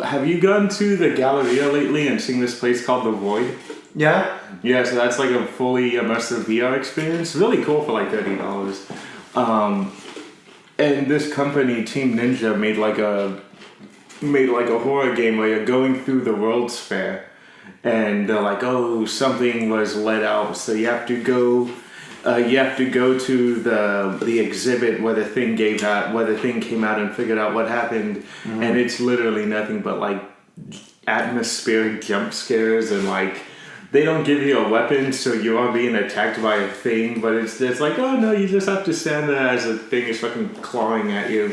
have you gone to the Galleria lately and seen this place called The Void? Yeah. Yeah, so that's like a fully immersive VR experience. Really cool for like $30. And this company, Team Ninja, made like a horror game where you're going through the World's Fair, and they're like, oh, something was let out, so you have to go. You have to go to the exhibit where the thing came out and figured out what happened, and it's literally nothing but like atmospheric jump scares, and like they don't give you a weapon, so you are being attacked by a thing, but it's like, oh no, you just have to stand there as a thing is fucking clawing at you.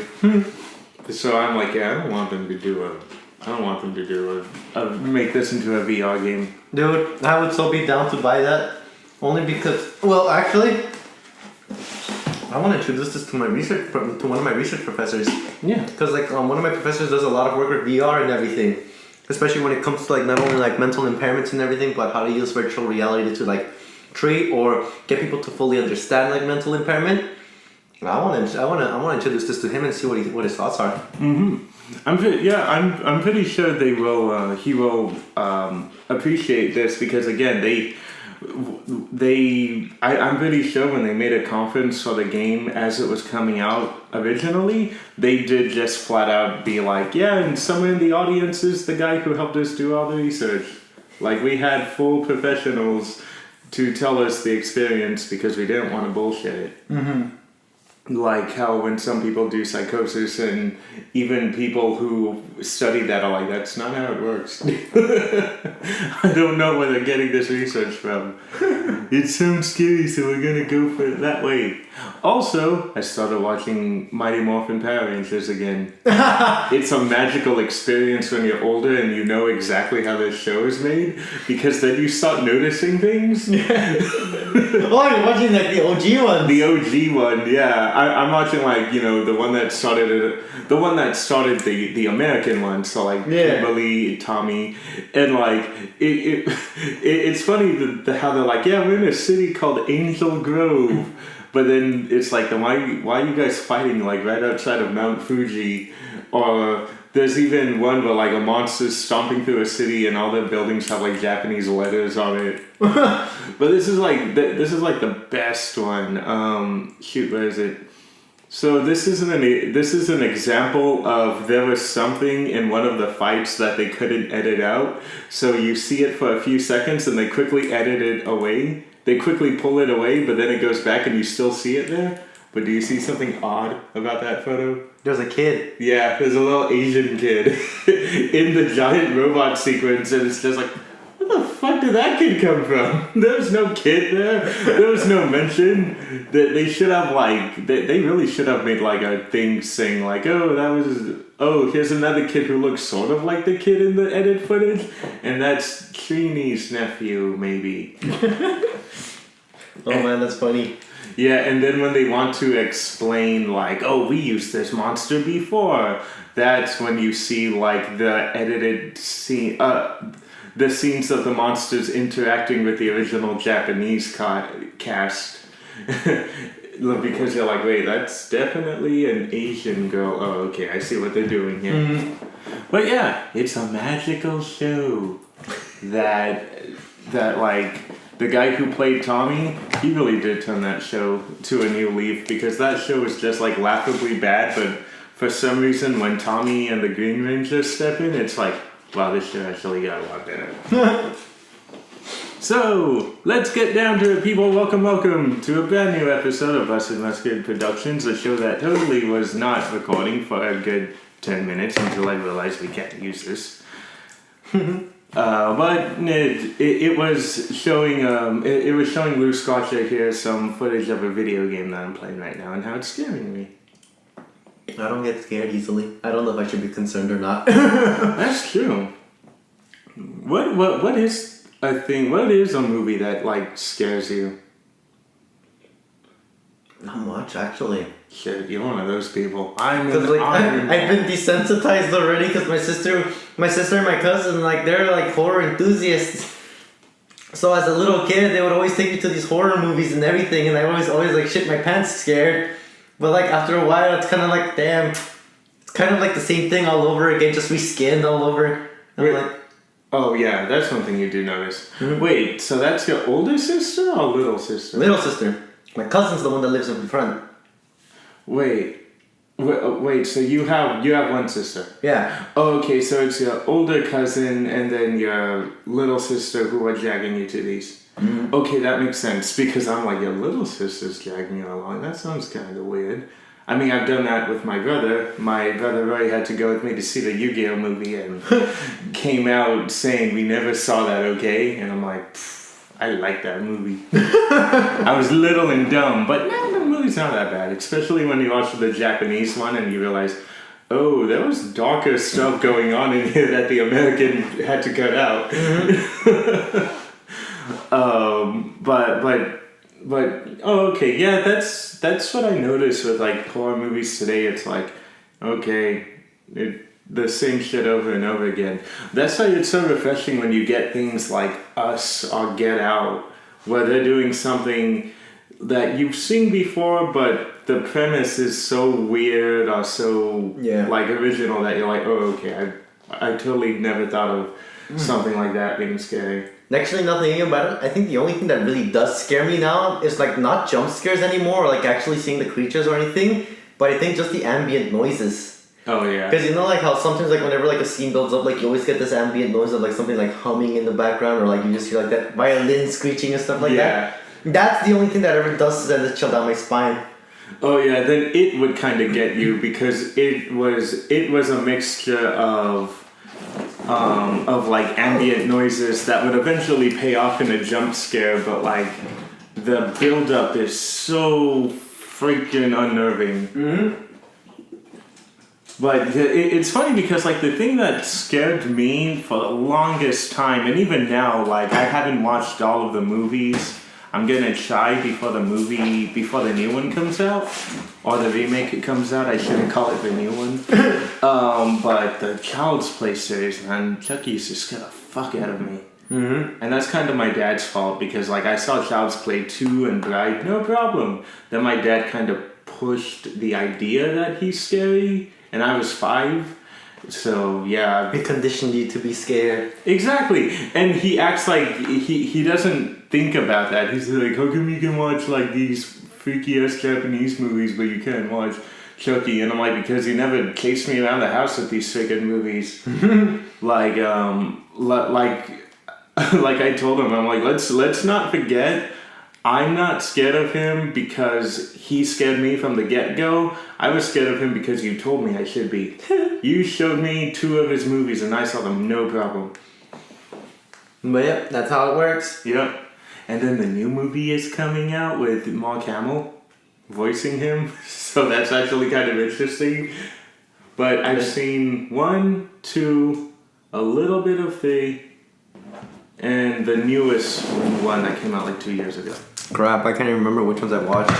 So I'm like, yeah, I don't want them to make this into a VR game. Dude, I would so be down to buy that. Only because, well, actually, I want to introduce this to one of my research professors. Yeah. Because like one of my professors does a lot of work with VR and everything, especially when it comes to like not only like mental impairments and everything, but how to use virtual reality to like treat or get people to fully understand like mental impairment. I want to introduce this to him and see what his thoughts are. I'm pretty sure he will appreciate this, because again I'm pretty sure when they made a conference for the game as it was coming out originally, they did just flat out be like, yeah, and somewhere in the audience is the guy who helped us do all the research. Like, we had full professionals to tell us the experience because we didn't want to bullshit it. Like how when some people do psychosis, and even people who study that are like, that's not how it works. I don't know where they're getting this research from. It sounds scary, so we're gonna go for it that way. Also, I started watching Mighty Morphin Power Rangers again. It's a magical experience when you're older and you know exactly how this show is made, because then you start noticing things. Oh, you're watching like the OG one. The OG one, yeah. I'm watching like, you know, the one that started the American one. So like Kimberly, Tommy, and like it's funny how they're like, yeah, we're in a city called Angel Grove, but then it's like, why are you guys fighting like right outside of Mount Fuji? Or there's even one where like a monster's stomping through a city and all the buildings have like Japanese letters on it. But this is like the best one. Where is it? So this is an example of there was something in one of the fights that they couldn't edit out. So you see it for a few seconds and they quickly edit it away. They quickly pull it away, but then it goes back and you still see it there. But do you see something odd about that photo? There's a kid. Yeah, there's a little Asian kid in the giant robot sequence, and it's just like, where the fuck did that kid come from? There was no kid there. There was no mention. That they should have like, they really should have made like a thing saying like, here's another kid who looks sort of like the kid in the edit footage, and that's Trini's nephew, maybe. Man, that's funny. Yeah, and then when they want to explain like, oh, we used this monster before, that's when you see like the edited scene, the scenes of the monsters interacting with the original Japanese cast. Because you're like, wait, that's definitely an Asian girl. Oh, okay, I see what they're doing here. But yeah, it's a magical show that like, the guy who played Tommy, he really did turn that show to a new leaf, because that show was just like laughably bad, but for some reason when Tommy and the Green Ranger step in, it's like, wow, this show actually got a lot better. So, let's get down to it, people. Welcome to a brand new episode of Busted Mustard Productions, a show that totally was not recording for a good 10 minutes until I realized we can't use this. But it was showing Lou Scotcher here some footage of a video game that I'm playing right now and how it's scaring me. I don't get scared easily. I don't know if I should be concerned or not. That's true. What is a thing? What is a movie that like scares you? Not much, actually. Shit, you're one of those people. I've been desensitized already because my sister and my cousin, like, they're like horror enthusiasts. So as a little kid, they would always take me to these horror movies and everything, and I always like shit my pants scared. But like after a while, it's kind of like, damn, it's It's kind of like the same thing all over again, just reskinned all over. I'm like, oh yeah, that's one thing you do notice. Mm-hmm. Wait, so that's your older sister or little sister? Little sister. My cousin's the one that lives up in front. Wait, so you have one sister? Yeah. Oh, okay, so it's your older cousin and then your little sister who are dragging you to these. Mm-hmm. Okay, that makes sense, because I'm like, your little sister's dragging you along. That sounds kind of weird. I mean, I've done that with my brother. My brother Roy had to go with me to see the Yu-Gi-Oh movie and came out saying we never saw that, okay? And I'm like, I like that movie. I was little and dumb, but no, the movie's not that bad. Especially when you watch the Japanese one and you realize, oh, there was darker stuff going on in here that the American had to cut out. Mm-hmm. But oh, okay, yeah, that's what I noticed with like horror movies today. It's like, okay, the same shit over and over again. That's why it's so refreshing when you get things like Us or Get Out, where they're doing something that you've seen before, but the premise is so weird or so like original that you're like, oh, okay, I totally never thought of something like that being scary. Actually, not thinking about it, I think the only thing that really does scare me now is like not jump scares anymore, or like actually seeing the creatures or anything, but I think just the ambient noises. Oh yeah. Because you know like how sometimes like whenever like a scene builds up, like you always get this ambient noise of like something like humming in the background, or like you just hear like that violin screeching and stuff like that. That's the only thing that ever does send a chill down my spine. Oh yeah, then it would kind of get you because it was a mixture of like ambient noises that would eventually pay off in a jump scare, but like the build up is so freaking unnerving. Mm-hmm. But it's funny because like the thing that scared me for the longest time, and even now, like I haven't watched all of the movies. I'm gonna try before the new one comes out, or the remake comes out. I shouldn't call it the new one. But the Child's Play series, man, Chucky used to scare the fuck out of me. Mm-hmm. And that's kind of my dad's fault, because like I saw Child's Play 2 and Bride, no problem. Then my dad kind of pushed the idea that he's scary, and I was 5. So yeah, he conditioned you to be scared. Exactly, and he acts like he doesn't think about that. He's like, how come you can watch like these freaky ass Japanese movies, but you can't watch Chucky? And I'm like, because he never chased me around the house with these freaking movies. like I told him, I'm like, let's not forget, I'm not scared of him because he scared me from the get-go. I was scared of him because you told me I should be. You showed me 2 of his movies and I saw them, no problem. But yeah, that's how it works. Yep. And then the new movie is coming out with Mark Hamill voicing him. So that's actually kind of interesting. But I've seen 1, 2, a little bit of 3, and the newest one that came out like 2 years ago. Crap, I can't even remember which ones I watched.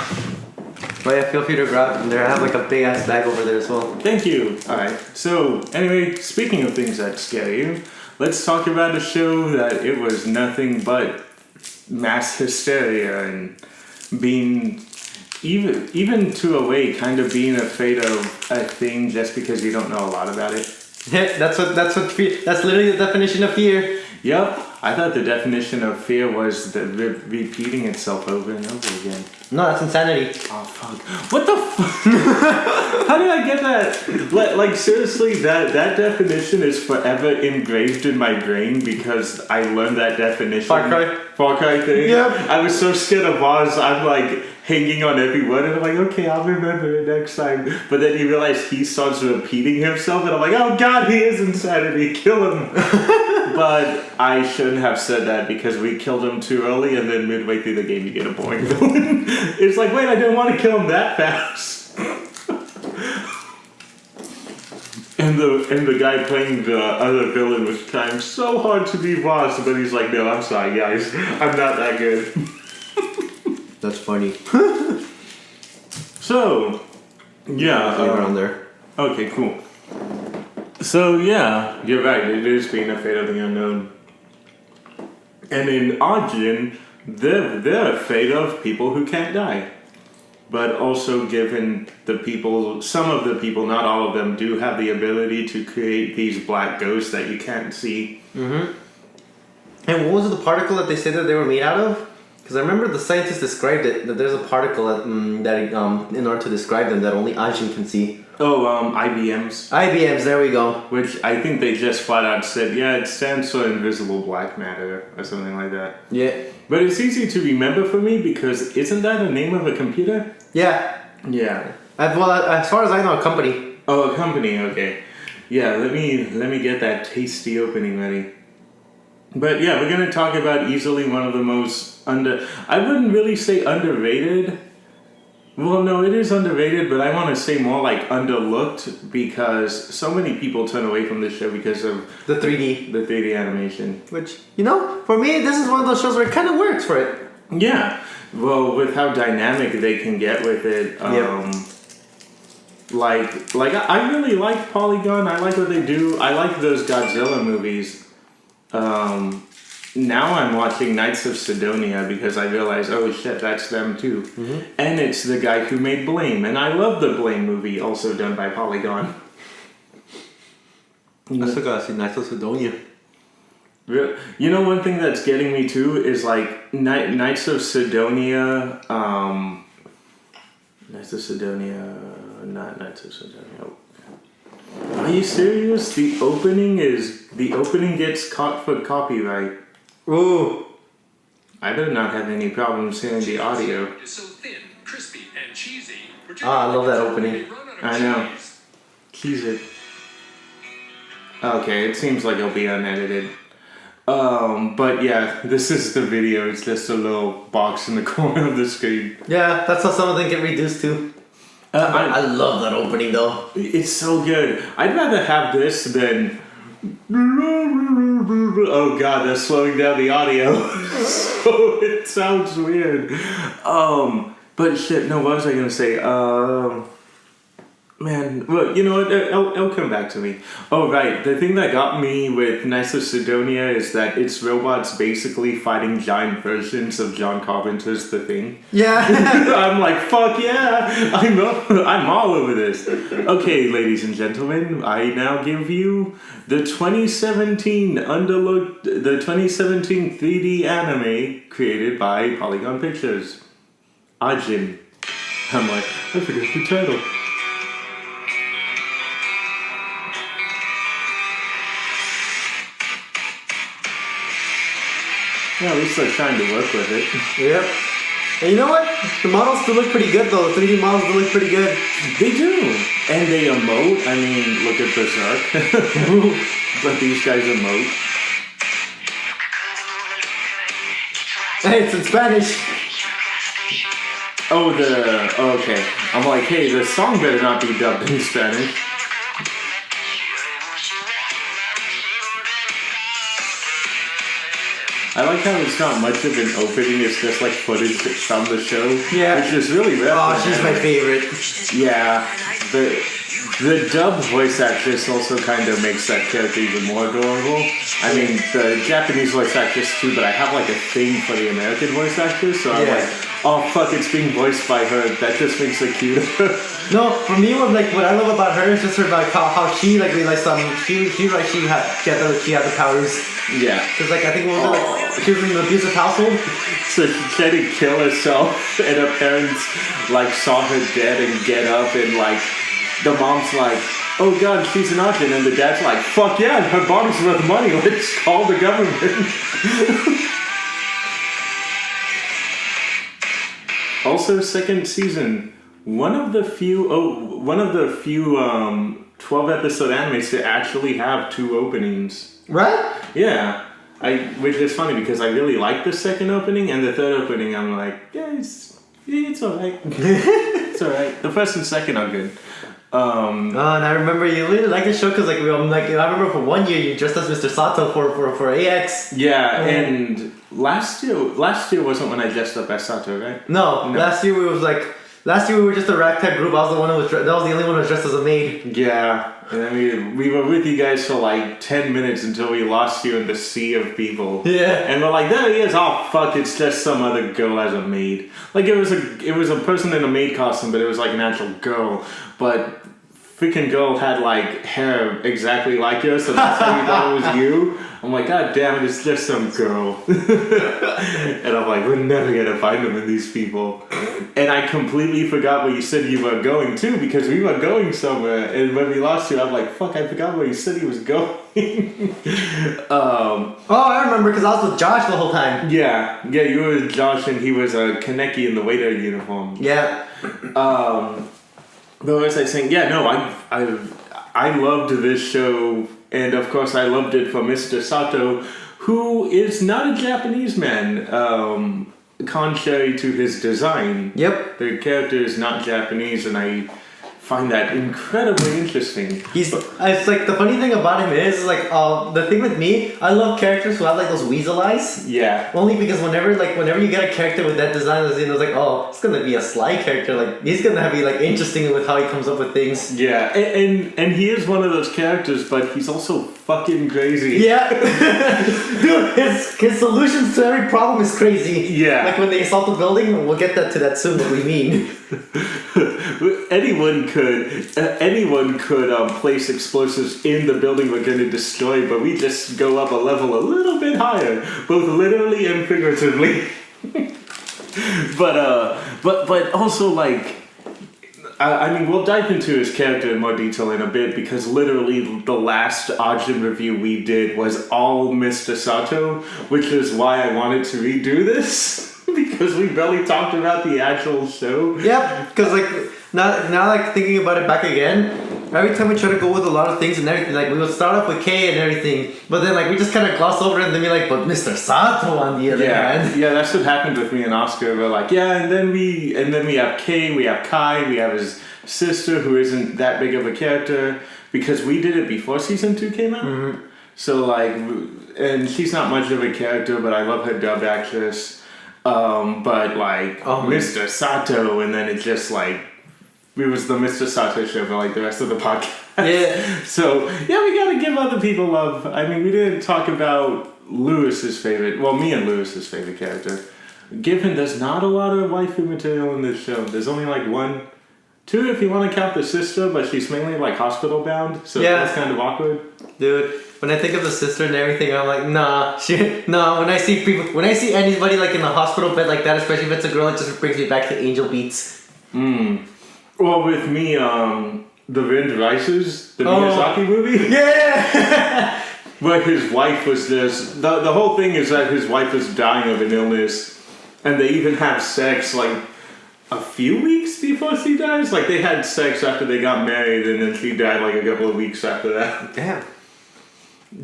But yeah, feel free to grab them there. I have like a big ass bag over there as well. Thank you. Alright, so anyway, speaking of things that scare you, let's talk about a show that it was nothing but mass hysteria and being, even to a way, kind of being afraid of a thing just because you don't know a lot about it. Yeah, that's literally the definition of fear. Yep. I thought the definition of fear was the repeating itself over and over again. No, that's insanity. Oh, fuck. What the fuck? How did I get that? Like seriously, that definition is forever engraved in my brain because I learned that definition. Far Cry thing? Yep. I was so scared of Oz, I'm like hanging on every word and I'm like, okay, I'll remember it next time. But then you realize he starts repeating himself and I'm like, oh god, he is insanity, kill him. But I shouldn't have said that because we killed him too early and then midway through the game you get a boring villain. It's like, wait, I didn't want to kill him that fast. And the guy playing the other villain was trying so hard to be boss, but he's like, no, I'm sorry guys, I'm not that good. That's funny. So, yeah. Around there. Okay, cool. So yeah, you're right, it is being afraid of the unknown. And in Ajin, they're afraid of people who can't die. but also given the people, some of the people, not all of them, do have the ability to create these black ghosts that you can't see. Mm-hmm. And what was the particle that they said that they were made out of? Because I remember the scientists described it, that there's a particle that in order to describe them, that only ajin can see. Oh, IBMs. IBMs, there we go. Which I think they just flat out said, yeah, it stands for invisible black matter, or something like that. Yeah. But it's easy to remember for me, because isn't that the name of a computer? Yeah. Yeah. Well, as far as I know, a company. Oh, a company, okay. Yeah, let me get that tasty opening ready. But yeah, we're going to talk about easily one of the most I wouldn't really say underrated. Well, no, it is underrated, but I want to say more like underlooked, because so many people turn away from this show because of the 3D. The 3D animation. Which, for me, this is one of those shows where it kind of works for it. Yeah. Well, with how dynamic they can get with it. Like I really like Polygon. I like what they do. I like those Godzilla movies. Now I'm watching Knights of Sidonia because I realize, oh shit, that's them too. Mm-hmm. And it's the guy who made Blame. And I love the Blame movie, also done by Polygon. I still gotta see Knights of Sidonia. You know, one thing that's getting me too is like Knights of Sidonia, Knights of Sidonia, not Knights of Sidonia. Are you serious? The opening gets caught for copyright. Ooh. I better not have any problems hearing the audio. Is so thin, crispy, and cheesy. I love that opening. I know. Cheese it. Okay, it seems like it'll be unedited. But yeah, this is the video. It's just a little box in the corner of the screen. Yeah, that's how some of them get reduced to. I love that opening though. It's so good. I'd rather have this than... Oh god, they're slowing down the audio. So it sounds weird. But shit, no, what was I gonna say? Man, well, you know what? It'll come back to me. Oh, right. The thing that got me with Knights of Sidonia is that it's robots basically fighting giant versions of John Carpenter's The Thing. Yeah. I'm like, fuck yeah! I'm all over this. Okay, ladies and gentlemen, I now give you the 2017 the 2017 3D anime created by Polygon Pictures. Ajin. I'm like, I forgot the title. Yeah, at least they're trying to work with it. Yep. And you know what? The models still look pretty good though. The 3D models still look pretty good. They do. And they emote. I mean, look at Berserk. But these guys emote. Hey, it's in Spanish. Oh, okay. I'm like, hey, the song better not be dubbed in Spanish. I like how it's not much of an opening, it's just like footage from the show. Yeah. Which is really rare. Oh, she's my favorite. Yeah. The dubbed voice actress also kind of makes that character even more adorable. I mean, the Japanese voice actress too, but I have like a thing for the American voice actress, so I'm like, oh fuck, it's being voiced by her. That just makes it cute. No, for me, what I love about her is just her like how she like realized she had the powers. Yeah. Cause like I think what was it, like she was in an abusive household. So she tried to kill herself, and her parents like saw her dead and get up, and like the mom's like, oh god, she's an Ajin, and the dad's like, fuck yeah, her body's worth money. Let's call the government. Also, second season, one of the few 12-episode animes to actually have 2 openings. Right? Yeah. Which is funny because I really like the second opening, and the third opening I'm like, yeah, it's alright. It's alright. The first and second are good. And I remember you really liked the show because I remember for 1 year you dressed as Mr. Sato for AX. Yeah, and last year wasn't when I dressed up as Sato, right? No. Last year we were just a ragtag group. I was the only one who was dressed as a maid. Yeah. And then we were with you guys for like 10 minutes until we lost you in the sea of people. Yeah. And we're like, there he is. Oh fuck! It's just some other girl as a maid. Like it was a person in a maid costume, but it was like an actual girl. But freaking girl had like hair exactly like yours, so that's how we thought it was you. I'm like, God damn it, it's just some girl. And I'm like, we're never gonna find them in these people. And I completely forgot where you said you were going to, because we were going somewhere. And when we lost you, I'm like, fuck, I forgot where you said he was going. Oh, I remember, because I was with Josh the whole time. Yeah, you were with Josh, and he was a Kaneki in the waiter uniform. Yeah. But what was I saying? Yeah, no, I loved this show, and of course I loved it for Mr. Sato, who is not a Japanese man, contrary to his design. Yep. The character is not Japanese, and I find that incredibly interesting. It's like, the funny thing about him is like, the thing with me, I love characters who have like those weasel eyes. Yeah. Only because whenever you get a character with that design, it's like, oh, it's gonna be a sly character. Like, he's gonna be like interesting with how he comes up with things. Yeah, and he is one of those characters, but he's also fucking crazy. Yeah. Dude, his solutions to every problem is crazy. Yeah. Like when they assault the building, we'll get to that soon, what we mean. Anyone could place explosives in the building we're going to destroy, but we just go up a level a little bit higher, both literally and figuratively. but also like, I mean, we'll dive into his character in more detail in a bit, because literally the last Ajin review we did was all Mr. Sato, which is why I wanted to redo this. Because we barely talked about the actual show. Yep, because like now like thinking about it back again, every time we try to go with a lot of things and everything, like we would start off with K and everything, but then like we just kind of gloss over it and then be like, but Mr. Sato on the other hand. Yeah, that's what happened with me and Oscar. We're like, yeah, and then we have K, we have Kai, we have his sister who isn't that big of a character, because we did it before season 2 came out. Mm-hmm. So like, and she's not much of a character, but I love her dub actress. But like Mr. Sato, and then it just like it was the Mr. Sato show for like the rest of the podcast. Yeah. So yeah, we gotta give other people love. I mean, we didn't talk about Lewis's favorite. Well, me and Lewis's favorite character. Given there's not a lot of waifu material in this show. There's only like 1, 2 if you want to count the sister, but she's mainly like hospital bound, so that's kind of awkward. Dude. When I think of the sister and everything, I'm like, nah. When I see anybody like in the hospital bed like that, especially if it's a girl, it just brings me back to Angel Beats. Well, with me, The Wind Rises, the Miyazaki movie. Yeah! But his wife was just... The whole thing is that his wife is dying of an illness, and they even have sex like a few weeks before she dies. Like they had sex after they got married, and then she died like a couple of weeks after that. Damn.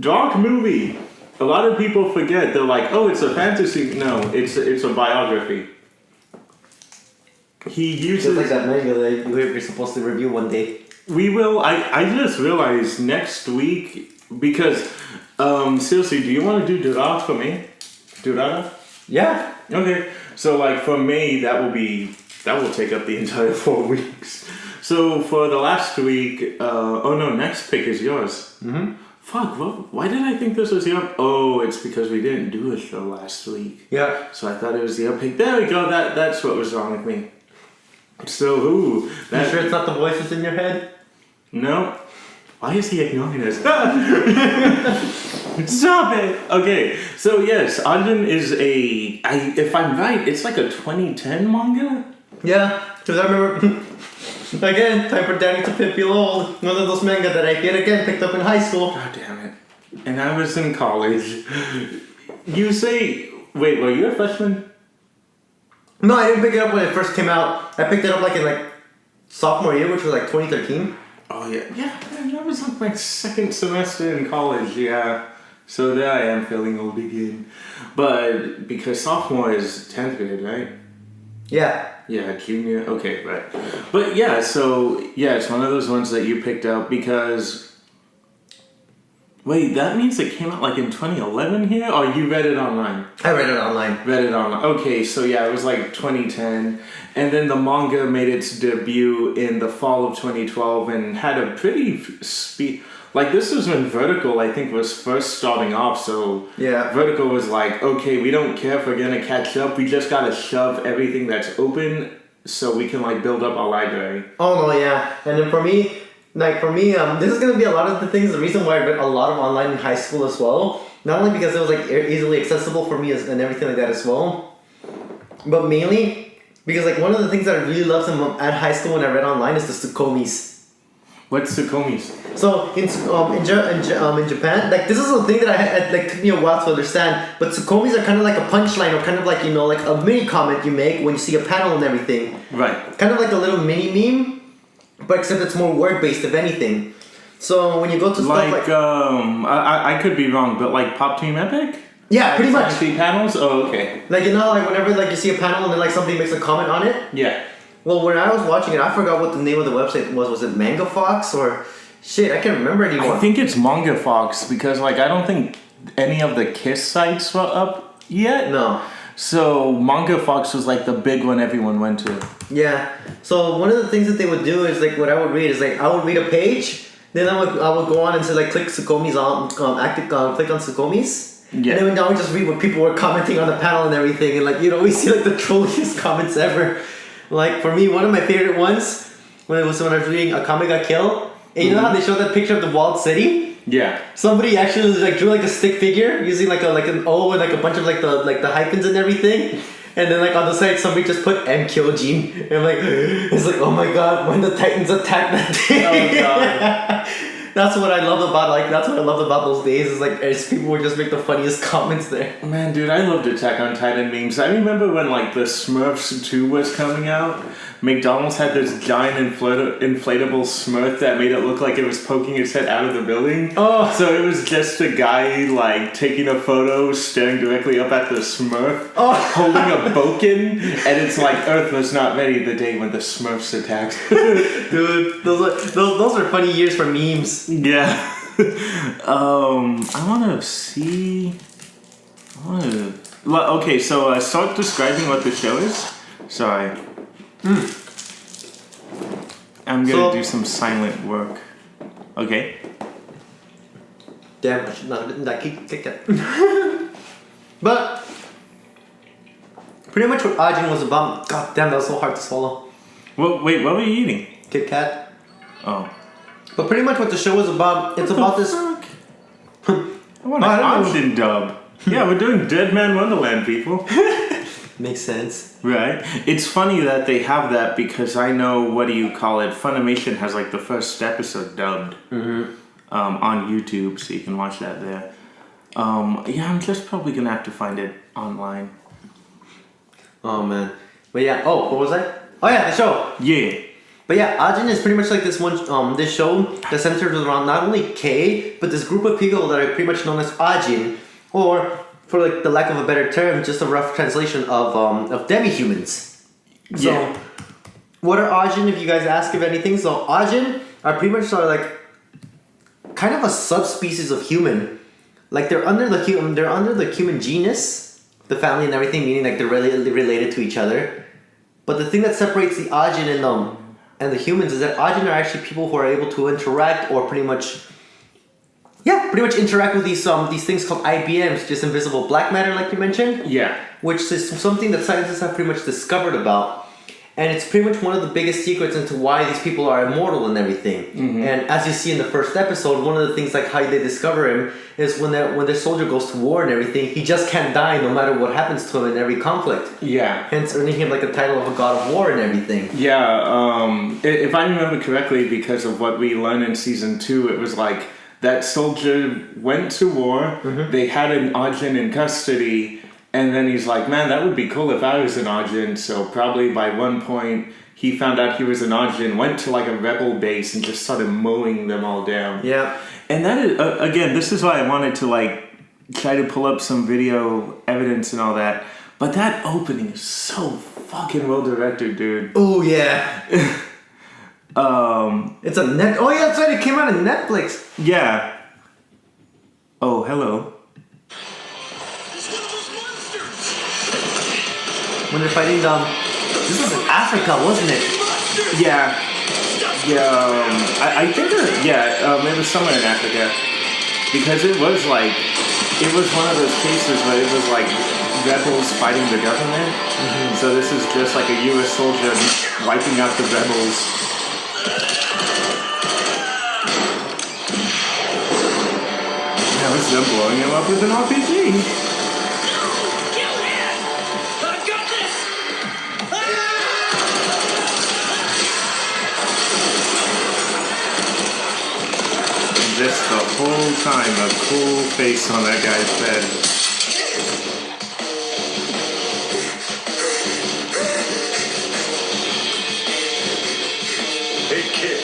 Dark movie. A lot of people forget. They're like, oh, it's a fantasy. No, it's a biography. He uses... Just like that manga that we're supposed to review one day. We will. I just realized next week, because, seriously, do you want to do Durara for me? Durara? Yeah. Okay. So, like, for May, that will take up the entire 4 weeks. So, for the last week, next pick is yours. Mm-hmm. Fuck, why did I think this was your... Oh, it's because we didn't do a show last week. Yeah. So I thought it was your pick. There we go, that's what was wrong with me. So, you sure it's not the voices in your head? No. Why is he ignoring us? Stop it! Okay, so yes, Ajin is if I'm right, it's like a 2010 manga? Yeah, because I remember... Again, time for Danny to feel old. One of those manga that I picked up in high school. God damn it. And I was in college. You say... Wait, were you a freshman? No, I didn't pick it up when it first came out. I picked it up like in sophomore year, which was like 2013. Oh yeah. Yeah, that was like my second semester in college, yeah. So there I am feeling old again. But because sophomore is 10th grade, right? Yeah. Yeah, junior. Okay, right. But yeah, so yeah, it's one of those ones that you picked up because Wait, that means it came out like in 2011 here? Or you read it online? I read it online. Read it online. Okay, so yeah, it was like 2010. And then the manga made its debut in the fall of 2012 and had a pretty speed. Like, this was when Vertical, I think, was first starting off. So Yeah. Vertical was like, okay, we don't care if we're going to catch up. We just got to shove everything that's open so we can, like, build up our library. Oh no, yeah. And then for me, this is gonna be a lot of the things. The reason why I read a lot of online in high school as well, not only because it was like easily accessible for me and everything like that as well, but mainly because like one of the things that I really loved at high school when I read online is the Tsukomis. What's Tsukomis? So in Japan, like this is a thing that I had like took me a while to understand. But Tsukomis are kind of like a punchline, or kind of like like a mini comment you make when you see a panel and everything. Right. Kind of like a little mini meme. But except it's more word-based, if anything. So when you go to stuff like... I could be wrong, but like Pop Team Epic? Yeah, pretty much. Fancy panels? Oh, okay. Like, like whenever like you see a panel and then like somebody makes a comment on it? Yeah. Well, when I was watching it, I forgot what the name of the website was. Was it Manga Fox or... Shit, I can't remember anymore. I think it's Manga Fox because like I don't think any of the Kiss sites were up yet. No. So Manga Fox was like the big one everyone went to. Yeah. So one of the things that they would do is like what I would read is like I would read a page, then I would go on and say like click Tsukomis on click on Tsukomis. Yeah. And then I would just read what people were commenting on the panel and everything, and like you'd always see like the trolliest comments ever. Like for me, one of my favorite ones when I was reading Akame ga Kill, and you know how they showed that picture of the walled city? Yeah. Somebody actually like drew like a stick figure using like an O and like a bunch of like the hyphens and everything. And then like on the side somebody just put M Kyojin. And I'm like, it's like, oh my god, when the Titans attack that day. Oh god. That's what I loved about those days, is like as people would just make the funniest comments there. Man, dude, I loved Attack on Titan memes. I remember when like the Smurfs 2 was coming out. McDonald's had this giant inflatable Smurf that made it look like it was poking its head out of the building. Oh. So it was just a guy like taking a photo, staring directly up at the Smurf, holding a boken, and it's like Earth was not ready the day when the Smurfs attacked. Dude, those are funny years for memes. Yeah. I want to see. Okay, so start describing what the show is. Sorry. I'm gonna do some silent work. Okay. Damn, I should not have written that Kit Kat. But pretty much what Ajin was about. God damn, that was so hard to swallow. Well, wait, what were you eating? Kit Kat. Oh. But pretty much what the show was about. It's about this. I want an Ajin dub. Yeah, we're doing Dead Man Wonderland, people. Makes sense. Right. It's funny that they have that because I know, Funimation has like the first episode dubbed on YouTube, so you can watch that there. Yeah, I'm just probably gonna have to find it online. Oh man. But yeah, what was that? Oh yeah, the show. Yeah. But yeah, Ajin is pretty much like this this show that centers around not only K, but this group of people that are pretty much known as Ajin, or for like the lack of a better term, just a rough translation of demi-humans. So, what are Ajin, if you guys ask if anything? So Ajin are pretty much sort of like kind of a subspecies of human. Like they're under the human genus, the family and everything, meaning like they're related to each other. But the thing that separates the Ajin and the humans is that Ajin are actually people who are able to interact or pretty much interact with these things called IBMs, just invisible black matter, like you mentioned. Yeah. Which is something that scientists have pretty much discovered about. And it's pretty much one of the biggest secrets into why these people are immortal and everything. Mm-hmm. And as you see in the first episode, one of the things like how they discover him is when their soldier goes to war and everything, he just can't die no matter what happens to him in every conflict. Yeah. Hence earning him like the title of a god of war and everything. Yeah, if I remember correctly, because of what we learned in season 2, it was like that soldier went to war, they had an Ajin in custody, and then he's like, man, that would be cool if I was an Ajin. So probably by one point, he found out he was an Ajin, went to like a rebel base and just started mowing them all down. Yeah. And that is, again, this is why I wanted to like try to pull up some video evidence and all that. But that opening is so fucking well directed, dude. Oh, yeah. It's a net. Oh, yeah, that's right. It came out on Netflix. Yeah. Oh, hello. It's one of those monsters! When they're fighting this was in Africa, wasn't it? Monsters! Yeah. Yeah, I think, it was somewhere in Africa. Because it was one of those cases where it was like rebels fighting the government. Mm-hmm. So this is just like a U.S. soldier wiping out the rebels. That was them blowing him up with an RPG. Kill him! I've got this! Just the whole time, a cool face on that guy's head. Hey, kid.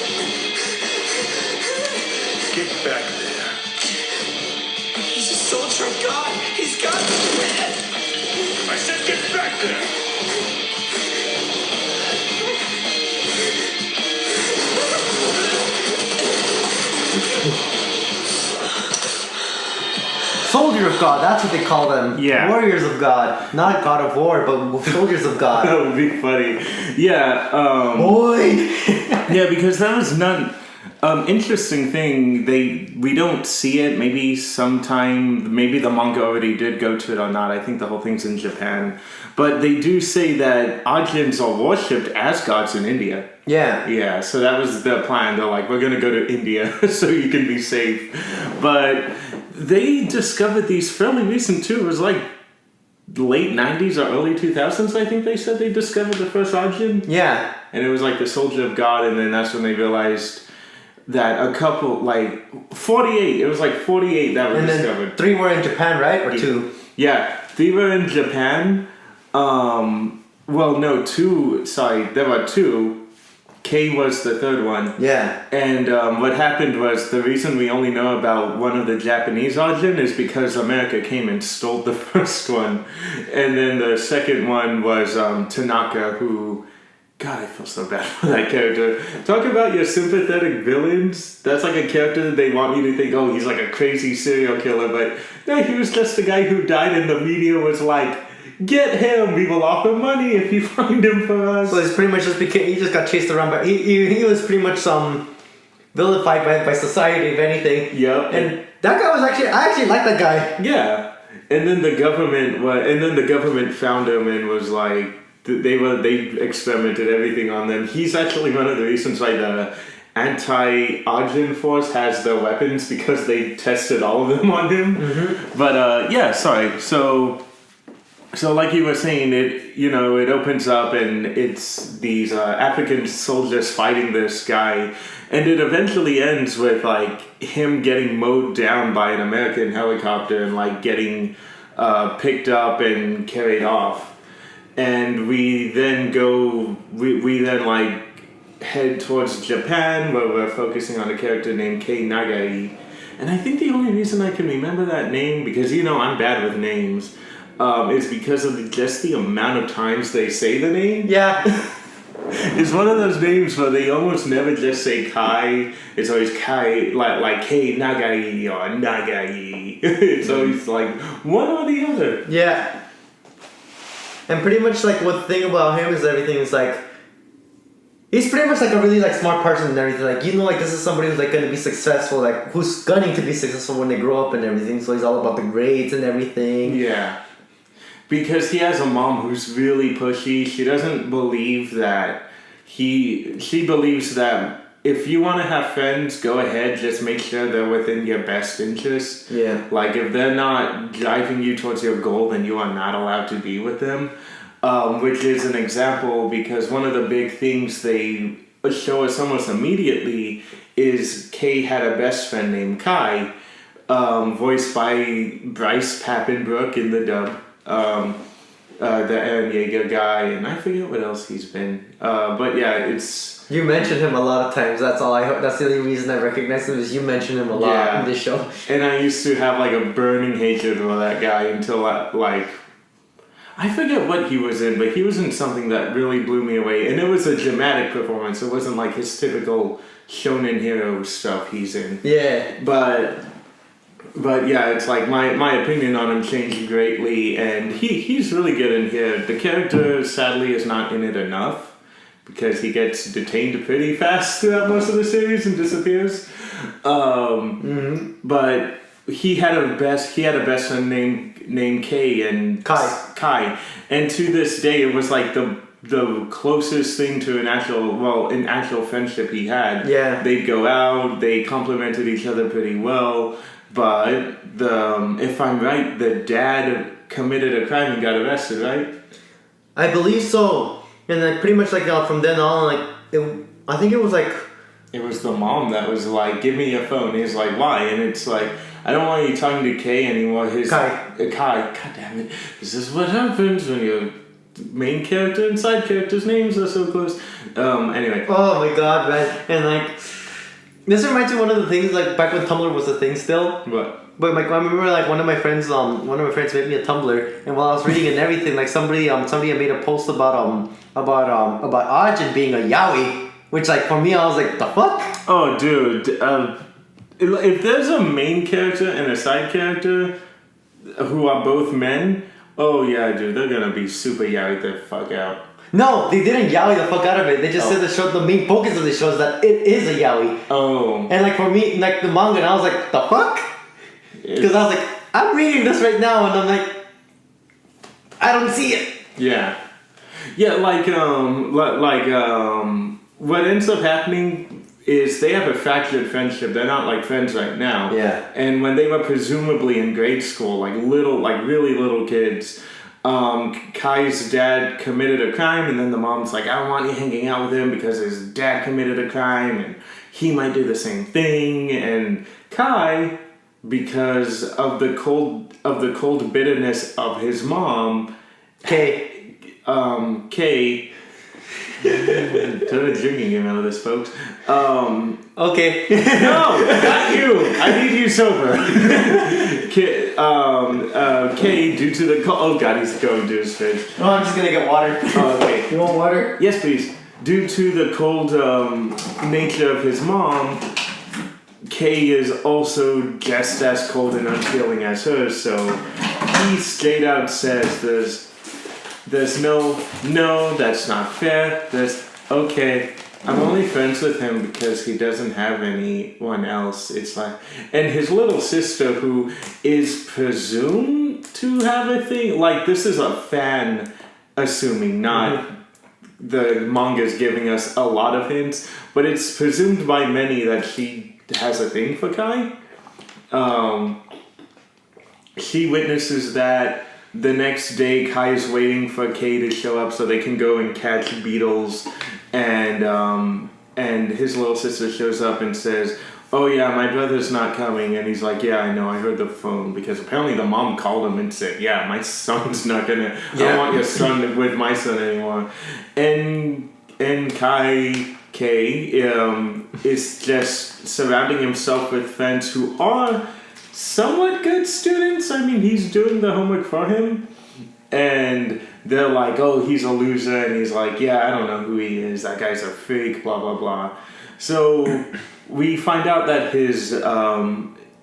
Get back there. He's a soldier of God. He's got to win. I said get back there. Soldier of God, that's what they call them. Yeah. Warriors of God. Not God of War, but soldiers of God. That would be funny. Yeah. Boy! Yeah, because that was not interesting thing. We don't see it. Maybe sometime. Maybe the manga already did go to it or not. I think the whole thing's in Japan, but they do say that ajins are worshipped as gods in India. Yeah. Yeah, so that was the plan. They're like, we're gonna go to India so you can be safe. But they discovered these fairly recent too. It was like late 90s or early 2000s, I think they said they discovered the first ajin. Yeah. And it was like the soldier of God, and then that's when they realized that a couple, like 48, it was like 48 that were And discovered. then 3 more in Japan, right? Or 2? Yeah, 3 were in Japan. Well, no, 2, sorry, there were 2. K was the third one. Yeah. And what happened was the reason we only know about one of the Japanese ajin is because America came and stole the first one. And then the second one was Tanaka, who... God, I feel so bad for that character. Talk about your sympathetic villains. That's like a character that they want you to think, oh, he's like a crazy serial killer. But no, he was just a guy who died and the media was like, get him, we will offer money if you find him for us. So it's pretty much just he just got chased around by... He was pretty much vilified by society, if anything. Yep. And that guy was actually... I actually like that guy. Yeah. And then the government found him and was like, they experimented everything on them. He's actually one of the reasons why the anti-Ajin force has their weapons, because they tested all of them on him. Mm-hmm. But yeah, sorry. So like you were saying, it opens up and it's these African soldiers fighting this guy, and it eventually ends with like him getting mowed down by an American helicopter and like getting picked up and carried off. And we then head towards Japan, where we're focusing on a character named Kei Nagai. And I think the only reason I can remember that name, because I'm bad with names, is because of just the amount of times they say the name. Yeah. It's one of those names where they almost never just say Kai. It's always Kai, like Kei Nagai or Nagai. It's always like one or the other. Yeah. And pretty much like what the thing about him is everything is like, he's pretty much like a really like smart person and everything. Like, like this is somebody who's like going to be successful, like who's gunning to be successful when they grow up and everything. So he's all about the grades and everything. Yeah. Because he has a mom who's really pushy. She doesn't believe that she believes that if you want to have friends, go ahead, just make sure they're within your best interest. Yeah. Like, if they're not driving you towards your goal, then you are not allowed to be with them. Which is an example, because one of the big things they show us almost immediately is Kay had a best friend named Kai, voiced by Bryce Papenbrook in the dub. The Eren Yeager guy, and I forget what else he's been. But yeah, it's... You mentioned him a lot of times. That's all I hope. That's the only reason I recognize him, is you mention him a lot in this show. And I used to have like a burning hatred for that guy until I forget what he was in, but he was in something that really blew me away. And it was a dramatic performance. It wasn't like his typical shonen hero stuff he's in. Yeah. But But yeah, it's like my opinion on him changed greatly, and he's really good in here. The character sadly is not in it enough because he gets detained pretty fast throughout most of the series and disappears. But he had a best friend named Kay and Kai, and to this day it was like the closest thing to an actual friendship he had. Yeah, they'd go out, they complimented each other pretty well. But if I'm right, the dad committed a crime and got arrested, right? I believe so. And then pretty much like from then on, I think it was like. It was the mom that was like, "Give me your phone." He's like, "Why?" And it's like, "I don't want you talking to Kay anymore." Kai. God damn it! This is what happens when your main character and side characters' names are so close. Anyway. Oh my god, man! And like. This reminds me of one of the things like back when Tumblr was a thing still. What? But like I remember like one of my friends made me a Tumblr, and while I was reading and everything, like somebody had made a post about ajin being a yaoi, which like for me I was like, the fuck? Oh dude, if there's a main character and a side character who are both men, oh yeah dude, they're gonna be super yaoi the fuck out. No, they didn't yaoi the fuck out of it. They just said the main focus of the show is that it is a yaoi. Oh. And like for me, like the manga, and I was like, the fuck? Because I was like, I'm reading this right now, and I'm like, I don't see it. Yeah. Yeah, what ends up happening is they have a fractured friendship. They're not like friends right now. Yeah. And when they were presumably in grade school, like really little kids, Kai's dad committed a crime, and then the mom's like, I don't want you hanging out with him because his dad committed a crime and he might do the same thing. And Kai, because of the cold bitterness of his mom, Kay Turn drinking game out of this, folks. Okay. No, not you. I need you sober. Kay, due to the oh god, he's going to his fridge. Oh, I'm just gonna get water. Okay. You want water? Yes, please. Due to the cold nature of his mom, Kay is also just as cold and unfeeling as her. So he straight out says, "There's no, that's not fair. There's okay. I'm only friends with him because he doesn't have anyone else." It's like, and his little sister, who is presumed to have a thing. Like this is a fan assuming, not the manga's giving us a lot of hints, but it's presumed by many that she has a thing for Kai. She witnesses that. The next day, Kai is waiting for Kay to show up so they can go and catch beetles, and his little sister shows up and says, "Oh yeah, my brother's not coming," and he's like, "Yeah, I know, I heard the phone," because apparently the mom called him and said, "Yeah, my son's not gonna, I don't want your son with my son anymore," and Kay is just surrounding himself with friends who are somewhat good students. I mean, he's doing the homework for him, and they're like, "Oh, he's a loser," and he's like, "Yeah, I don't know who he is. That guy's a freak." Blah blah blah. So we find out that his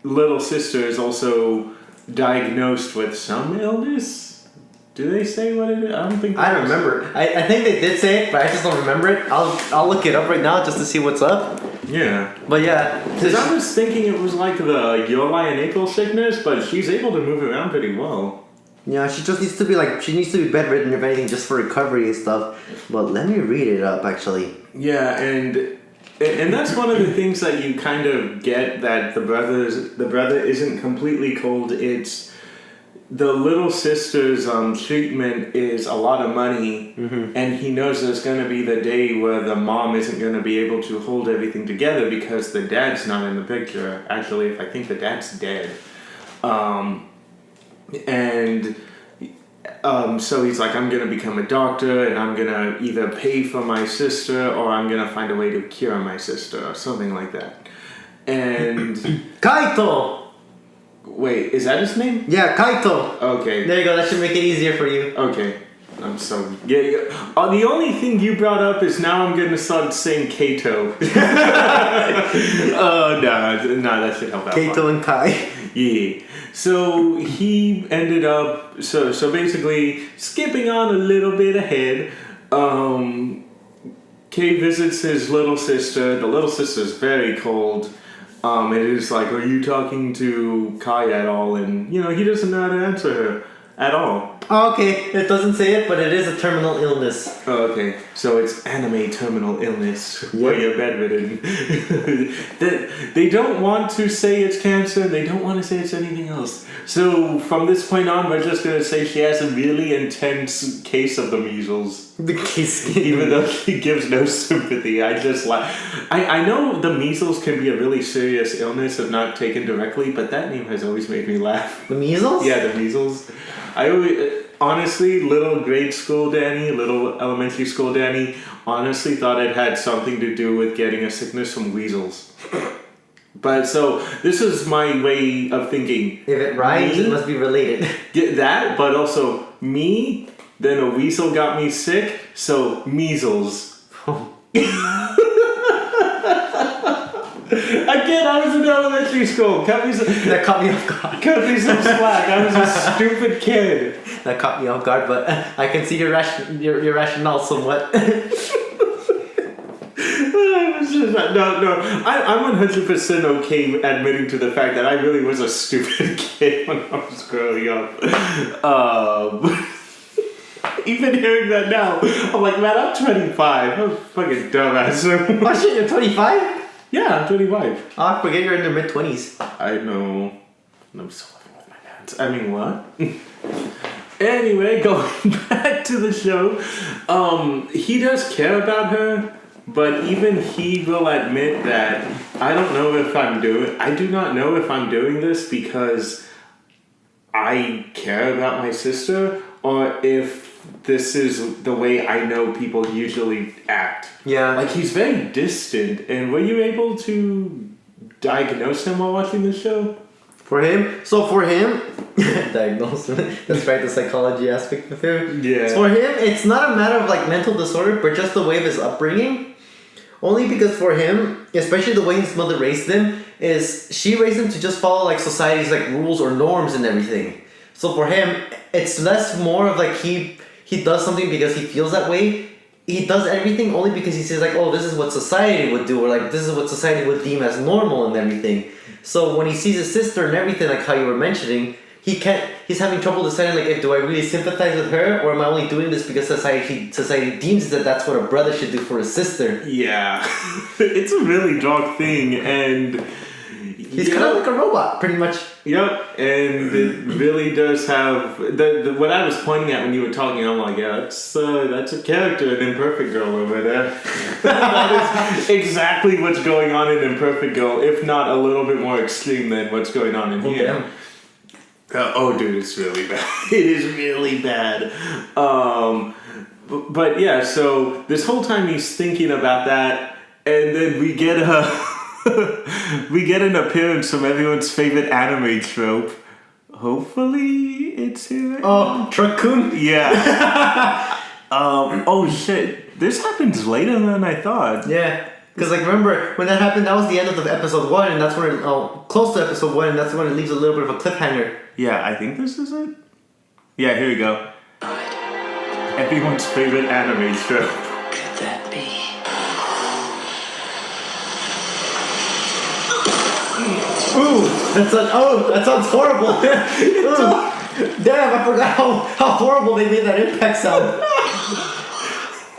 little sister is also diagnosed with some illness. Do they say what it is? I don't think. I don't remember. I think they did say it, but I just don't remember it. I'll look it up right now just to see what's up. Yeah. But yeah. Because I was thinking it was like the Yolai and April sickness, but she's able to move around pretty well. Yeah, she just needs to be bedridden if anything, just for recovery and stuff. But let me read it up actually. Yeah, and that's one of the things that you kind of get, that the brother isn't completely cold. It's the little sister's treatment is a lot of money, and he knows there's going to be the day where the mom isn't going to be able to hold everything together because the dad's not in the picture. Actually, I think the dad's dead. So he's like, I'm going to become a doctor, and I'm going to either pay for my sister or I'm going to find a way to cure my sister or something like that. And Kaito! Wait, is that his name? Yeah, Kaito. Okay. There you go. That should make it easier for you. Okay. I'm so... Yeah. The only thing you brought up is now I'm going to start saying Kato. No, that should help out. Kaito and Kai. Yeah. So he ended up so basically skipping on a little bit ahead. Kay visits his little sister. The little sister's very cold. It is like, are you talking to Kai at all? And he doesn't know how to answer her at all. Oh, okay, it doesn't say it, but it is a terminal illness. Oh, okay, so it's anime terminal illness where you're bedridden. They don't want to say it's cancer. They don't want to say it's anything else. So from this point on, we're just gonna say she has a really intense case of the measles. The case, even though she gives no sympathy. I just like. I know the measles can be a really serious illness if not taken directly, but that name has always made me laugh. The measles? Yeah, the measles. I always, honestly, little grade school Danny, little elementary school Danny, honestly thought it had something to do with getting a sickness from weasels. But so, this is my way of thinking. If it rhymes, it must be related. Get that, but also me, then a weasel got me sick, so measles. Again, I was in elementary school. That caught me off guard. Cut me some slack. I was a stupid kid. That caught me off guard, but I can see your rationale somewhat. No. I'm 100% okay admitting to the fact that I really was a stupid kid when I was growing up. Even hearing that now, I'm like, man, I'm 25. I'm a fucking dumbass. Oh shit, you're 25? Yeah, I'm 25. Oh, I forget you're in your mid-20s. I know. I'm still living with my parents. I mean, what? Anyway, going back to the show. He does care about her, but even he will admit that I do not know if I'm doing this because I care about my sister or if this is the way I know people usually act. Yeah. Like, he's very distant. And were you able to diagnose him while watching the show? For him, diagnose him. That's right, the psychology aspect of him. Yeah. For him, it's not a matter of like mental disorder, but just the way of his upbringing. Only because for him, especially the way his mother raised him, is she raised him to just follow like society's like rules or norms and everything. So for him, it's less more of like he does something because he feels that way. He does everything only because he says like, oh, this is what society would do, or like this is what society would deem as normal and everything. So when he sees his sister and everything, like how you were mentioning, he's having trouble deciding like, do I really sympathize with her, or am I only doing this because society deems that that's what a brother should do for his sister? Yeah. It's a really dark thing, and he's kind of like a robot, pretty much. Yep, and it really does have the what I was pointing at when you were talking. I'm like, yeah, that's a character in Imperfect Girl over there. That is exactly what's going on in Imperfect Girl, if not a little bit more extreme than what's going on in here. Oh, dude, it's really bad. It is really bad. But yeah, so this whole time he's thinking about that, and then we get an appearance from everyone's favorite anime trope. Hopefully, it's here. Oh, Truck-kun? Yeah. Oh shit! This happens later than I thought. Yeah. Because, like, remember, when that happened, that was the end of episode 1, and that's when close to episode 1, and that's when it leaves a little bit of a cliffhanger. Yeah, I think this is it. Yeah, here we go. Everyone's favorite anime trope. Could that be? Ooh, that sounds horrible. Ooh, damn, I forgot how horrible they made that impact sound.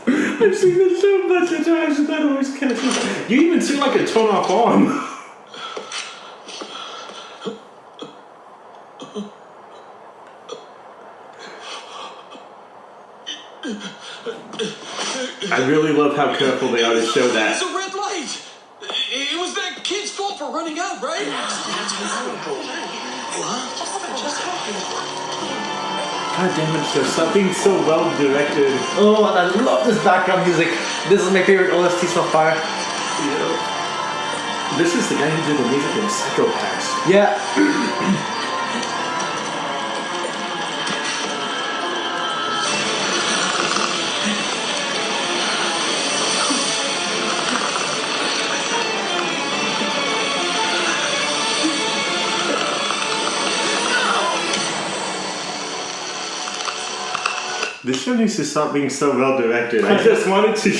I've seen this so much of times and that always catches. You even see like a torn off arm. I really love how careful they are to show that. It's a red light! It was that kid's fault for running out, right? God damn it, show. Stop being so well directed. Oh, and I love this background music. This is my favorite OST so far. Yeah. This is the guy who did the music in Psychopaths. Yeah. This show needs to stop being so well directed. I just wanted to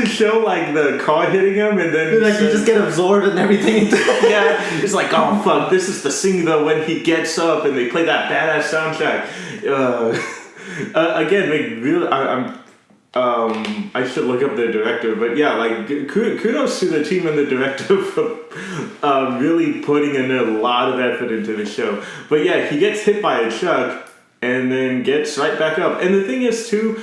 show like the car hitting him, and then like you just get absorbed and everything. yeah, it's like, oh fuck, this is the scene though when he gets up and they play that badass soundtrack. Again, like really, I should look up the director, but yeah, like kudos to the team and the director for really putting in a lot of effort into the show. But yeah, he gets hit by a truck and then gets right back up. And the thing is too,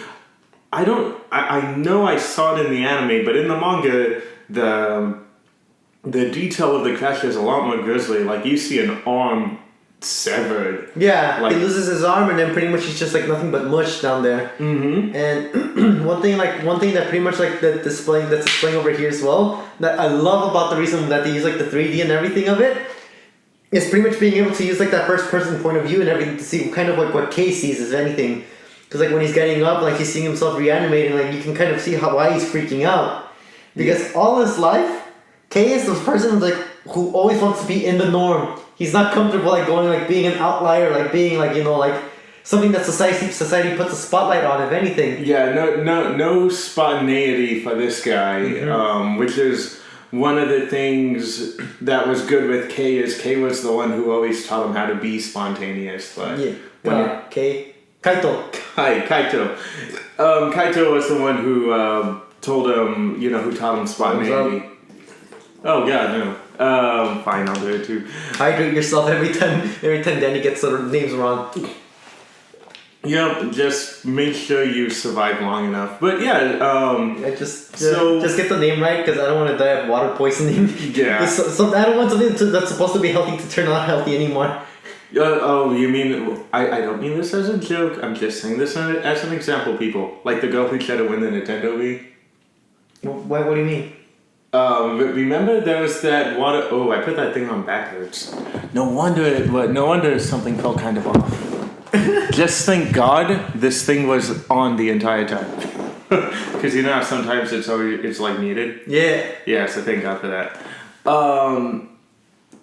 I know I saw it in the anime, but in the manga, the detail of the crash is a lot more grisly. Like you see an arm severed. Yeah, like, he loses his arm and then pretty much he's just like nothing but mush down there. Mm-hmm. And one thing that pretty much like that's displaying over here as well that I love about the reason that they use like the 3D and everything of it is pretty much being able to use like that first person point of view and everything to see kind of like what Kay sees as anything. Because like when he's getting up, like he's seeing himself reanimating, like you can kind of see why he's freaking out. Because all his life, Kay is this person like who always wants to be in the norm. He's not comfortable like going like being an outlier, like being like like something that society puts a spotlight on, if anything. Yeah, no spontaneity for this guy, which is one of the things that was good with Kay is Kay was the one who always taught him how to be spontaneous. But Kay Kaito. Hi, Kaito. Kaito was the one who told him, who taught him spontaneity. Oh god, no. Fine, I'll do it too. Hydrate yourself every time Danny gets the names wrong. Yep, just make sure you survive long enough. But yeah, just get the name right because I don't want to die of water poisoning. Yeah. I don't want something that's supposed to be healthy to turn out healthy anymore. You mean I don't mean this as a joke. I'm just saying this as an example, people. Like the girl who tried to win the Nintendo Wii. What do you mean? Remember there was that water. Oh, I put that thing on backwards. No wonder something felt kind of off. Just thank God this thing was on the entire time. Because you know how sometimes it's like muted. Yeah. So thank God for that.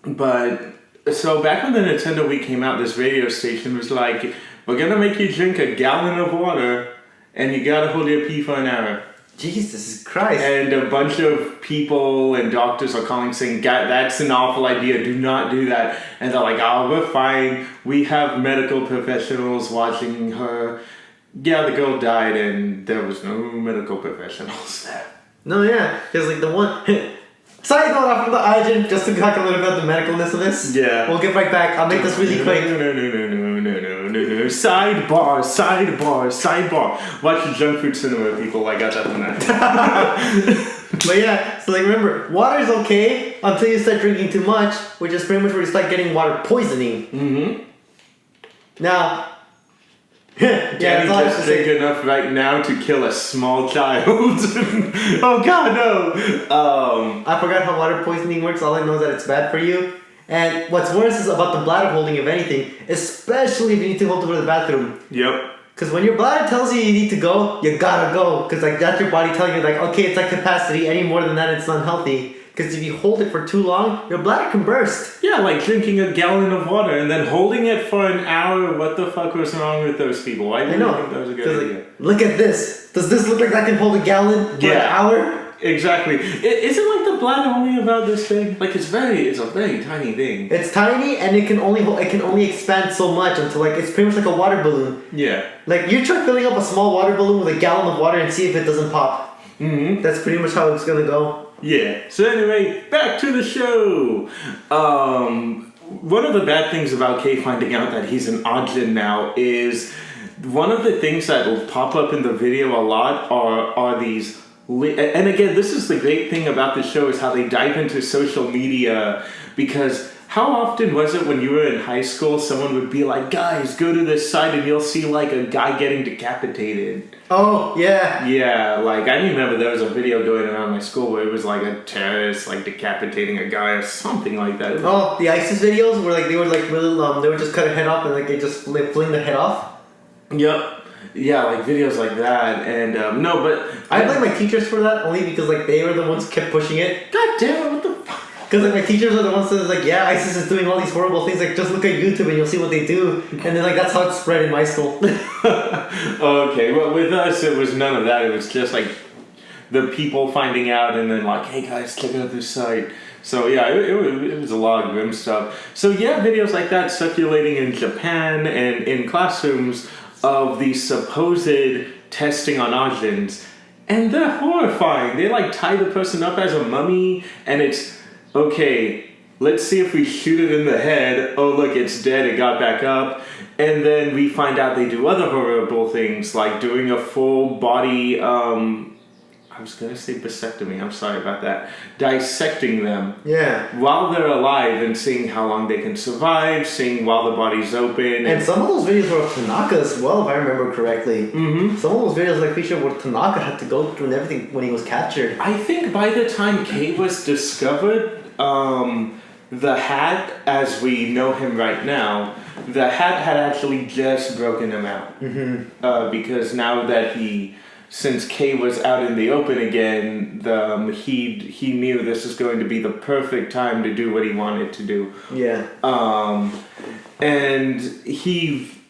But so back when the Nintendo Wii came out, this radio station was like, "We're gonna make you drink a gallon of water, and you gotta hold your pee for an hour." Jesus Christ. And a bunch of people and doctors are calling saying, that's an awful idea, do not do that. And they're like, oh, we're fine. We have medical professionals watching her. Yeah, the girl died and there was no medical professionals there. No, yeah. Because like the one... Side note off of the ajin, just to talk a little bit about the medicalness of this. Yeah. We'll get right back. I'll make this really quick. No. Sidebar. Watch the junk food cinema, people. I got that from that. But yeah, so like remember, water's okay until you start drinking too much, which is pretty much where you start getting water poisoning. Mm-hmm. Now... Danny just drink enough right now to kill a small child. Oh god, no! I forgot how water poisoning works. All I know is that it's bad for you. And what's worse is about the bladder holding, if anything. Especially if you need to hold to go to the bathroom. Yep. Because when your bladder tells you need to go, you gotta go. Because like that's your body telling you like, okay, it's at capacity. Any more than that, it's unhealthy. Because if you hold it for too long, your bladder can burst. Yeah, like drinking a gallon of water and then holding it for an hour. What the fuck was wrong with those people? I didn't think that was a good idea. Like, look at this. Does this look like I can hold a gallon for an hour? Exactly. Isn't like the bladder only about this thing? Like it's a very tiny thing. It's tiny and it can only expand so much until like it's pretty much like a water balloon. Yeah. Like you try filling up a small water balloon with a gallon of water and see if it doesn't pop. Mm-hmm. That's pretty much how it's gonna go. Yeah. So anyway, back to the show. One of the bad things about Kay finding out that he's an ajin now is one of the things that will pop up in the video a lot are these. And again, this is the great thing about the show is how they dive into social media, because how often was it when you were in high school someone would be like, guys, go to this site and you'll see like a guy getting decapitated. Oh, yeah. Yeah, like I remember there was a video going around my school where it was like a terrorist like decapitating a guy or something like that. Oh, the ISIS videos where like they would like really they would just cut a head off and like they just fling the head off. Yep. Yeah, like videos like that, and I blame my teachers for that only because like they were the ones who kept pushing it. God damn it! What the fuck? Because like my teachers are the ones that's like, yeah, ISIS is doing all these horrible things. Like, just look at YouTube and you'll see what they do. And then like that's how it spread in my school. Okay, well with us it was none of that. It was just like the people finding out and then like, hey guys, check out this site. So yeah, it was a lot of grim stuff. So yeah, videos like that circulating in Japan and in classrooms of the supposed testing on ajins. And they're horrifying. They like tie the person up as a mummy and it's, okay, let's see if we shoot it in the head. Oh look, it's dead, it got back up. And then we find out they do other horrible things like doing a full body, I was gonna say vasectomy, I'm sorry about that. Dissecting them. Yeah. While they're alive and seeing how long they can survive, seeing while the body's open. And some of those videos were of Tanaka as well, if I remember correctly. Mm-hmm. Some of those videos like feature where Tanaka had to go through and everything when he was captured. I think by the time K was discovered, the Hat, as we know him right now, the Hat had actually just broken him out. Mm-hmm. Because now that since K was out in the open again, he knew this is going to be the perfect time to do what he wanted to do. Yeah. And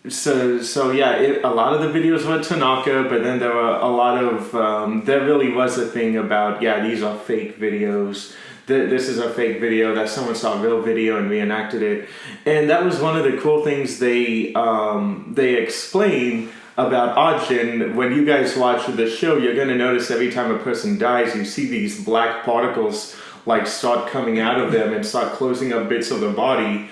so yeah, a lot of the videos were Tanaka, but then there were a lot of, there really was a thing about, yeah, these are fake videos. This is a fake video, that someone saw a real video and reenacted it. And that was one of the cool things they explain about ajin. When you guys watch the show, you're going to notice every time a person dies, you see these black particles like start coming out of them and start closing up bits of the body.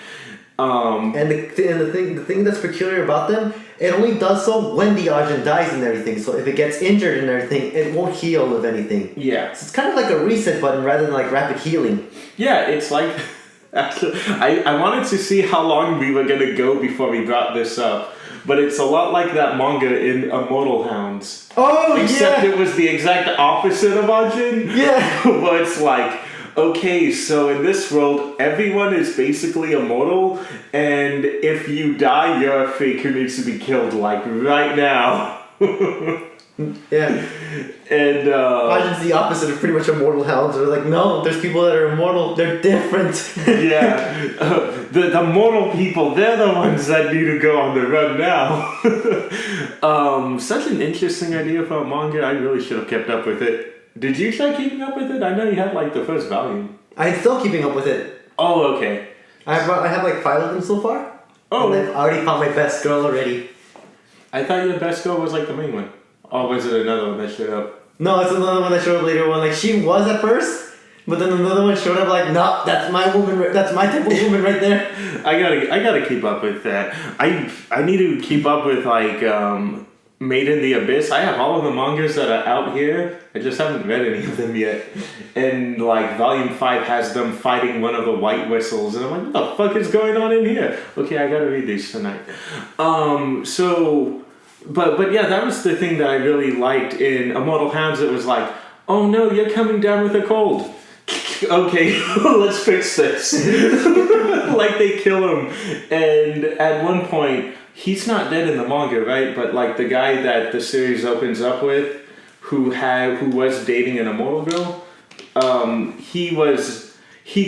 And the thing that's peculiar about them, it only does so when the ajin dies and everything. So if it gets injured and everything, it won't heal of anything. Yeah. So it's kind of like a reset button rather than like rapid healing. Yeah, it's like... Actually, I wanted to see how long we were going to go before we brought this up. But it's a lot like that manga in Immortal Hounds. Oh, Except it was the exact opposite of ajin. Yeah. Where it's like, okay, so in this world, everyone is basically immortal, and if you die, you're a fake who needs to be killed, like, right now. Yeah. And, Ajin's the opposite of pretty much Immortal Hounds. They're like, no, there's people that are immortal, they're different. Yeah. The mortal people, they're the ones that need to go on the run now. Such an interesting idea for a manga. I really should have kept up with it. Did you try keeping up with it? I know you had like the first volume. I'm still keeping up with it. Oh, okay. I have like 5 of them so far. Oh. And I've already found my best girl already. I thought your best girl was like the main one. Or was it another one that showed up? No, it's another one that showed up later on. Like, she was at first, but then another one showed up like, no, that's my woman, that's my type of woman right there. I gotta keep up with that. I need to keep up with like Made in the Abyss. I have all of the mangas that are out here. I just haven't read any of them yet. And like Volume 5 has them fighting one of the white whistles, and I'm like, what the fuck is going on in here? Okay, I gotta read these tonight. But yeah, that was the thing that I really liked in Immortal Hounds. It was like, oh no, you're coming down with a cold. Okay, let's fix this. Like they kill him, and at one point he's not dead in the manga, right? But like the guy that the series opens up with, who was dating an immortal girl, he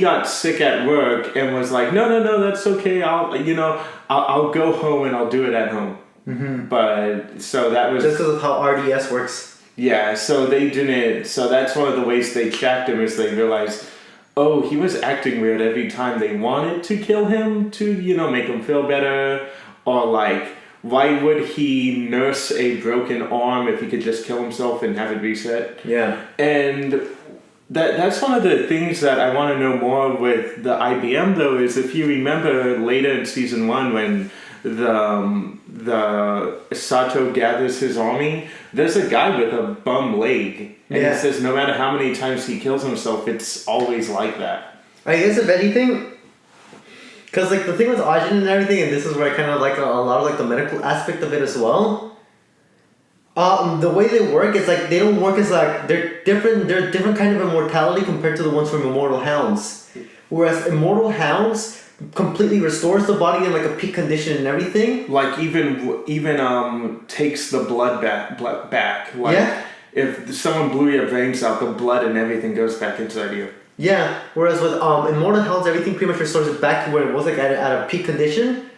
got sick at work and was like, no, that's okay. I'll go home and I'll do it at home. Mm-hmm. But so that was just because of how RDS works. Yeah, so they didn't. So that's one of the ways they tracked him, is they realized, oh, he was acting weird every time they wanted to kill him to, make him feel better, or like, why would he nurse a broken arm if he could just kill himself and have it reset? Yeah, and that's one of the things that I want to know more with the IBM though, is if you remember later in season 1 when the Sato gathers his army, there's a guy with a bum leg, and he says no matter how many times he kills himself, it's always like that. I guess if anything, because like the thing with Ajin and everything, and this is where I kind of like a lot of like the medical aspect of it as well. The way they work is like they don't work as like they're different. They're a different kind of immortality compared to the ones from Immortal Hounds. Whereas Immortal Hounds completely restores the body in like a peak condition and everything. Like even takes the blood back. Like if someone blew your veins out, the blood and everything goes back inside you. Yeah, whereas with Immortal Helms, everything pretty much restores it back to where it was, like at a peak condition.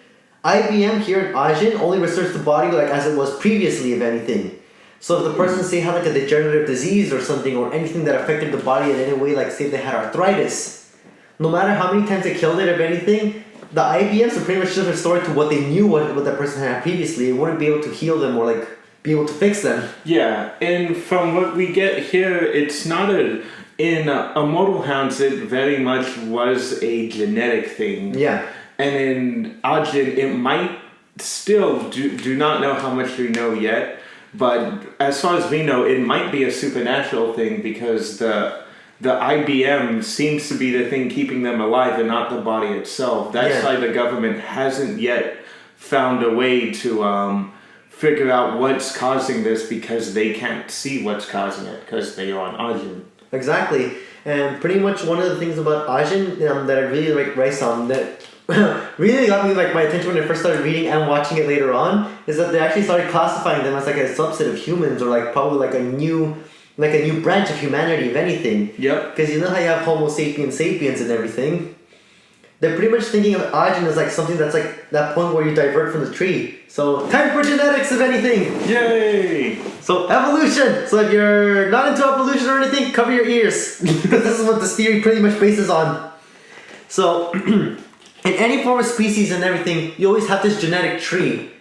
IBM here in Ajin only restores the body like as it was previously, if anything. So if the person say had like a degenerative disease or something, or anything that affected the body in any way, like say they had arthritis, no matter how many times they killed it, if anything, the IBMs would pretty much just restore it to what they knew what that person had previously. It wouldn't be able to heal them or like be able to fix them. Yeah, and from what we get here, it's not in Immortal Hounds, it very much was a genetic thing. Yeah. And in Ajin, it might still do not know how much we know yet, but as far as we know, it might be a supernatural thing because the IBM seems to be the thing keeping them alive and not the body itself. That's why the government hasn't yet found a way to figure out what's causing this because they can't see what's causing it because they are on Ajin. Exactly. And pretty much one of the things about Ajin that I really like writes on that really got me like my attention when I first started reading and watching it later on is that they actually started classifying them as like a subset of humans or like probably like a new branch of humanity, if anything. Yep. Because you know how you have Homo sapiens sapiens and everything? They're pretty much thinking of Ajin as like something that's like that point where you divert from the tree. So time for genetics, if anything. Yay! So evolution. So if you're not into evolution or anything, cover your ears because this is what this theory pretty much bases on. So in any form of species and everything, you always have this genetic tree,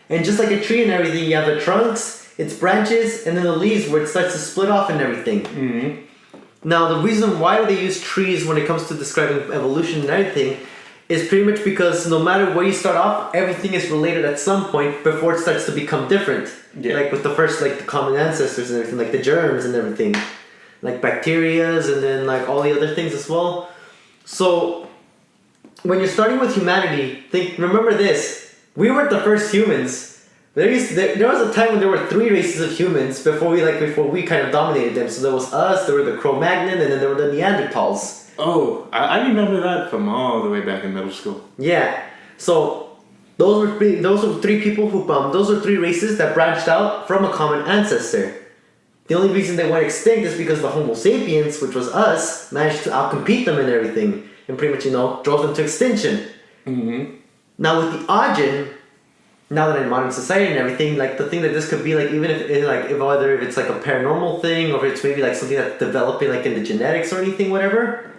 and just like a tree and everything, you have the trunks, its branches, and then the leaves where it starts to split off and everything. Mm-hmm. Now, the reason why they use trees when it comes to describing evolution and everything is pretty much because no matter where you start off, everything is related at some point before it starts to become different. Yeah. Like with the first, like the common ancestors and everything, like the germs and everything, like bacterias and then like all the other things as well. So when you're starting with humanity, remember this: we weren't the first humans. There was a time when there were 3 races of humans before we kind of dominated them. So there was us, there were the Cro-Magnon, and then there were the Neanderthals. Oh, I remember that from all the way back in middle school. Yeah. So those were 3 people who those were 3 races that branched out from a common ancestor. The only reason they went extinct is because the Homo sapiens, which was us, managed to outcompete them and everything, and pretty much drove them to extinction. Mm-hmm. Now with the Ajin, now that in modern society and everything, like the thing that this could be like, even if whether it's like a paranormal thing or if it's maybe like something that's developing like in the genetics or anything, whatever,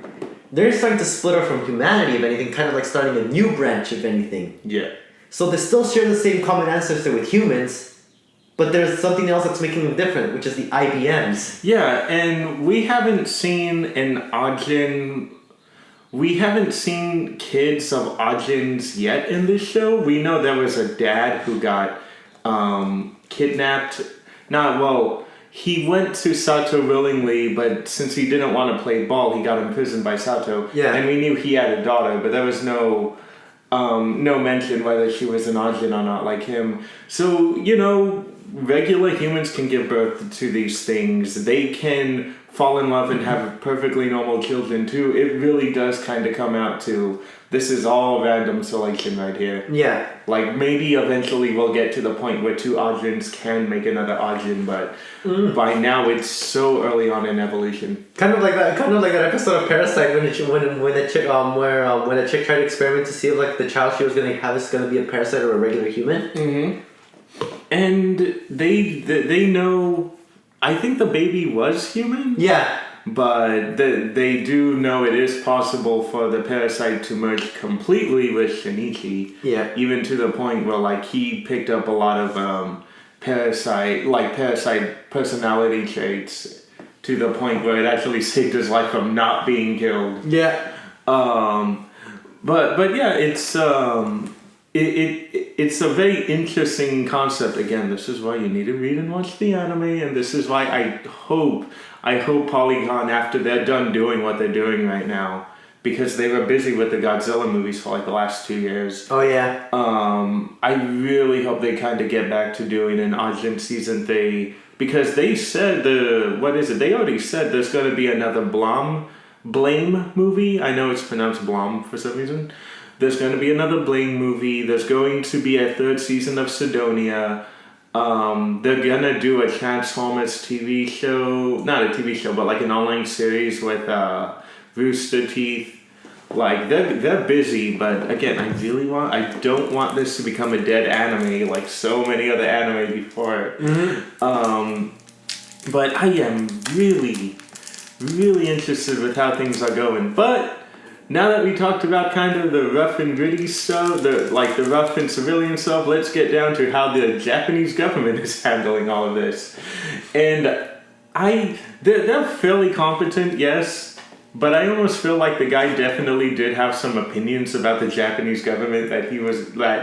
they're starting to split off from humanity, if anything, kind of like starting a new branch, if anything. Yeah. So they still share the same common ancestor with humans, but there's something else that's making them different, which is the IBMs. Yeah, and we haven't seen an Ajin. We haven't seen kids of Ajins yet in this show. We know there was a dad who got kidnapped. He went to Sato willingly, but since he didn't want to play ball, he got imprisoned by Sato. Yeah. And we knew he had a daughter, but there was no mention whether she was an Ajin or not like him. So, regular humans can give birth to these things. They can fall in love and have perfectly normal children too. It really does kind of come out to this is all random selection right here. Yeah. Like maybe eventually we'll get to the point where 2 Ajins can make another Ajin, but by now it's so early on in evolution. Kind of like that episode of Parasite when a chick tried to experiment to see if like the child she was gonna have is gonna be a parasite or a regular human. Mm-hmm. And they know. I think the baby was human. Yeah. But they do know it is possible for the parasite to merge completely with Shinichi. Yeah. Even to the point where like he picked up a lot of parasite personality traits to the point where it actually saved his life from not being killed. Yeah. But yeah, it's a very interesting concept. Again, this is why you need to read and watch the anime, and this is why I hope Polygon, after they're done doing what they're doing right now, because they were busy with the Godzilla movies for like the last 2 years. Oh yeah. I really hope they kind of get back to doing an Ajin season 3, because they said they already said there's going to be another Blame movie. I know it's pronounced Blom for some reason. There's going to be another Blame movie. There's going to be a 3rd season of Sidonia. They're going to do a Transformers TV show. Not a TV show, but like an online series with Rooster Teeth. Like they're busy, but again, I don't want this to become a dead anime like so many other anime before. But I am really, really interested with how things are going. But now that we talked about kind of the rough and gritty stuff, the rough and civilian stuff, let's get down to how the Japanese government is handling all of this. And they're fairly competent, yes. But I almost feel like the guy definitely did have some opinions about the Japanese government that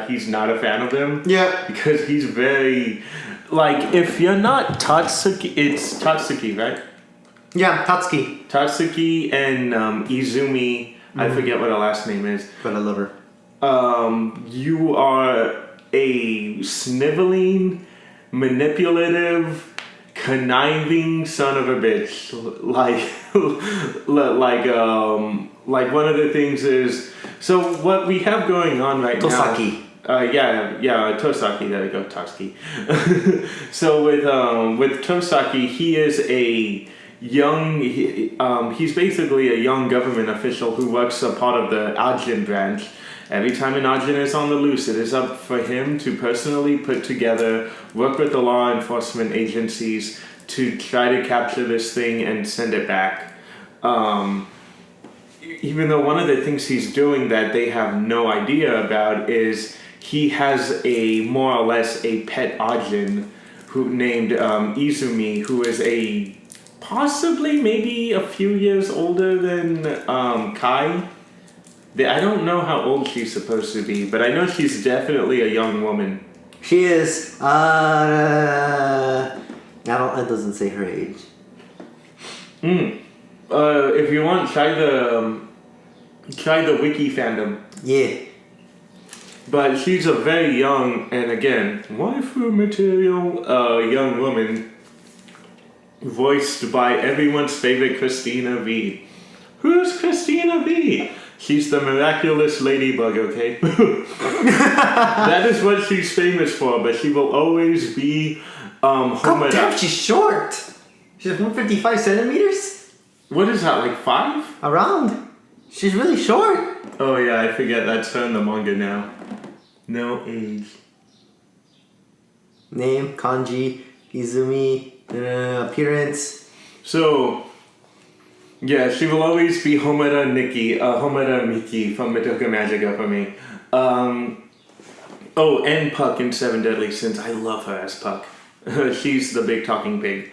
he's not a fan of them. Yeah. Because he's very, like, if you're not Tatsuki, it's Tatsuki, right? Yeah, Tatsuki. Tatsuki and Izumi, I forget what her last name is. But I love her. You are a sniveling, manipulative, conniving son of a bitch. Like one of the things is, so what we have going on right Tosaki. now. Tosaki, there we go, Tatsuki. So with Tosaki, he is a young, he's basically a young government official who works a part of the Ajin branch. Every time an Ajin is on the loose, it is up for him to personally put together, work with the law enforcement agencies to try to capture this thing and send it back. Even though one of the things he's doing that they have no idea about is he has a more or less a pet Ajin named Izumi, who is a possibly maybe a few years older than Kai. I don't know how old she's supposed to be, but I know she's definitely a young woman. She is. It doesn't say her age. If you want, try the wiki fandom. Yeah. But she's a very young, and again, waifu material, young woman, voiced by everyone's favorite Christina V. Who's Christina V? She's the miraculous ladybug, okay? That is what she's famous for, but she will always be God damn, she's short. She's 155 centimeters? What is that, like 5? Around. She's really short. Oh yeah, I forget that's her in the manga now. No age. Name, kanji, Izumi, appearance. So, yeah, she will always be Homura Miki from Madoka Magica for me. And Puck in Seven Deadly Sins. I love her as Puck. She's the big talking pig.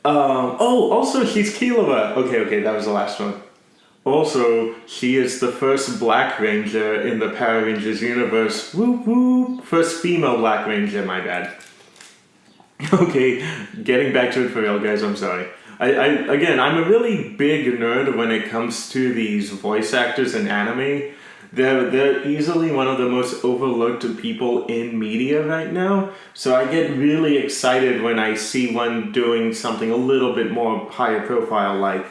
Also she's Killua. Okay, that was the last one. Also, she is the first Black Ranger in the Power Rangers universe. Whoop whoop. First female Black Ranger, my bad. Okay, getting back to it for real, guys, I'm sorry. I'm a really big nerd when it comes to these voice actors in anime. They're easily one of the most overlooked people in media right now. So I get really excited when I see one doing something a little bit more higher profile. Like,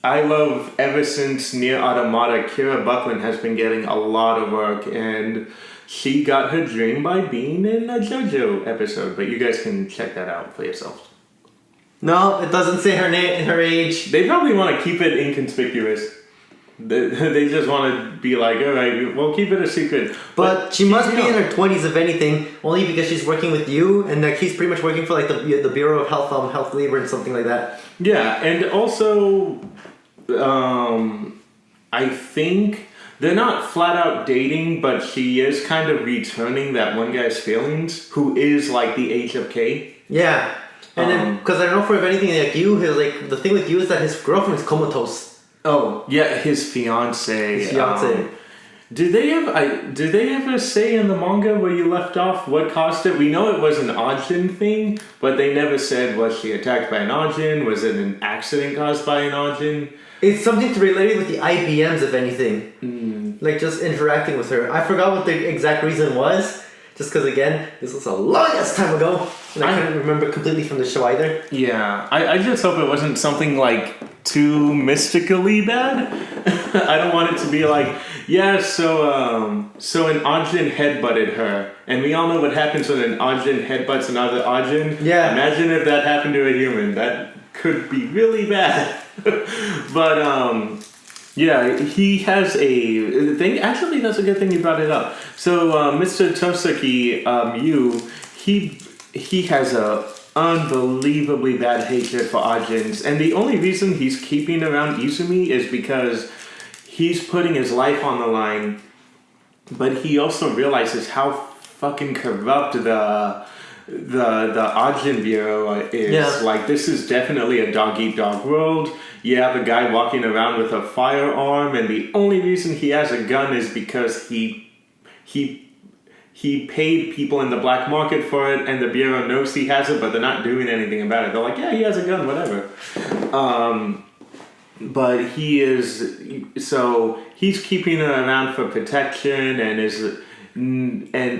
I love, ever since Nier Automata, Kira Buckland has been getting a lot of work, and she got her dream by being in a JoJo episode. But you guys can check that out for yourselves. No, it doesn't say her name and her age. They probably want to keep it inconspicuous. They just want to be like, alright, we'll keep it a secret. But she must be in her 20s, if anything, only because she's working with you, and like he's pretty much working for like the Bureau of Health Labor and something like that. Yeah, and also, I think they're not flat out dating, but she is kind of returning that one guy's feelings, who is like the age of K. Yeah, and then because I don't know for if anything like you, the thing with you is that his girlfriend is comatose. Oh yeah, his fiance. Did they ever say in the manga where you left off what caused it? We know it was an Ajin thing, but they never said, was she attacked by an Ajin? Was it an accident caused by an Ajin? It's something to relate it with the IBMs, if anything. Like just interacting with her. I forgot what the exact reason was. Just because, again, this was a long-ass time ago, and I couldn't remember completely from the show either. Yeah, I just hope it wasn't something, like, too mystically bad. I don't want it to be like, yeah, so an Ajin headbutted her, and we all know what happens when an Ajin headbutts another Ajin. Yeah. Imagine if that happened to a human. could be really bad. But yeah, he has a thing. Actually, that's a good thing you brought it up. So Mr. Toseki, he has a unbelievably bad hatred for Ajins, and the only reason he's keeping around Izumi is because he's putting his life on the line. But he also realizes how fucking corrupt the Ajin Bureau is. Yeah. Like, this is definitely a dog-eat-dog world. You have a guy walking around with a firearm, and the only reason he has a gun is because he paid people in the black market for it, and the Bureau knows he has it, but they're not doing anything about it. They're like, yeah, he has a gun, whatever. But he's keeping her around for protection, and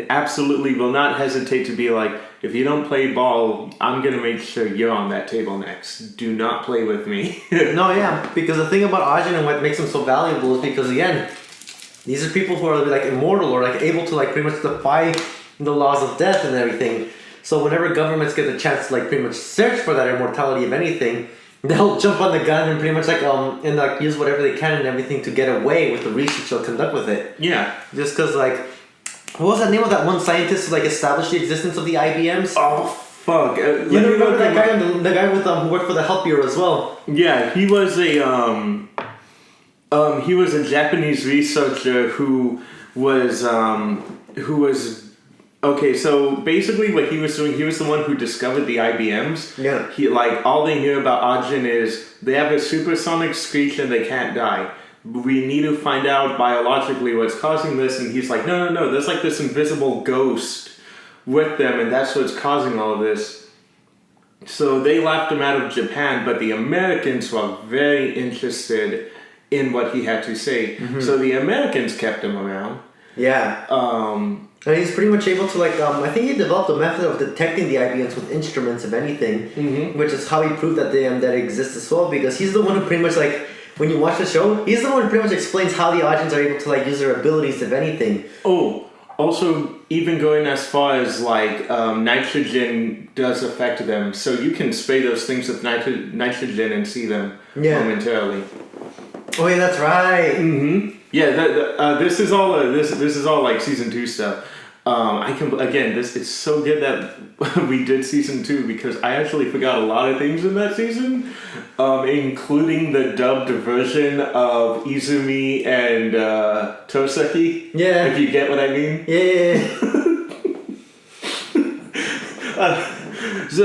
absolutely will not hesitate to be like, if you don't play ball, I'm gonna make sure you're on that table next. Do not play with me. No, yeah, because the thing about Ajin and what makes them so valuable is because, again, these are people who are like immortal or like able to like pretty much defy the laws of death and everything. So whenever governments get the chance to like pretty much search for that immortality of anything, they'll jump on the gun and pretty much and like use whatever they can and everything to get away with the research they'll conduct with it. Yeah. Just because like, what was that name of that one scientist who like established the existence of the IBMs? Oh fuck! You remember that guy, the guy with who worked for the Health Bureau as well? Yeah, he was a Japanese researcher who was okay. So basically, what he was doing, he was the one who discovered the IBMs. Yeah. He like all they knew about Ajin is they have a supersonic screech and they can't die. We need to find out biologically what's causing this, and he's like, no, there's like this invisible ghost with them, and that's what's causing all of this. So they left him out of Japan, but the Americans were very interested in what he had to say. Mm-hmm. So the Americans kept him around. Yeah. And he's pretty much able to like, I think he developed a method of detecting the IBMs with instruments, if anything, mm-hmm. which is how he proved that that exists as well, because he's the one who pretty much like, when you watch the show, he's the one who pretty much explains how the Ajins are able to like use their abilities, if anything. Oh, also even going as far as like nitrogen does affect them, so you can spray those things with nitrogen and see them momentarily. Oh yeah, that's right. Mm-hmm. Yeah, this is all this is all like season 2 stuff. It's so good that we did season 2 because I actually forgot a lot of things in that season, including the dubbed version of Izumi and Toseki. Yeah. If you get what I mean. Yeah.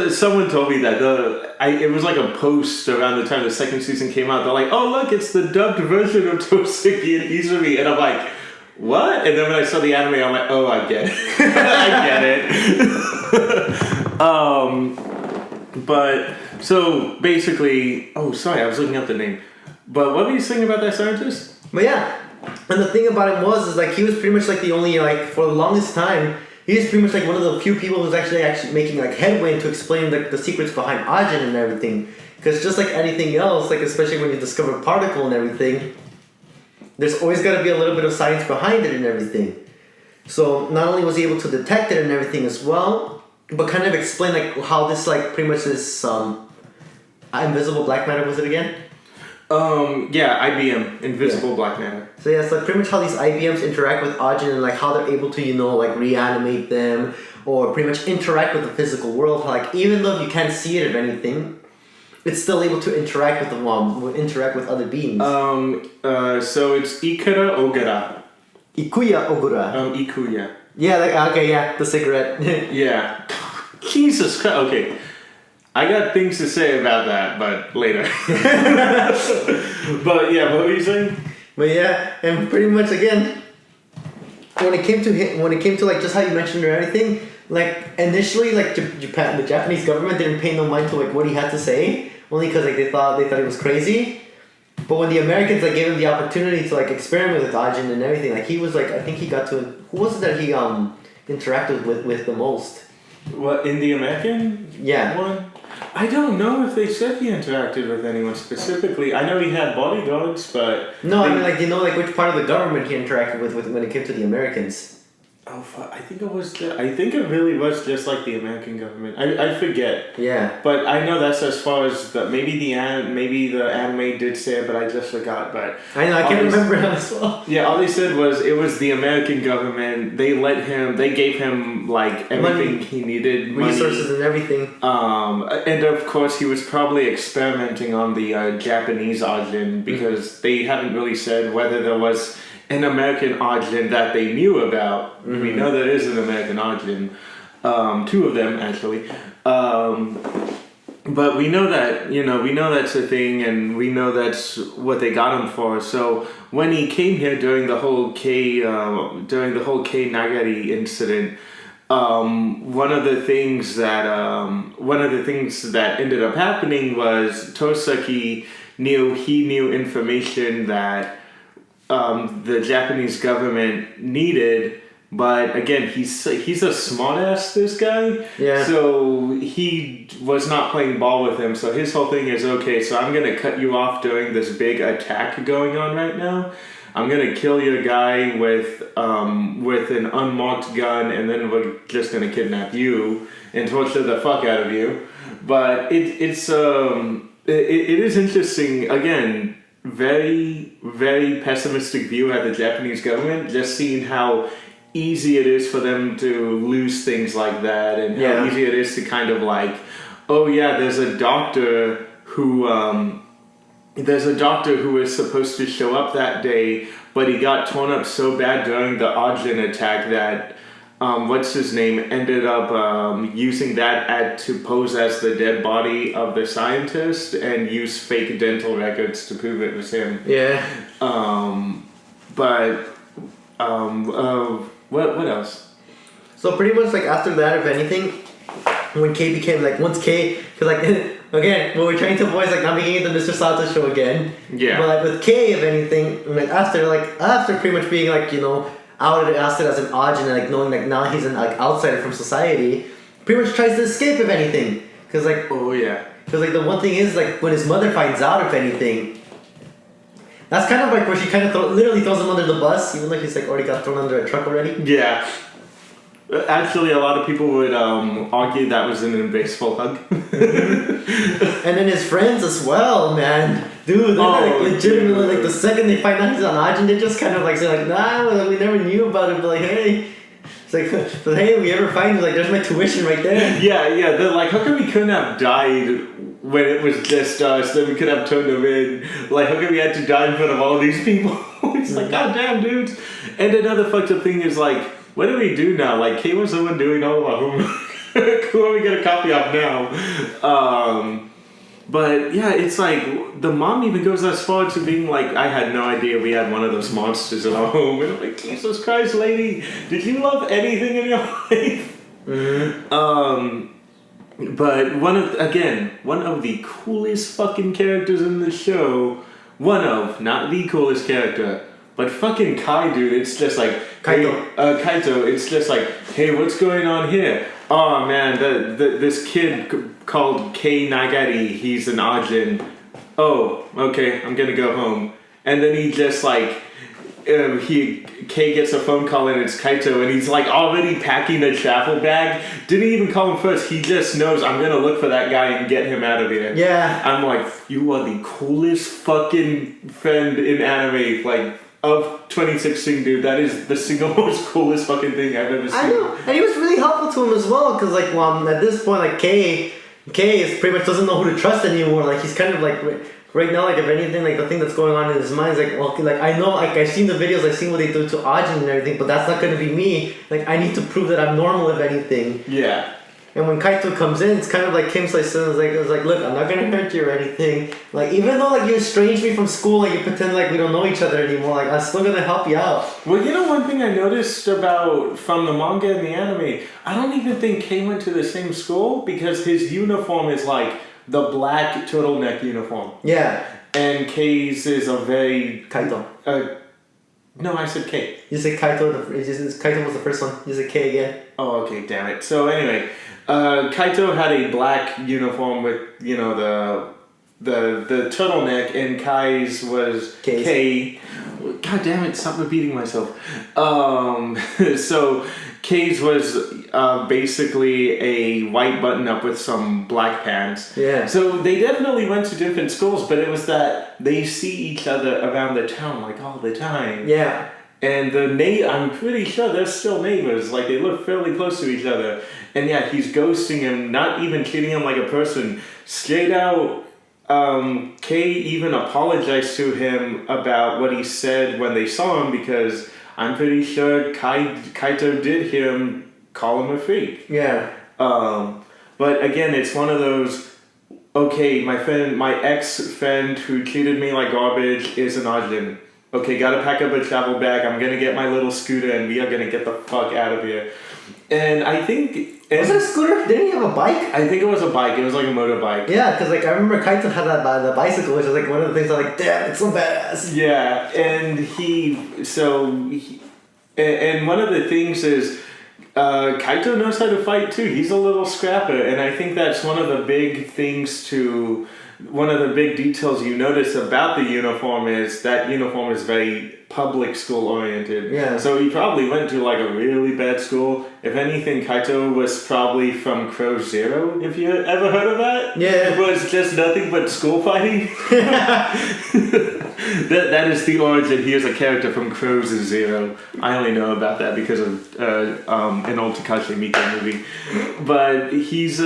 Someone told me that it was like a post around the time the second season came out. They're like, "Oh look, it's the dubbed version of Toseki and Izumi," and I'm like, what? And then when I saw the anime, I'm like, oh, I get it. I get it. But, so, basically... Oh, sorry, I was looking up the name. But what were you saying about that scientist? But yeah, and the thing about him is like, he was pretty much like the only, like, for the longest time, he was pretty much like one of the few people who's actually making, like, headway to explain, like, the secrets behind Ajin and everything. Because just like anything else, like, especially when you discover particle and everything... There's always got to be a little bit of science behind it and everything. So not only was he able to detect it and everything as well, but kind of explain like how this like pretty much this invisible black matter was it again? IBM, invisible black matter. So yeah, it's like pretty much how these IBMs interact with Ajin and like how they're able to like reanimate them or pretty much interact with the physical world. Like even though you can't see it or anything. It's still able to interact with interact with other beings. So it's Ikura Ogura. Ikuya Ogura. Ikuya. Yeah, the cigarette. Yeah. Jesus Christ. Okay. I got things to say about that, but later. But yeah, what were you saying? But yeah, and pretty much again, when it came to like just how you mentioned or anything, like initially, like Japan, the Japanese government didn't pay no mind to like what he had to say, only because like they thought he was crazy. But when the Americans like gave him the opportunity to like experiment with Ajin and everything, like he was like I think he got to who was it that he interacted with the most? What in the American one? I don't know if they said he interacted with anyone specifically. I know he had bodyguards, but no, I mean like like which part of the government he interacted with when it came to the Americans. Oh fuck! I think it really was just like the American government. I forget. Yeah. But I know that's as far as maybe the anime did say it, but I just forgot. But I know I can't remember it as well. Yeah, all they said was it was the American government. They gave him like everything he needed, resources money, and everything. And of course he was probably experimenting on the Japanese ajin because they haven't really said whether there was an American ajin that they knew about. Mm-hmm. We know there is an American ajin, 2 of them actually. But we know that, we know that's a thing, and we know that's what they got him for. So when he came here during the whole K Nagari incident, one of the things that ended up happening was Tosaki knew information that the Japanese government needed. But again, he's a smartass, this guy. Yeah. So he was not playing ball with him. So his whole thing is, okay, so I'm gonna cut you off during this big attack going on right now. I'm gonna kill your guy with an unmarked gun, and then we're just gonna kidnap you and torture the fuck out of you. But it is interesting. Again, very, very pessimistic view at the Japanese government. Just seeing how easy it is for them to lose things like that, and how easy it is to kind of like, oh yeah, there's a doctor who is supposed to show up that day, but he got torn up so bad during the Ajin attack that what's his name ended up using that to pose as the dead body of the scientist and use fake dental records to prove it was him. Yeah. What else? So pretty much like after that, if anything, when K became like, once K, because like again, what we're trying to avoid is like not making it the Mr. Sato show again. Yeah. But like with K, if anything, like after pretty much being like outed as an ajin and like knowing like now he's an like outsider from society, pretty much tries to escape if anything. Because like because like the one thing is like when his mother finds out if anything. That's kind of like where she kind of literally throws him under the bus, even though he's like already got thrown under a truck already. Yeah. Actually, a lot of people would argue that was an embraceful hug. And then his friends as well, man. Dude, they're like legitimately like the second they find out he's on Ajin, they just kind of like say like, nah, we never knew about it, but like, hey. It's like, but hey, if we ever find you, like, there's my tuition right there. Yeah. They're like, how come we couldn't have died when it was just us? Then we could have turned him in. Like, how come we had to die in front of all these people? It's like, goddamn, dudes. And another fucked up thing is like, what do we do now? Like, Kay was the one doing all of our homework. Who are we gonna copy off now? But yeah, it's like the mom even goes as far to being like, I had no idea we had one of those monsters in our home. And I'm like, Jesus Christ, lady, did you love anything in your life? Mm-hmm. But one of the coolest fucking characters in the show. Not the coolest character, but fucking Kai, dude. It's just like Kaito. It's just like, hey, what's going on here? Oh man, this kid called K Nagari, he's an ajin. Oh, okay, I'm gonna go home. And then he just like, K gets a phone call and it's Kaito, and he's like already packing a travel bag. Didn't even call him first. He just knows I'm gonna look for that guy and get him out of here. Yeah. I'm like, you are the coolest fucking friend in anime, like, of 2016, dude. That is the single most coolest fucking thing I've ever seen. I know, and he was really helpful to him as well, because like, at this point, like K is pretty much doesn't know who to trust anymore. Like he's kind of like right now, like if anything, like the thing that's going on in his mind is like, well, like I know, like I've seen the videos, I've seen what they do to Ajin and everything, but that's not gonna be me. Like I need to prove that I'm normal, if anything. Yeah. And when Kaito comes in, it's kind of like Kim's like, look, I'm not gonna hurt you or anything. Like even though like you estranged me from school, like you pretend like we don't know each other anymore, like I'm still gonna help you out. Well, you know one thing I noticed from the manga and the anime, I don't even think Kei went to the same school because his uniform is like the black turtleneck uniform. Yeah. And Kei's is a very Kaito. No, I said K. You said Kaito. Kaito was the first one. You said K again. Oh, okay, damn it. So anyway, Kaito had a black uniform with the turtleneck, and Kai's was K. God damn it! Stop repeating myself. So K's was basically a white button-up with some black pants. Yeah. So they definitely went to different schools, but it was that they see each other around the town like all the time. Yeah. And I'm pretty sure they're still neighbors. Like, they live fairly close to each other. And yeah, he's ghosting him, not even treating him like a person. Straight out, Kay even apologized to him about what he said when they saw him, because I'm pretty sure Kaito did hear him call him a freak. Yeah. But again, it's one of those, okay, my ex-friend who treated me like garbage is an ajin. Okay, gotta pack up a travel bag. I'm gonna get my little scooter and we are gonna get the fuck out of here. And I think... Was it a scooter? Didn't he have a bike? I think it was a bike. It was like a motorbike. Yeah, because like I remember Kaito had the bicycle, which was like one of the things I'm like, damn, it's so badass. Yeah, and and one of the things is Kaito knows how to fight too. He's a little scrapper, and I think that's one of the big details you notice about the uniform is that uniform is very public school oriented. Yeah. So he probably went to like a really bad school. If anything, Kaito was probably from Crow Zero, if you ever heard of that. Yeah. It was just nothing but school fighting. That is the origin. He is a character from Crow Zero. I only know about that because of an old Takashi Miike movie. But he's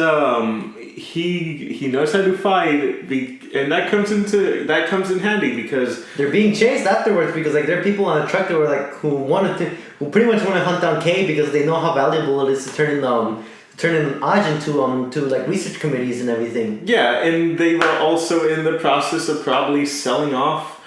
he knows how to fight, and that comes in handy because they're being chased afterwards because like there are people on a truck that were like who pretty much want to hunt down Kay because they know how valuable it is to turn in Ajin to like research committees and everything. Yeah, and they were also in the process of probably selling off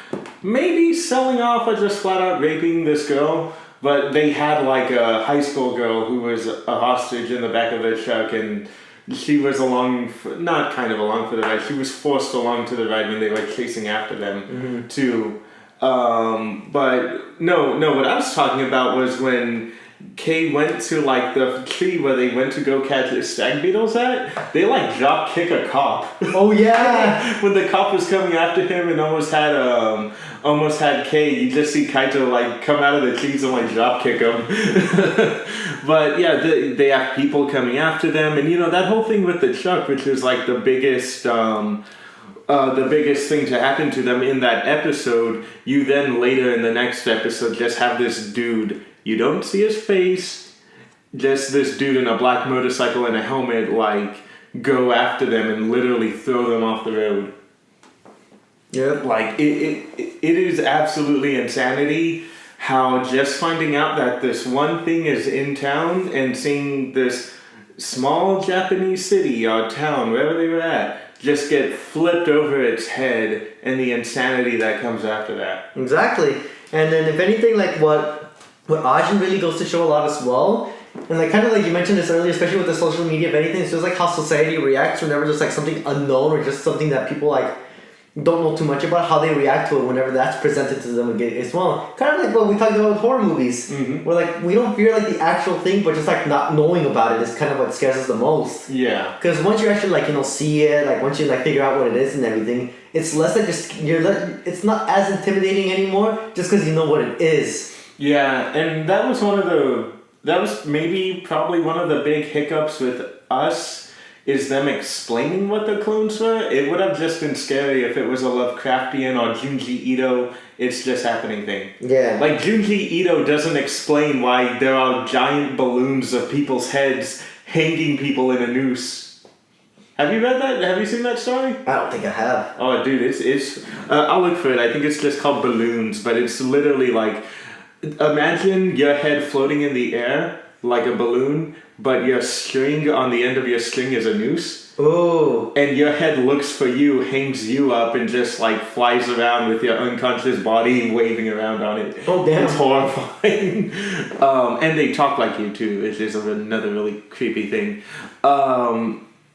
or just flat out raping this girl. But they had like a high school girl who was a hostage in the back of the truck, and she was not kind of along for the ride. She was forced along to the ride when they were chasing after them too. But no, what I was talking about was when Kay went to like the tree where they went to go catch the stag beetles at, they like drop kick a cop. Oh yeah. When the cop was coming after him and almost had Kay, you just see Kaito like come out of the trees and like drop kick him. But yeah, they have people coming after them, and you know that whole thing with the truck, which is like the biggest thing to happen to them in that episode. You then later in the next episode just have this dude. You don't see his face, just this dude in a black motorcycle and a helmet, like, go after them and literally throw them off the road. Yep. Like, it is absolutely insanity how just finding out that this one thing is in town and seeing this small Japanese city or town, wherever they were at, just get flipped over its head and the insanity that comes after that. Exactly. And then if anything, like what Ajin really goes to show a lot as well, and like kind of like you mentioned this earlier, especially with the social media, if anything, it's just like how society reacts whenever there's like something unknown or just something that people like don't know too much about, how they react to it whenever that's presented to them again as well. Kind of like what we talked about with horror movies, where like we don't fear like the actual thing, but just like not knowing about it is kind of what scares us the most. Yeah. Because once you actually like see it, like once you like figure out what it is and everything, it's less like it's not as intimidating anymore just because you know what it is. Yeah, and that was probably one of the big hiccups with us, is them explaining what the clones were. It would have just been scary if it was a Lovecraftian or Junji Ito, it's just happening thing. Yeah. Like, Junji Ito doesn't explain why there are giant balloons of people's heads hanging people in a noose. Have you read that? Have you seen that story? I don't think I have. Oh, dude, it's I'll look for it. I think it's just called Balloons, but it's literally like, imagine your head floating in the air like a balloon, but your string on the end of your string is a noose. Oh. And your head looks for you, hangs you up, and just like flies around with your unconscious body waving around on it. Oh, damn. It's horrifying. And they talk like you too, which is another really creepy thing.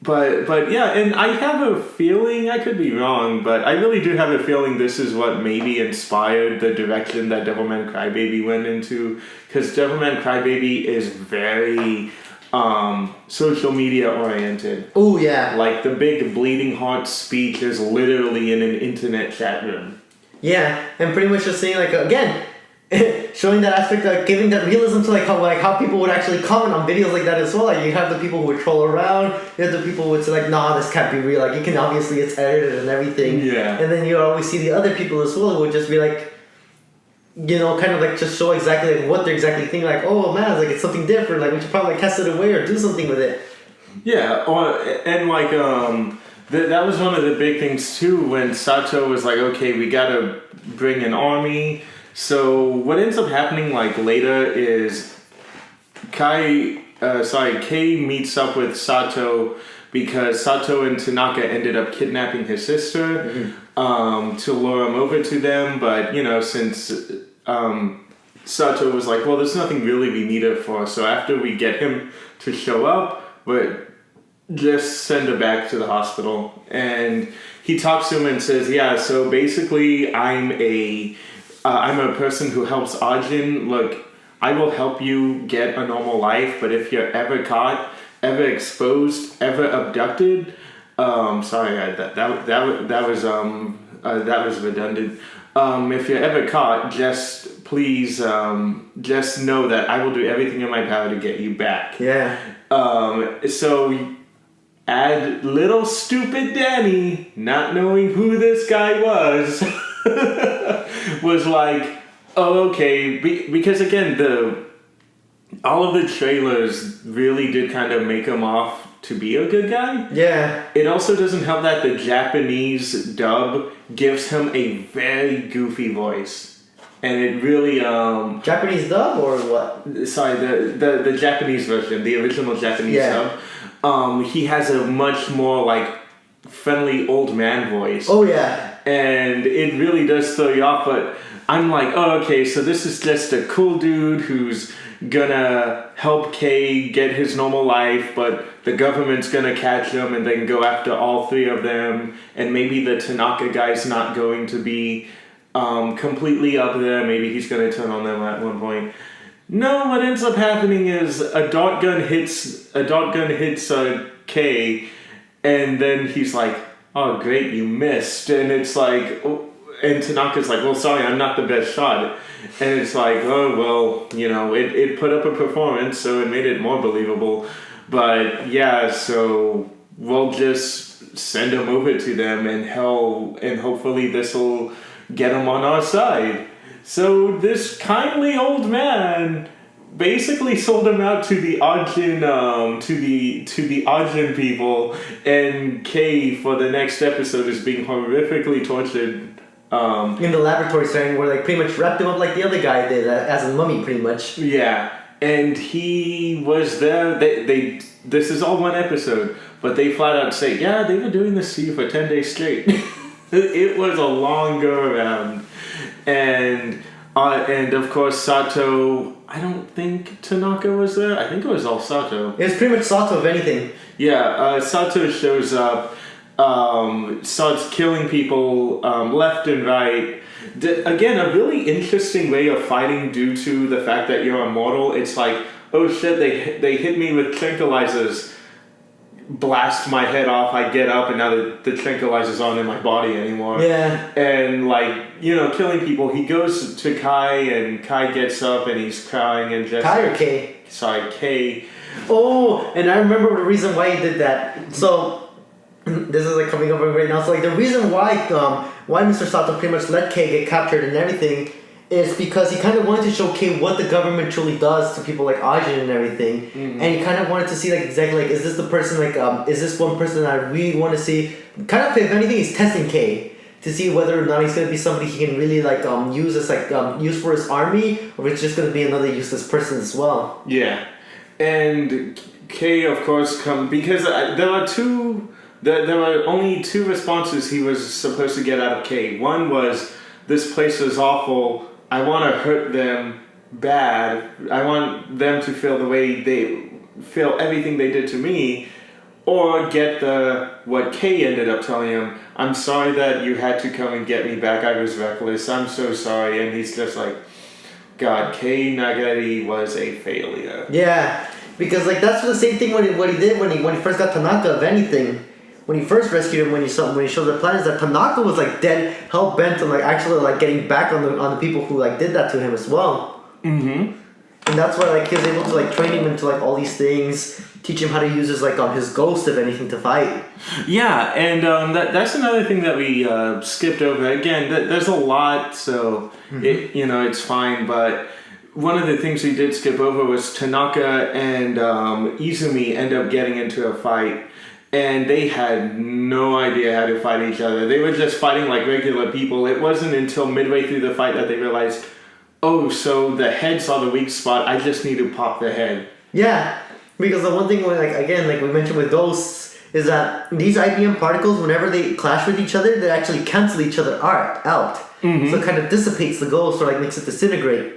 But yeah, and I have a feeling, I could be wrong, but I really do have a feeling this is what maybe inspired the direction that Devilman Crybaby went into. Because Devilman Crybaby is very social media oriented. Oh, yeah. Like the big bleeding heart speech is literally in an internet chat room. Yeah, and pretty much just saying like, again, showing that aspect, giving that realism to how people would actually comment on videos like that as well. Like you have the people who would troll around, you have the people who would say like, nah, this can't be real. Like you can obviously it's edited and everything. Yeah. And then you always see the other people as well who would just be like, you know, kind of like just show exactly like what they're exactly thinking. Like, oh man, it's like it's something different. Like we should probably cast it away or do something with it. Yeah, and like that was one of the big things too when Sato was like, okay, we gotta bring an army. So what ends up happening like later is Kei meets up with Sato because Sato and Tanaka ended up kidnapping his sister to lure him over to them. But you know, since Sato was like, well, there's nothing really we need it for. So after we get him to show up, but just send her back to the hospital. And he talks to him and says, yeah, so basically I'm a person who helps Ajin. Look, I will help you get a normal life, but if you're ever caught, ever exposed, ever abducted, that was redundant. If you're ever caught, just please, just know that I will do everything in my power to get you back. Yeah. So add little stupid Danny, not knowing who this guy was, was like, oh, okay, because again, all of the trailers really did kind of make him off to be a good guy. Yeah. It also doesn't help that the Japanese dub gives him a very goofy voice. And it really Japanese dub or what? Sorry, the Japanese version, the original Japanese dub. He has a much more like friendly old man voice. Oh yeah. And it really does throw you off, but I'm like, oh, okay, so this is just a cool dude who's gonna help Kei get his normal life, but the government's gonna catch him and then go after all three of them, and maybe the Tanaka guy's not going to be completely up there, maybe he's gonna turn on them at one point. No, what ends up happening is a dart gun hits Kei, and then he's like, oh great, you missed, and it's like, oh, and Tanaka's like, well, sorry, I'm not the best shot. And it's like, oh, well, you know, it put up a performance, so it made it more believable. But yeah, so we'll just send him over to them, and hopefully this will get him on our side. So this kindly old man basically sold him out to the Ajin, to the Ajin people, and Kei for the next episode is being horrifically tortured. In the laboratory setting where like pretty much wrapped him up like the other guy did as a mummy pretty much. Yeah, and he was there. This is all one episode, but they flat out say, yeah, they were doing this to you for 10 days straight. It was a long go around, and of course Sato. I don't think Tanaka was there. I think it was all Sato. It was pretty much Sato of anything. Yeah, Sato shows up. Starts killing people left and right. Again, a really interesting way of fighting due to the fact that you're immortal. It's like, oh shit, they hit me with tranquilizers, blast my head off, I get up, and now the tranquilizers aren't in my body anymore. Yeah. And like, you know, killing people. He goes to Kai, and Kai gets up and he's crying and just... Kai or Kei? Sorry, Kei. Oh, and I remember the reason why he did that. So... this is like coming up right now. So like the reason why Mr. Sato pretty much let Kei get captured and everything is because he kind of wanted to show Kei what the government truly does to people like Ajin and everything, and he kind of wanted to see like exactly like, is this the person like is this one person that I really want to see? Kind of, if anything, he's testing Kei to see whether or not he's gonna be somebody he can really like use as like use for his army, or if it's just gonna be another useless person as well. Yeah, and Kei of course because there were only two responses he was supposed to get out of Kei. One was, this place is awful, I want to hurt them bad, I want them to feel the way they feel everything they did to me, or get what Kei ended up telling him, I'm sorry that you had to come and get me back, I was reckless, I'm so sorry, and he's just like, God, Kei Nagari was a failure. Yeah, because like that's the same thing what he did when he first got Tanaka, of anything. when he first rescued him, when he showed the plan, is that Tanaka was like dead, hell bent on like actually like getting back on the people who like did that to him as well. Mm-hmm. And that's why like he was able to like train him into like all these things, teach him how to use his ghost, if anything, to fight. Yeah, and that's another thing that we skipped over. Again, there's a lot, so it's fine. But one of the things we did skip over was Tanaka and Izumi end up getting into a fight, and they had no idea how to fight each other. They were just fighting like regular people. It wasn't until midway through the fight that they realized, oh, so the head's on the weak spot. I just need to pop the head. Yeah, because the one thing, like we mentioned with ghosts, is that these IBM particles, whenever they clash with each other, they actually cancel each other out. Mm-hmm. So it kind of dissipates the ghost, or like makes it disintegrate.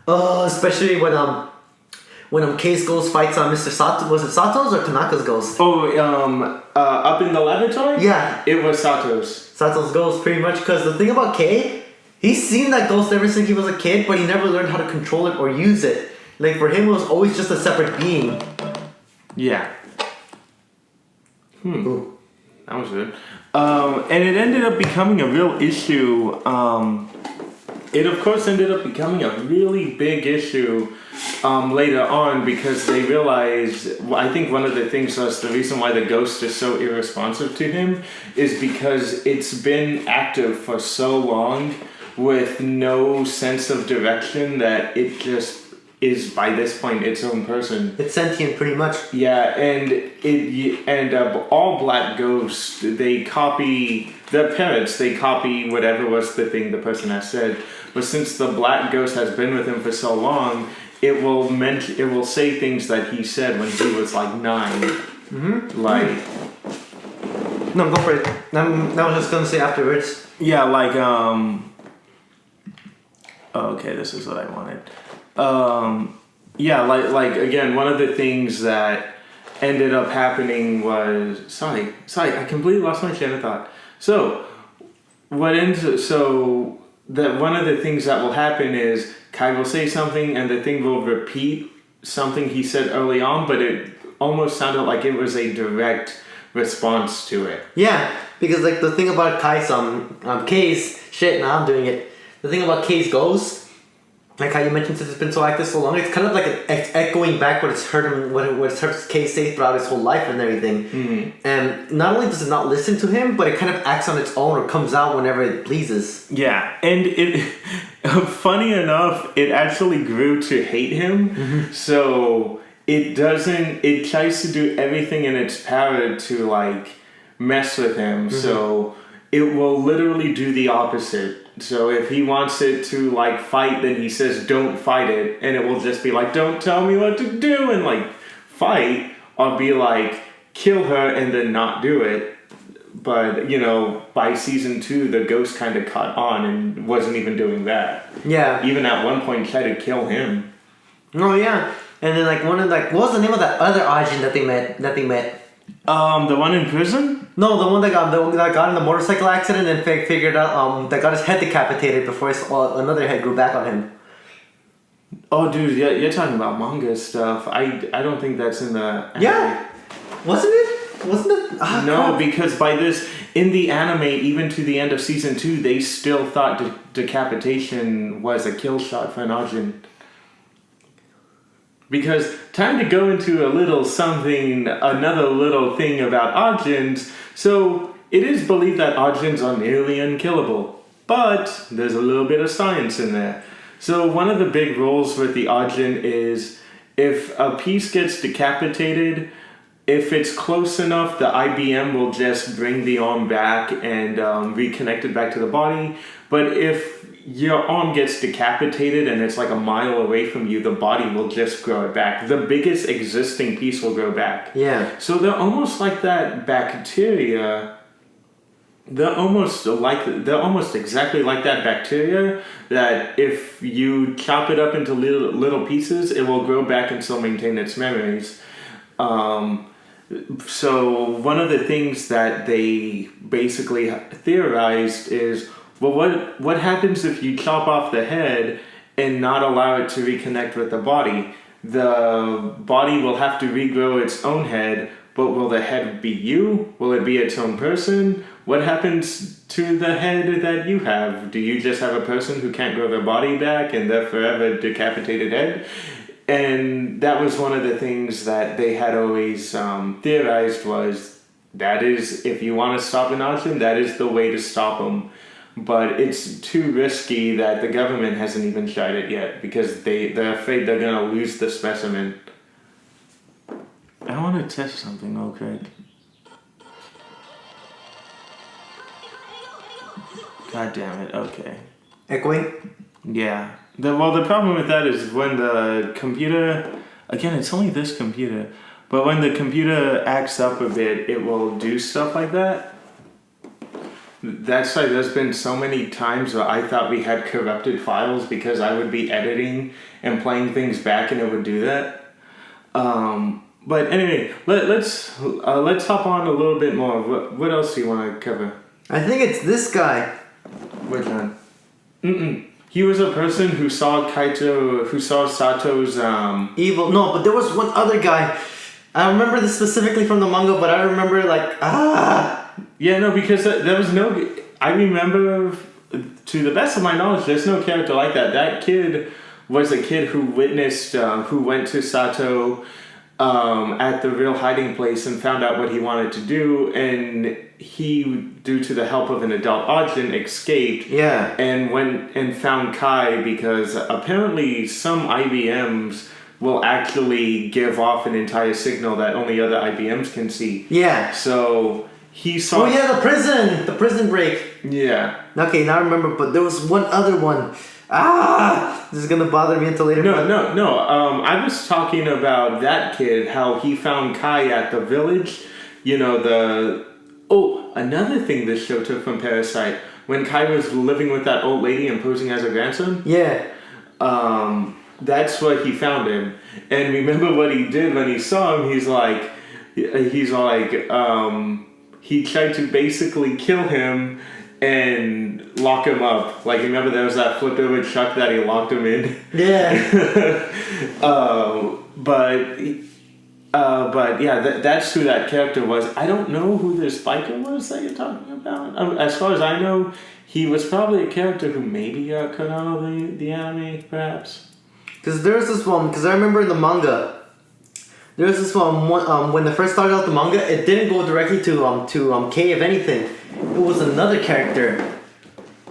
Oh, especially when Kei's ghost fights on Mr. Sato. Was it Sato's or Tanaka's ghost? Oh, up in the laboratory? Yeah. It was Sato's. Sato's ghost, pretty much, because the thing about Kei, he's seen that ghost ever since he was a kid, but he never learned how to control it or use it. Like, for him, it was always just a separate being. Yeah. Ooh. That was good. And it ended up becoming a real issue. It, of course, ended up becoming a really big issue later on, because they realized, I think one of the things was the reason why the ghost is so irresponsive to him is because it's been active for so long with no sense of direction that it just is, by this point, its own person. It's sentient, pretty much. Yeah, and all black ghosts, they copy their parents. They copy whatever was the thing the person has said. But since the black ghost has been with him for so long, it will say things that he said when he was like 9. Mm-hmm. Like, no, go for it. I was just gonna say afterwards. Yeah, like okay, this is what I wanted. Yeah, like again, one of the things that ended up happening was sorry, I completely lost my train of thought. So that one of the things that will happen is Kai will say something and the thing will repeat something he said early on, but it almost sounded like it was a direct response to it. Yeah, because like the thing about Kei's shit. Now I'm doing it. The thing about Kei's ghost, like how you mentioned, since it's been so active so long, it's kind of like echoing back what it's heard him, what it's heard Kei say throughout his whole life and everything. Mm-hmm. And not only does it not listen to him, but it kind of acts on its own or comes out whenever it pleases. Yeah, and it, funny enough, it actually grew to hate him. Mm-hmm. So it tries to do everything in its power to like mess with him. Mm-hmm. So it will literally do the opposite. So if he wants it to like fight, then he says don't fight it, and it will just be like don't tell me what to do and like fight, or be like kill her and then not do it. But by season 2, the ghost kind of caught on and wasn't even doing that. Yeah. Even at one point tried to kill him. Oh yeah, and then like what was the name of that other Ajin that they met? The one in prison? No, the one that got in the motorcycle accident and figured out that got his head decapitated before another head grew back on him. Oh, dude, yeah, you're talking about manga stuff. I don't think that's in the anime. Yeah, wasn't it? No, crap. Because in the anime, even to the end of season 2, they still thought decapitation was a kill shot for an Ajin. Because time to go into another little thing about Ajins. So it is believed that Ajins are nearly unkillable, but there's a little bit of science in there. So one of the big rules with the Ajin is if a piece gets decapitated, if it's close enough, the IBM will just bring the arm back and reconnect it back to the body. But if your arm gets decapitated and it's like a mile away from you, the body will just grow it back. The biggest existing piece will grow back. Yeah. So they're almost like that bacteria. They're almost exactly like that bacteria that if you chop it up into little pieces, it will grow back and still maintain its memories. So one of the things that they basically theorized is, well, what happens if you chop off the head and not allow it to reconnect with the body? The body will have to regrow its own head, but will the head be you? Will it be its own person? What happens to the head that you have? Do you just have a person who can't grow their body back and they're forever decapitated head? And that was one of the things that they had always theorized was, that is, if you want to stop an ajin, that is the way to stop them. But it's too risky that the government hasn't even tried it yet because they're afraid they're going to lose the specimen. I want to test something real quick. God damn it, okay. Echoing? Yeah. The problem with that is when the computer... Again, it's only this computer. But when the computer acts up a bit, it will do stuff like that. That's like, there's been so many times where I thought we had corrupted files because I would be editing and playing things back and it would do that. But anyway, let's hop on a little bit more. What else do you want to cover? I think it's this guy. Which one? He was a person who saw Sato's Evil. No, but there was one other guy. I remember this specifically from the manga, but I remember Yeah, no, because there was no... I remember, to the best of my knowledge, there's no character like that. That kid was a kid who witnessed, who went to Sato at the real hiding place and found out what he wanted to do, and he, due to the help of an adult ajin, escaped. Yeah. And went and found Kai because apparently some IBMs will actually give off an entire signal that only other IBMs can see. Yeah. So he saw... Oh yeah, the prison break. Yeah. Okay, now I remember, but there was one other one. This is gonna bother me until later. No. I was talking about that kid, how he found Kai at the village. You know, another thing this show took from Parasite, when Kai was living with that old lady and posing as her grandson. Yeah. That's where he found him. And remember what he did when he saw him? He tried to basically kill him and lock him up. Like, remember there was that flip over truck that he locked him in? Yeah. But yeah, that's who that character was. I don't know who this biker was that you're talking about. As far as I know, he was probably a character who maybe got cut out of the anime, perhaps. Because there's this one, because I remember in the manga, there's this one, when they first started out the manga, it didn't go directly to K, if anything. It was another character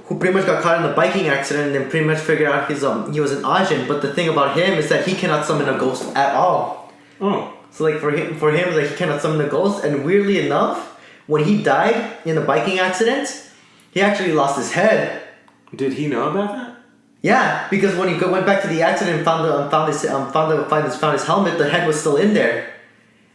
who pretty much got caught in a biking accident and then pretty much figured out he was an ajin. But the thing about him is that he cannot summon a ghost at all. Oh. So like for him like he cannot summon a ghost, and weirdly enough, when he died in the biking accident, he actually lost his head. Did he know about that? Yeah, because when he went back to the accident and found his helmet, the head was still in there,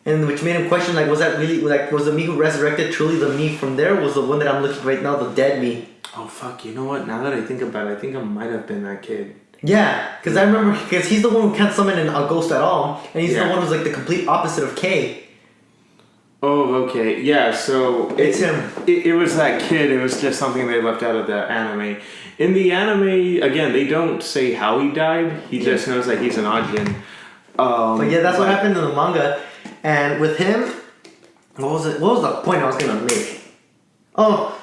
and which made him question was that really was the me who resurrected truly the me from there? Was the one that I'm looking right now the dead me? Oh fuck! You know what? Now that I think about it, I think I might have been that kid. Yeah, because I remember he's the one who can't summon a ghost at all, and he's the one who's like the complete opposite of K. Oh, okay. Yeah, so... It's him. It was that kid. It was just something they left out of the anime. In the anime, again, they don't say how he died. He just knows that he's an ajin. But yeah, that's what happened in the manga. And with him... What was the point I was going to make? Oh,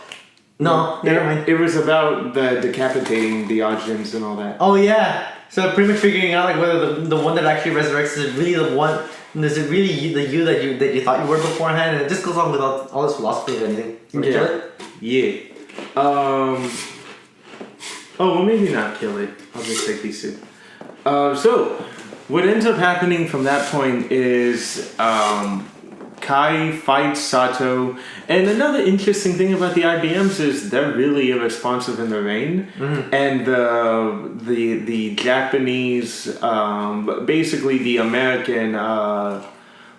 no, never mind. It was about the decapitating the ajins and all that. Oh, yeah. So pretty much figuring out whether the one that actually resurrects is really the one... Is it really the you that you thought you were beforehand? And it just goes on without all this philosophy or anything. You kill it? Yeah. Oh, well, maybe not kill it. I'll just take these two. So, what ends up happening from that point is Kai fights Sato. And another interesting thing about the IBMs is they're really irresponsive in the rain. Mm-hmm. And the Japanese, basically the American,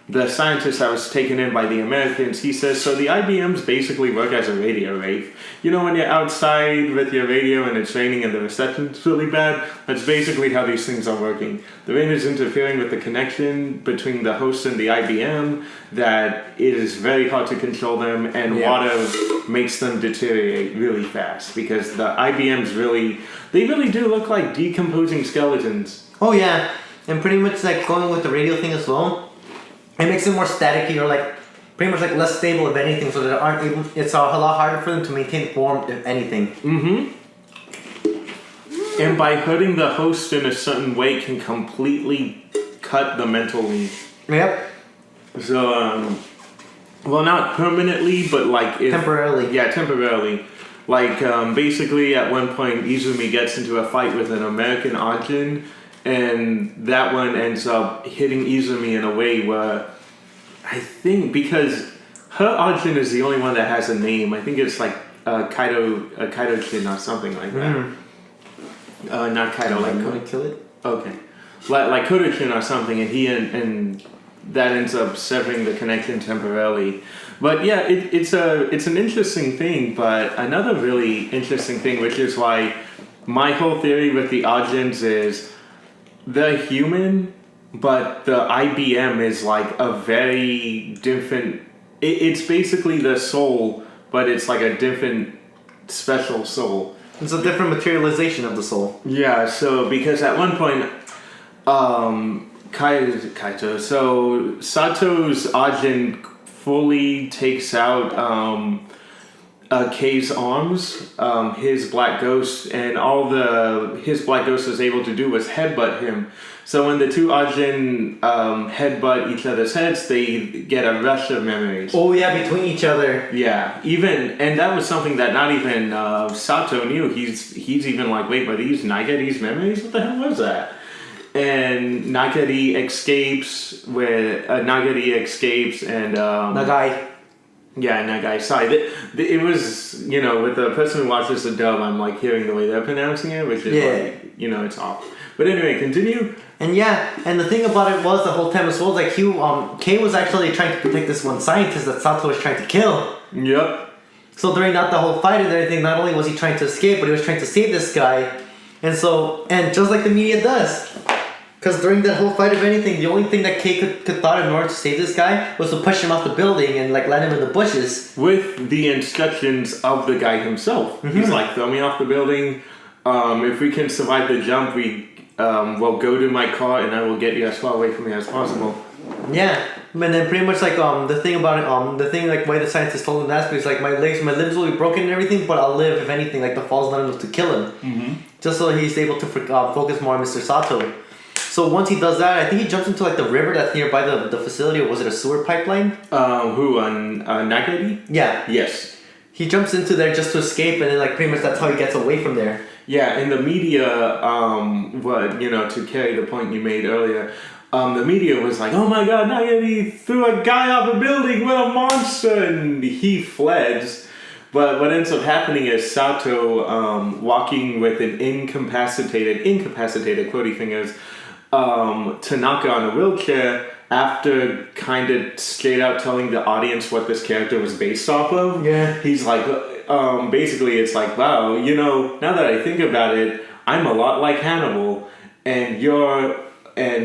the scientist that was taken in by the Americans, he says, so the IBMs basically work as a radio wave. You know when you're outside with your radio and it's raining and the reception's really bad? That's basically how these things are working. The rain is interfering with the connection between the host and the IBM, that it is very hard to control them, and water makes them deteriorate really fast because the IBMs really do look like decomposing skeletons. Oh yeah, and pretty much like going with the radio thing as well. It makes it more staticky, or like pretty much like less stable if anything, so they aren't able. It's a lot harder for them to maintain form if anything. Mm-hmm. And by hurting the host in a certain way can completely cut the mental link. Yep. So, well, not permanently, but like Temporarily. Yeah, temporarily. Like, basically, at one point, Izumi gets into a fight with an American ajin, and that one ends up hitting Izumi in a way where I think because her ajin is the only one that has a name. I think it's like Kaido-chin or something like that. Not Kaido, like Gonna kill it. Okay, like Kodo-chin or something, and he and that ends up severing the connection temporarily. But yeah, it's an interesting thing. But another really interesting thing, which is why my whole theory with the Ajins is they're human, but the IBM is like a very different. It's basically the soul, but it's like a different special soul. It's a different materialization of the soul. Yeah, so because at one point, Kaito, so Sato's Ajin fully takes out Kei's arms, his Black Ghost, and his Black Ghost was able to do was headbutt him. So when the two Ajin headbutt each other's heads, they get a rush of memories. Oh yeah, between each other. Yeah, and that was something that not even Sato knew. He's even like, wait, were these Nagari's memories? What the hell was that? And Nagari escapes and Nagai. Yeah, Nagai. Sorry, it was with the person who watches the dub, I'm like hearing the way they're pronouncing it, which is like it's off. But anyway, continue. And yeah, and the thing about it was the whole time as well, like Kei was actually trying to protect this one scientist that Sato was trying to kill. Yep. So during the whole fight and everything, not only was he trying to escape, but he was trying to save this guy. And just like the media does. Because during that whole fight of anything, the only thing that Kei could thought in order to save this guy was to push him off the building and like let him in the bushes. With the instructions of the guy himself. Mm-hmm. He's like, throw me off the building. If we can survive the jump, we'll go to my car and I will get you as far away from me as possible. Yeah, and then pretty much like the thing about it, the thing like why the scientist told him that is like my limbs will be broken and everything, but I'll live if anything. Like the fall's not enough to kill him. Mm-hmm. Just so he's able to focus more on Mr. Sato. So once he does that, I think he jumps into like the river that's nearby the facility, or was it a sewer pipeline? Who on Nagari? Yeah. Yes. He jumps into there just to escape, and then like pretty much that's how he gets away from there. Yeah, in the media, to carry the point you made earlier, the media was like, "Oh my God, Nagari threw a guy off a building! What a monster!" And he fled. But what ends up happening is Sato walking with an incapacitated quotey fingers, Tanaka on a wheelchair, after kind of straight out telling the audience what this character was based off of. Yeah. He's like, basically it's like, wow, now that I think about it, I'm a lot like Hannibal, and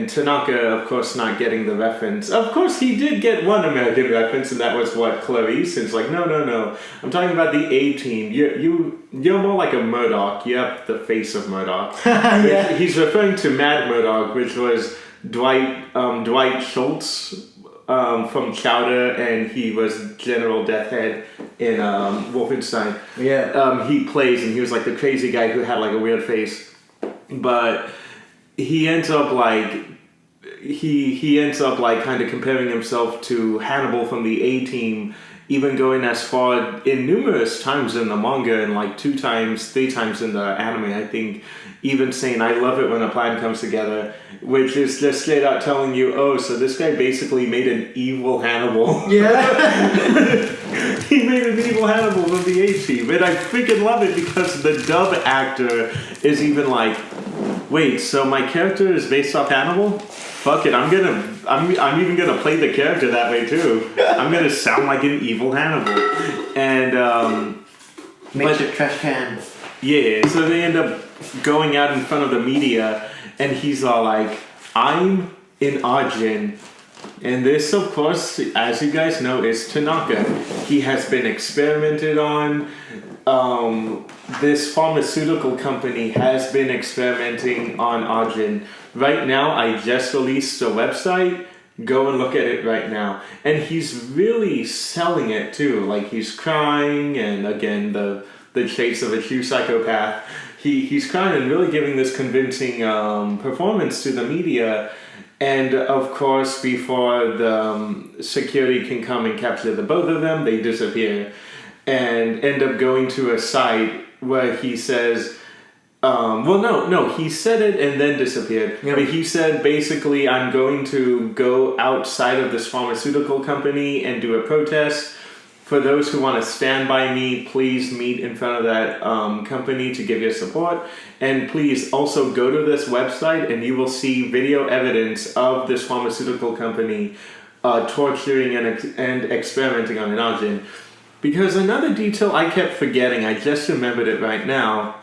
Tanaka, of course, not getting the reference. Of course, he did get one American reference, and that was what, Clarice? It's like, no. I'm talking about the A-Team. You're more like a Murdoch. You have the face of Murdoch. Yeah. He's referring to Mad Murdoch, which was Dwight Schultz from Chowder, and he was General Deathhead in Wolfenstein. Yeah. He plays, and he was like the crazy guy who had like a weird face. But he ends up like kind of comparing himself to Hannibal from the A-Team, even going as far in numerous times in the manga and like 2 times, 3 times in the anime, I think, even saying, I love it when a plan comes together, which is just straight out telling you, oh, so this guy basically made an evil Hannibal. Yeah. He made an evil Hannibal from the A-Team, and I freaking love it because the dub actor is even like, wait, so my character is based off Hannibal? Fuck it, I'm even gonna play the character that way too. I'm gonna sound like an evil Hannibal. And Make your trash can. Yeah, so they end up going out in front of the media, and he's all like, I'm in Ajin. And this, of course, as you guys know, is Tanaka. He has been experimented on. This pharmaceutical company has been experimenting on Ajin. Right now, I just released a website, Go and look at it right now. And he's really selling it too. Like he's crying, and again the traits of a true psychopath. He's crying and really giving this convincing performance to the media. And of course, before the security can come and capture the both of them, they disappear and end up going to a site where he says, he said it and then disappeared. Yeah. But he said basically, I'm going to go outside of this pharmaceutical company and do a protest. For those who want to stand by me, please meet in front of that company to give your support. And please also go to this website and you will see video evidence of this pharmaceutical company torturing and experimenting on an ajin. Because another detail I kept forgetting, I just remembered it right now.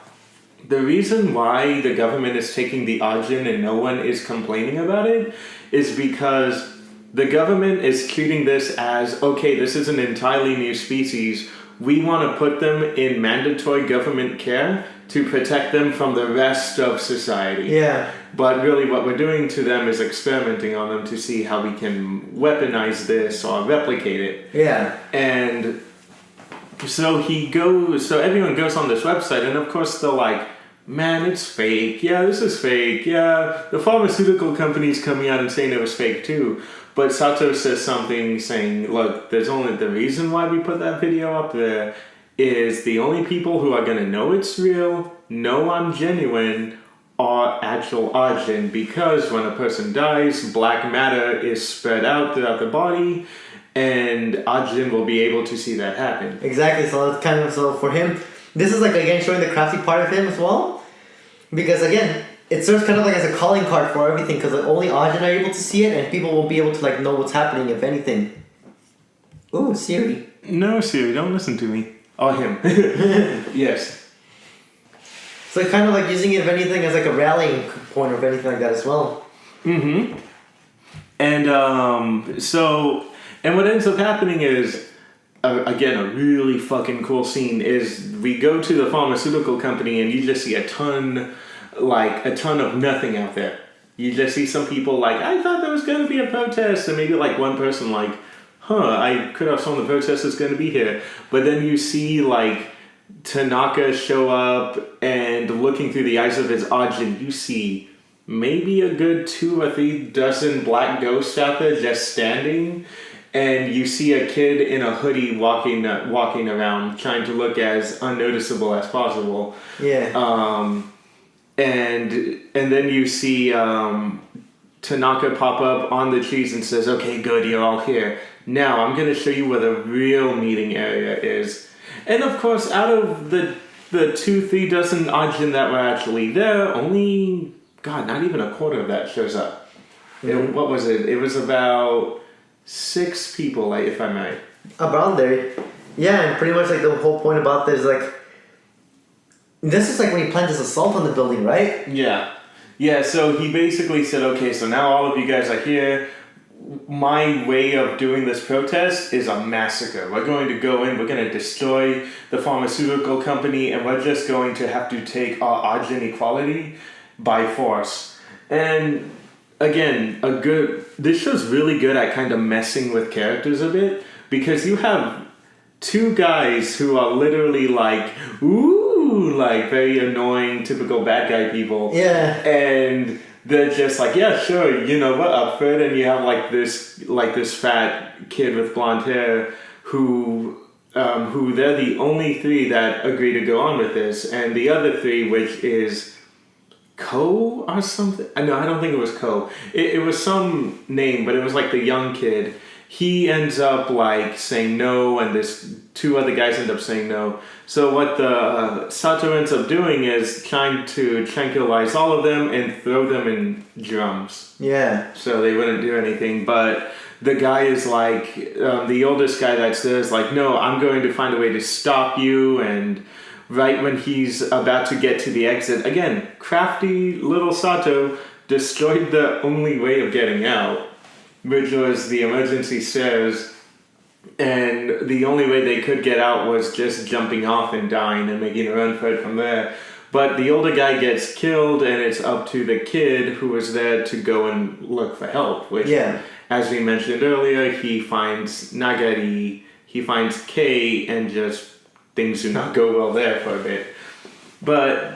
The reason why the government is taking the ajin and no one is complaining about it is because the government is treating this as, okay, this is an entirely new species. We want to put them in mandatory government care to protect them from the rest of society. Yeah. But really what we're doing to them is experimenting on them to see how we can weaponize this or replicate it. Yeah. And so everyone goes on this website, and of course they're like, man, it's fake. Yeah, this is fake. Yeah, the pharmaceutical company's coming out and saying it was fake too. But Sato says something saying, look, there's only the reason why we put that video up there is the only people who are going to know it's real, know I'm genuine, are actual ajin. Because when a person dies, black matter is spread out throughout the body, and ajin will be able to see that happen. Exactly, so it's kind of, so for him, this is like, again, showing the crafty part of him as well. Because again, it serves kind of like as a calling card for everything, because like only ajin are able to see it, and people won't be able to like know what's happening, if anything. Ooh, Siri. No, Siri, don't listen to me. Or him. Yes. So kind of like using it, if anything, as like a rallying point or if anything like that as well. Mm-hmm. And and what ends up happening is, again, a really fucking cool scene is we go to the pharmaceutical company and you just see a ton of nothing out there. You just see some people like, I thought there was going to be a protest, and maybe like one person like, I could have sworn the protest is going to be here. But then you see like Tanaka show up, and looking through the eyes of his ajin, you see maybe a good 2 or 3 dozen black ghosts out there just standing. And you see a kid in a hoodie walking around, trying to look as unnoticeable as possible. Yeah. And then you see Tanaka pop up on the trees and says, "Okay, good, you're all here. Now I'm going to show you where the real meeting area is." And of course, out of the 2-3 dozen ajin that were actually there, only, God, not even a quarter of that shows up. Mm-hmm. What was it? It was about 6 people, like, if I may. Around there. Yeah, and pretty much like the whole point about this, like, this is like when he planned his assault on the building, right? Yeah. Yeah, so he basically said, okay, so now all of you guys are here. My way of doing this protest is a massacre. We're going to go in, we're going to destroy the pharmaceutical company, and we're just going to have to take our ajin equality by force. And again, this show's really good at kind of messing with characters a bit, because you have 2 guys who are literally like, ooh, like very annoying, typical bad guy people. Yeah. And they're just like, yeah, sure, you know, we're up for it. And you have like this fat kid with blonde hair who they're the only 3 that agree to go on with this. And the other 3, which is Ko or something. No, I don't think it was Ko. It was some name, but it was like the young kid. He ends up like saying no, and this 2 other guys end up saying no. So what the Sato ends up doing is trying to tranquilize all of them and throw them in drums. Yeah. So they wouldn't do anything. But the guy is like, the oldest guy that's there is like, no, I'm going to find a way to stop you. And right when he's about to get to the exit, again, crafty little Sato destroyed the only way of getting out, which was the emergency stairs. And the only way they could get out was just jumping off and dying and making a run for it from there. But the older guy gets killed, and it's up to the kid who was there to go and look for help. Which, as we mentioned earlier, he finds Nagari, he finds Kei, and just things do not go well there for a bit. But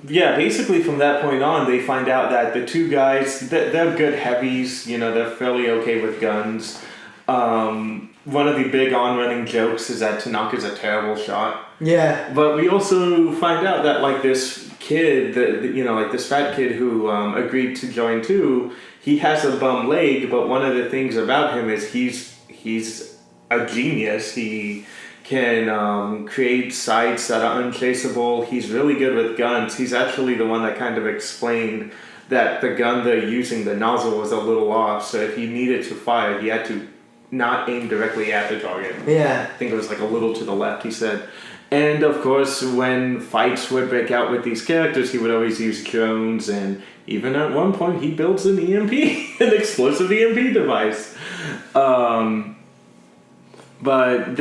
yeah, basically from that point on, they find out that the two guys, they're good heavies. You know, they're fairly okay with guns. One of the big on-running jokes is that Tanaka's a terrible shot. Yeah. But we also find out that, like, this kid, like this fat kid who agreed to join too, he has a bum leg, but one of the things about him is he's a genius. He can create sights that are unchaseable. He's really good with guns. He's actually the one that kind of explained that the gun they're using, the nozzle, was a little off, so if he needed to fire, he had to not aim directly at the target. Yeah. I think it was like a little to the left, he said. And of course, when fights would break out with these characters, he would always use drones, and even at one point, he builds an EMP, an explosive EMP device. But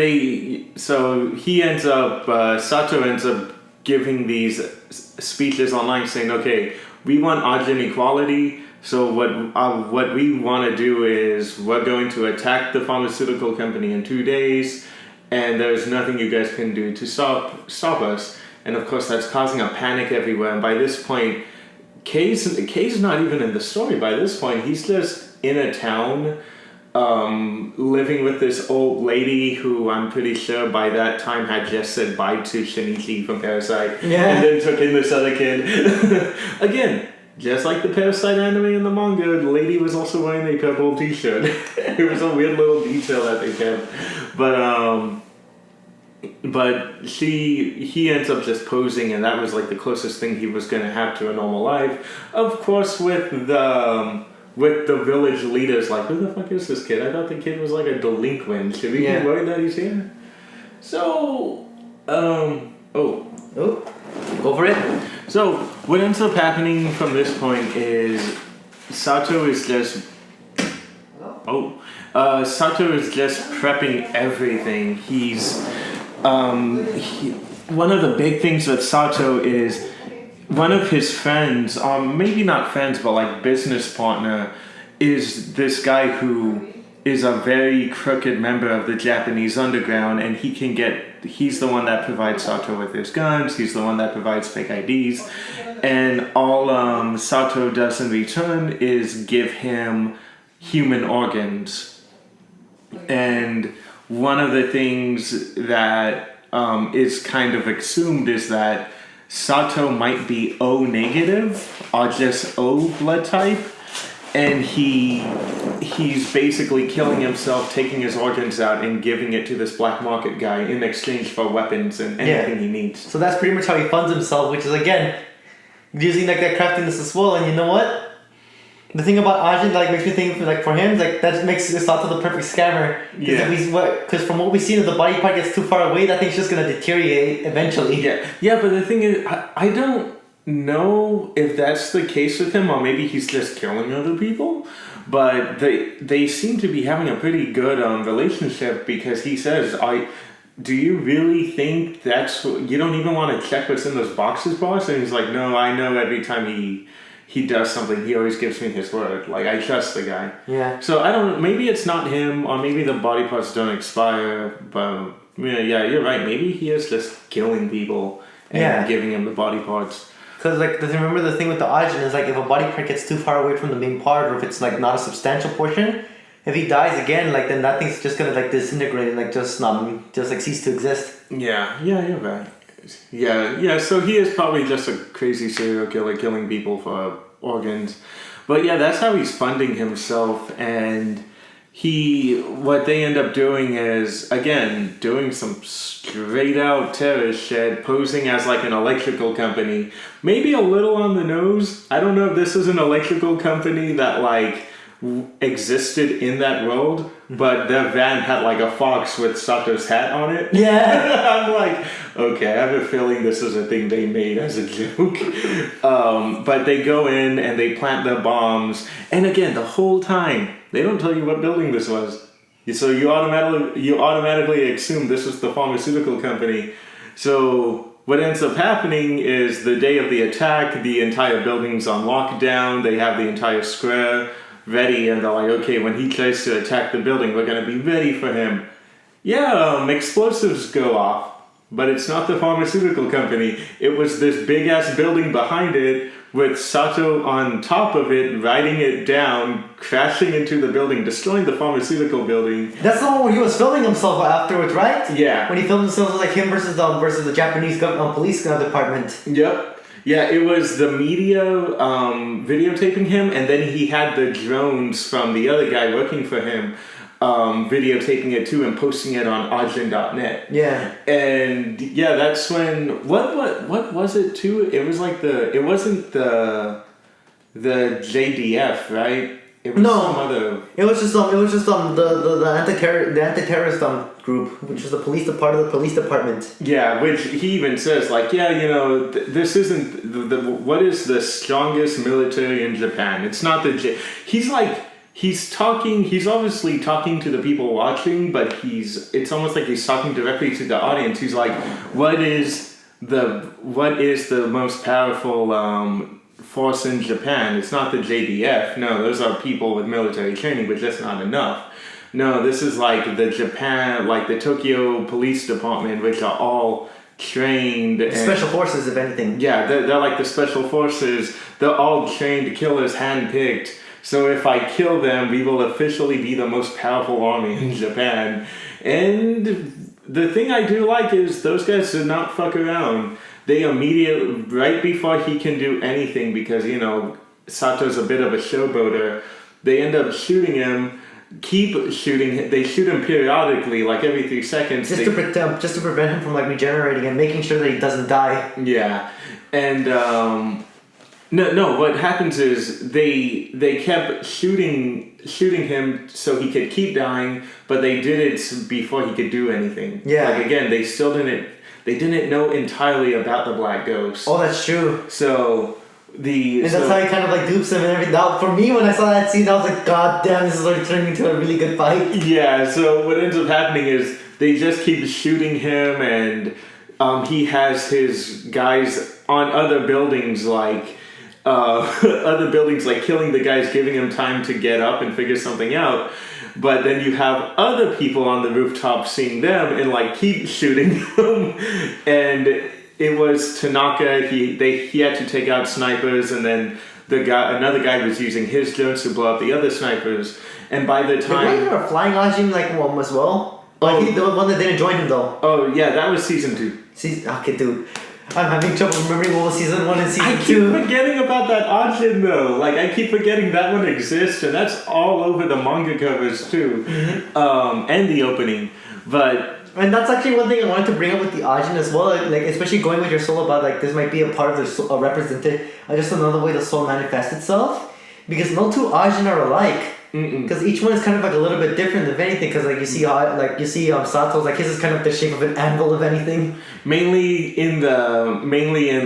Sato ends up giving these speeches online saying, okay, we want ajin equality. So what we want to do is we're going to attack the pharmaceutical company in 2 days, and there's nothing you guys can do to stop us. And of course, that's causing a panic everywhere. And by this point, Kei's not even in the story. By this point, he's just in a town, living with this old lady who I'm pretty sure by that time had just said bye to Shinichi from Parasite, and then took in this other kid. Again, just like the Parasite anime and the manga, the lady was also wearing a purple t-shirt. It was a weird little detail that they kept. But he ends up just posing, and that was like the closest thing he was going to have to a normal life. Of course, with the village leaders, like, who the fuck is this kid? I thought the kid was like a delinquent. Should we be worried that he's here? So, go for it. So, what ends up happening from this point is Sato is just prepping everything. He's one of the big things with Sato is one of his friends, maybe not friends, but like business partner, is this guy who is a very crooked member of the Japanese underground, and he's the one that provides Sato with his guns, he's the one that provides fake IDs, and all Sato does in return is give him human organs. And one of the things that is kind of assumed is that Sato might be O negative, or just O blood type, and he's basically killing himself, taking his organs out, and giving it to this black market guy in exchange for weapons and anything he needs. So that's pretty much how he funds himself, which is, again, using like that craftiness as well. And you know what? The thing about Ajin like makes me think like for him like that makes Sato the perfect scammer. Because from what we've seen, if the body part gets too far away, that thing's just gonna deteriorate eventually. Yeah. But the thing is, I don't know if that's the case with him, or maybe he's just killing other people. But they seem to be having a pretty good relationship, because he says, do you really think you don't even want to check what's in those boxes, boss? And he's like, no, I know every time he does something, he always gives me his word. Like, I trust the guy. Yeah. So I don't know, maybe it's not him, or maybe the body parts don't expire, but yeah, you're right. Maybe he is just killing people and giving him the body parts. Because like, remember the thing with the Ajin is like, if a body part gets too far away from the main part, or if it's like not a substantial portion, if he dies again, like then that thing's just gonna like disintegrate and like just like cease to exist. Yeah, you're right. Yeah, so he is probably just a crazy serial killer killing people for organs. But yeah, that's how he's funding himself, and what they end up doing is, again, doing some straight out terrorist shit, posing as like an electrical company. Maybe a little on the nose. I don't know if this is an electrical company that like existed in that world, but their van had like a fox with Sato's hat on it. Yeah. I'm like, okay, I have a feeling this is a thing they made as a joke. But they go in and they plant their bombs, and again, the whole time they don't tell you what building this was, so you automatically assume this is the pharmaceutical company. So what ends up happening is the day of the attack, the entire building's on lockdown. They have the entire square ready, and they're like, okay, when he tries to attack the building, we're going to be ready for him. Yeah, explosives go off, but it's not the pharmaceutical company. It was this big-ass building behind it with Sato on top of it, riding it down, crashing into the building, destroying the pharmaceutical building. That's the one where he was filming himself afterwards, right? Yeah. When he filmed himself, it was like him versus the Japanese police department. Yep. Yeah, it was the media videotaping him, and then he had the drones from the other guy working for him videotaping it too and posting it on ajin.net. Yeah. And yeah, that's when what was it too? It was like it wasn't the JDF, right? It was some other. It was just the anti-terrorist group, which was part of the police department. Yeah, which he even says like, yeah, you know, this isn't what is the strongest military in Japan? It's not He's obviously talking to the people watching, but it's almost like he's talking directly to the audience. He's like, what is the most powerful force in Japan? It's not the JDF. No, those are people with military training, but that's not enough. No, this is like the Tokyo Police Department, which are all trained. Special forces, if anything. Yeah, they're like the special forces. They're all trained, killers handpicked. So if I kill them, we will officially be the most powerful army in Japan. And the thing I do like is those guys did not fuck around. They immediately, right before he can do anything, because, you know, Sato's a bit of a showboater, they end up shooting him, keep shooting him. They shoot him periodically, like every 3 seconds. Just to prevent him from like regenerating and making sure that he doesn't die. Yeah. And No. What happens is they kept shooting him so he could keep dying, but they did it before he could do anything. Yeah. Like again, they didn't know entirely about the Black Ghost. Oh, that's true. So that's how he kind of like dupes him and everything. Now, for me, when I saw that scene, I was like, God damn, this is already turning into a really good fight. Yeah. So what ends up happening is they just keep shooting him, and he has his guys on other buildings like. Killing the guys, giving him time to get up and figure something out. But then you have other people on the rooftop seeing them and like keep shooting them. And it was Tanaka. He had to take out snipers, and then another guy was using his drones to blow up the other snipers. And by the time wasn't there a flying ajin like one as well? Like the one that didn't join him though. Oh yeah, that was season 2. Okay, dude. I'm having trouble remembering what was season 1 and season 2. I keep forgetting about that ajin though. Like I keep forgetting that one exists, and that's all over the manga covers too, and the opening. And that's actually one thing I wanted to bring up with the ajin as well. Like especially going with your soul about like this might be a part of the soul, represented, just another way the soul manifests itself. Because no two ajin are alike. Because each one is kind of like a little bit different, if anything. Because like you see Sato's like his is kind of the shape of an anvil, if anything. Mainly in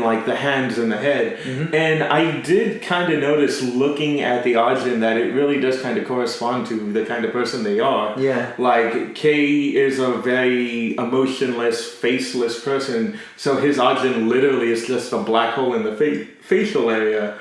like the hands and the head. And I did kind of notice looking at the ajin that it really does kind of correspond to the kind of person they are. Yeah. Like Kei is a very emotionless, faceless person, so his ajin literally is just a black hole in the facial area.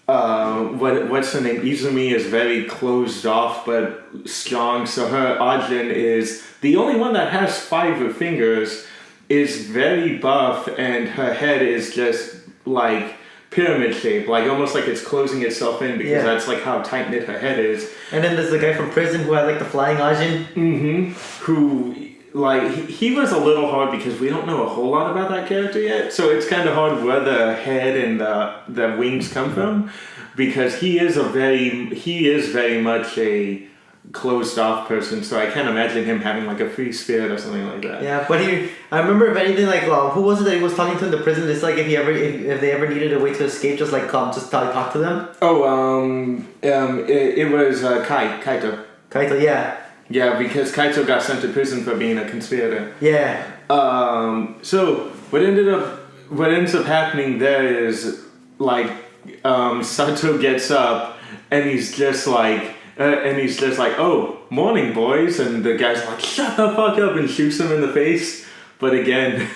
What's her name? Izumi is very closed off but strong, so her ajin is the only one that has 5 fingers, is very buff, and her head is just like pyramid shape, like almost like it's closing itself in, because that's like how tight knit her head is. And then there's the guy from prison who had like the flying ajin. Who like he was a little hard because we don't know a whole lot about that character yet, so it's kind of hard where the head and the wings come from, because he is very much a closed off person, so I can't imagine him having like a free spirit or something like that. Yeah, but I remember if anything like who was it that he was talking to in the prison? It's like if they ever needed a way to escape, just talk to them. It was Kaito. Kaito, yeah. Yeah, because Kaito got sent to prison for being a conspirator. Yeah. So what ends up happening there is like Sato gets up and he's just like, oh, morning boys, and the guy's like, shut the fuck up, and shoots him in the face But again,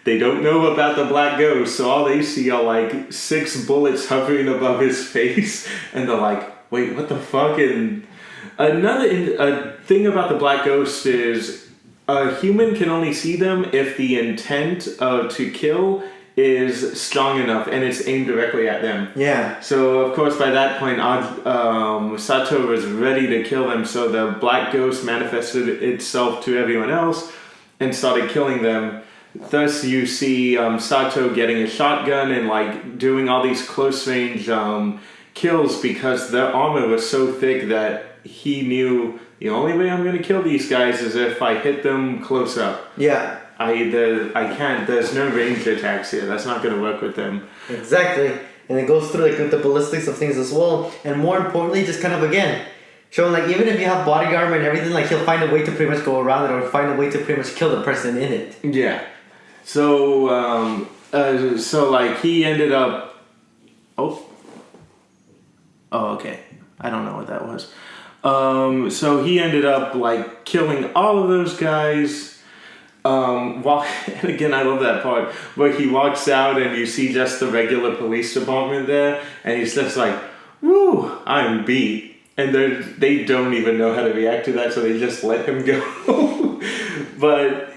they don't know about the black ghost, so all they see are like 6 bullets hovering above his face, and they're like, wait, what the fuck? And a thing about the black ghost is a human can only see them if the intent to kill is strong enough and it's aimed directly at them. Yeah. So of course by that point Sato was ready to kill them, so the black ghost manifested itself to everyone else and started killing them. Thus you see Sato getting a shotgun and like doing all these close range kills because their armor was so thick that he knew the only way I'm going to kill these guys is if I hit them close up. Yeah. I can't, there's no ranged attacks here. That's not going to work with them. Exactly. And it goes through like with the ballistics of things as well. And more importantly, just kind of again, showing like even if you have body armor and everything, like he'll find a way to pretty much go around it or find a way to pretty much kill the person in it. Yeah. So, so like he ended up, oh, okay. I don't know what that was. So he ended up like killing all of those guys. And again, I love that part where he walks out and you see just the regular police department there, and he's just like, "Woo, I'm beat," and they don't even know how to react to that, so they just let him go. But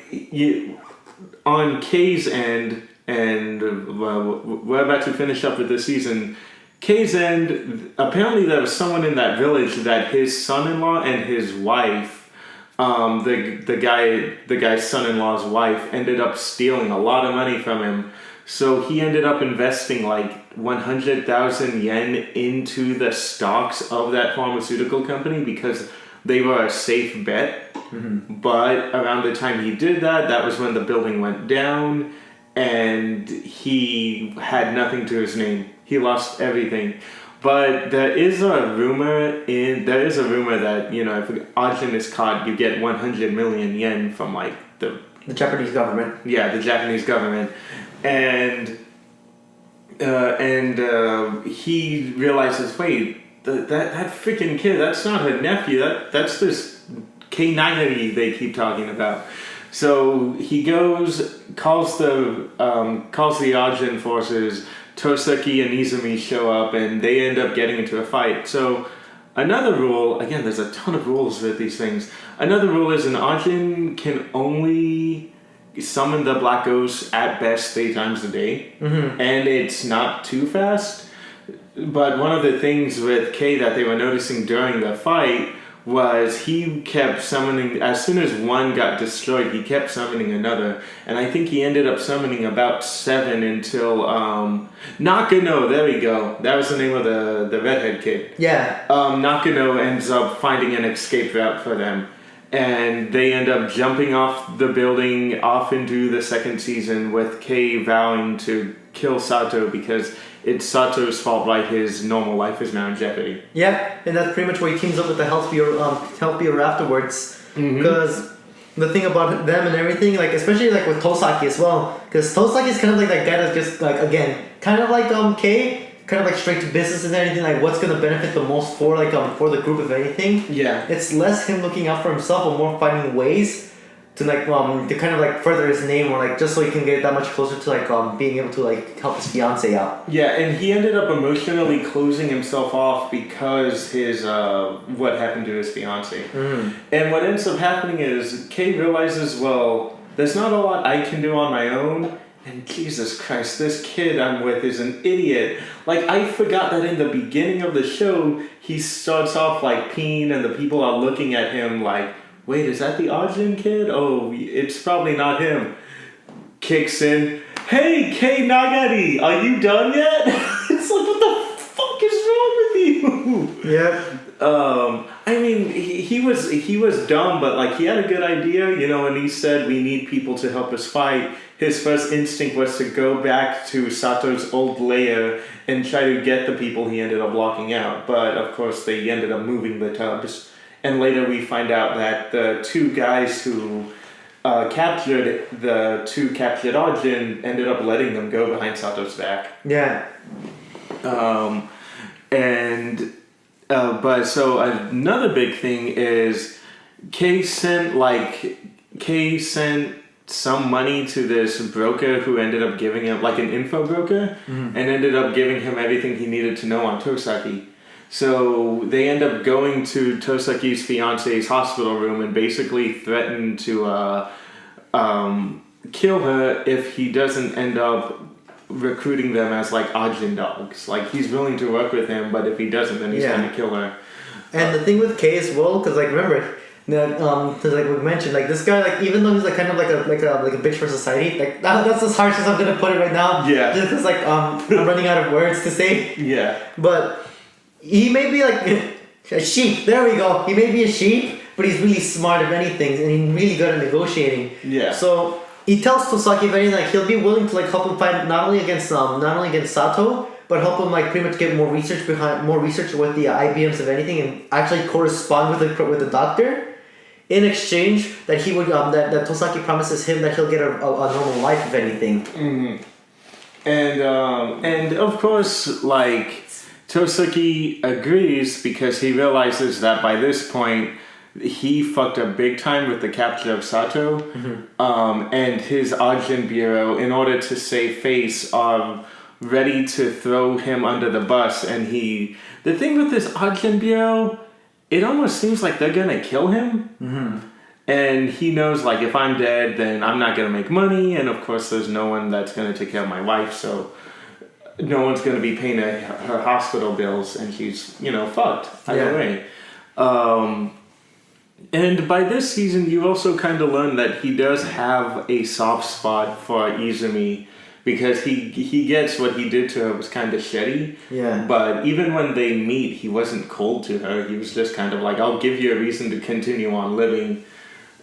on Kay's end, and we're about to finish up with this season. Kay's end, apparently there was someone in that village that his son-in-law and his wife, the guy's son-in-law's wife, ended up stealing a lot of money from him. So he ended up investing like 100,000 yen into the stocks of that pharmaceutical company because they were a safe bet. Mm-hmm. But around the time he did that, that was when the building went down and he had nothing to his name. He lost everything. But there is a rumor that, you know, if ajin is caught, you get 100 million yen from like the Japanese government. Yeah, the Japanese government. And he realizes, wait, that freaking kid, that's not her nephew, that's this K9 they keep talking about. So he goes, calls the ajin forces. Toseki and Izumi show up and they end up getting into a fight. So another rule, again, there's a ton of rules with these things. Another rule is an ajin can only summon the black ghost at best 3 times a day. Mm-hmm. And it's not too fast. But one of the things with Kei that they were noticing during the fight was he kept summoning, as soon as one got destroyed, he kept summoning another. And I think he ended up summoning about 7 until, Nakano, there we go. That was the name of the redhead kid. Yeah. Nakano ends up finding an escape route for them. And they end up jumping off the building off into the second season with Kei vowing to kill Sato because it's Sato's fault, right? His normal life is now in jeopardy. Yeah, and that's pretty much where he teams up with the healthier afterwards. Because the thing about them and everything, like especially like with Tosaki as well, because Tosaki is kind of like that guy that's just like, again, kind of like Kei, kind of like straight to business and anything, like what's gonna benefit the most for like for the group, if anything. Yeah. It's less him looking out for himself and more finding ways to like to kind of like further his name, or like just so he can get that much closer to like being able to like help his fiance out. Yeah, and he ended up emotionally closing himself off because his what happened to his fiance. And what ends up happening is Kei realizes, well, there's not a lot I can do on my own. And Jesus Christ, this kid I'm with is an idiot. Like, I forgot that in the beginning of the show, he starts off like peeing and the people are looking at him like, wait, is that the ajin kid? Oh, it's probably not him. Kicks in. Hey, Kei Nagari, are you done yet? It's like, what the fuck is wrong with you? Yeah. I mean, he was dumb, but like he had a good idea, you know. And he said, we need people to help us fight. His first instinct was to go back to Sato's old lair and try to get the people he ended up locking out. But of course, they ended up moving the tubs. And later we find out that the 2 guys who captured the 2 captured ajin ended up letting them go behind Sato's back. Yeah. But so another big thing is Kei sent some money to this broker who ended up giving him, like an info broker, and ended up giving him everything he needed to know on Tosaki. So they end up going to Tosaki's fiance's hospital room and basically threaten to kill her if he doesn't end up recruiting them as like ajin dogs. Like he's willing to work with him, but if he doesn't, then he's going to kill her. And the thing with Kay as well, because like remember, because like we mentioned, like this guy, like even though he's like kind of like a bitch for society, like that's as harsh as I'm gonna put it right now. Yeah. Just because like I'm running out of words to say. Yeah. But he may be like a sheep. There we go. He may be a sheep, but he's really smart at many things, and he's really good at negotiating. Yeah. So he tells Tosaki if anything, like he'll be willing to like help him fight not only against Sato, but help him like pretty much get more research with the IBMs of anything, and actually correspond with the doctor. In exchange, that he would that Tosaki promises him that he'll get a normal life if anything. Mm-hmm. And of course, like Tosaki agrees because he realizes that by this point he fucked up big time with the capture of Sato, and his Ajin Bureau, in order to save face, are ready to throw him under the bus. And the thing with this Ajin Bureau, it almost seems like they're gonna kill him. And he knows, like, if I'm dead, then I'm not gonna make money, and of course there's no one that's gonna take care of my wife, so no one's gonna be paying her hospital bills, and she's, fucked either way. And by this season, you also kind of learn that he does have a soft spot for Izumi, because he gets what he did to her was kind of shitty. Yeah. But even when they meet, he wasn't cold to her. He was just kind of like, I'll give you a reason to continue on living.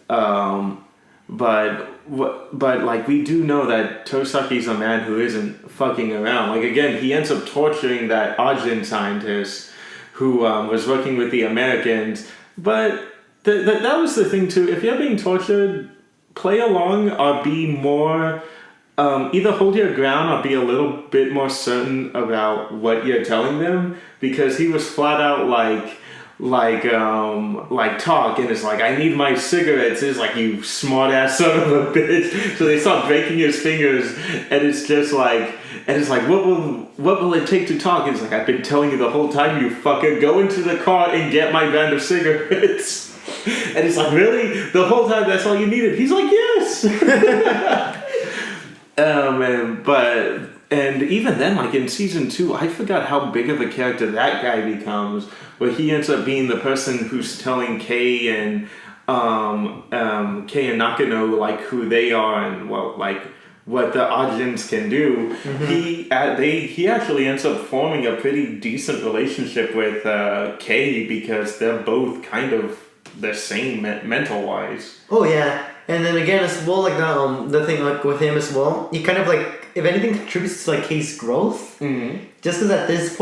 But like, we do know that Tosaki's a man who isn't fucking around. Like, again, he ends up torturing that Ajin scientist who was working with the Americans. But that was the thing too. If you're being tortured, play along or be more... either hold your ground or be a little bit more certain about what you're telling them, because he was flat out like talk, and it's like, I need my cigarettes. It's like, you smart ass son of a bitch. So they start breaking his fingers, and it's just like, what will it take to talk? And it's like, I've been telling you the whole time, you fucker, go into the car and get my brand of cigarettes. And it's like, really? The whole time that's all you needed? He's like, yes. And even then, like in season 2, I forgot how big of a character that guy becomes, where he ends up being the person who's telling Kei and Nakano like who they are and what the Ajins can do. He actually ends up forming a pretty decent relationship with Kei, because they're both kind of the same mental wise. Oh yeah. And then again, as well, like the thing like with him as well, he kind of like, if anything, contributes to like Kei's growth. Just because at this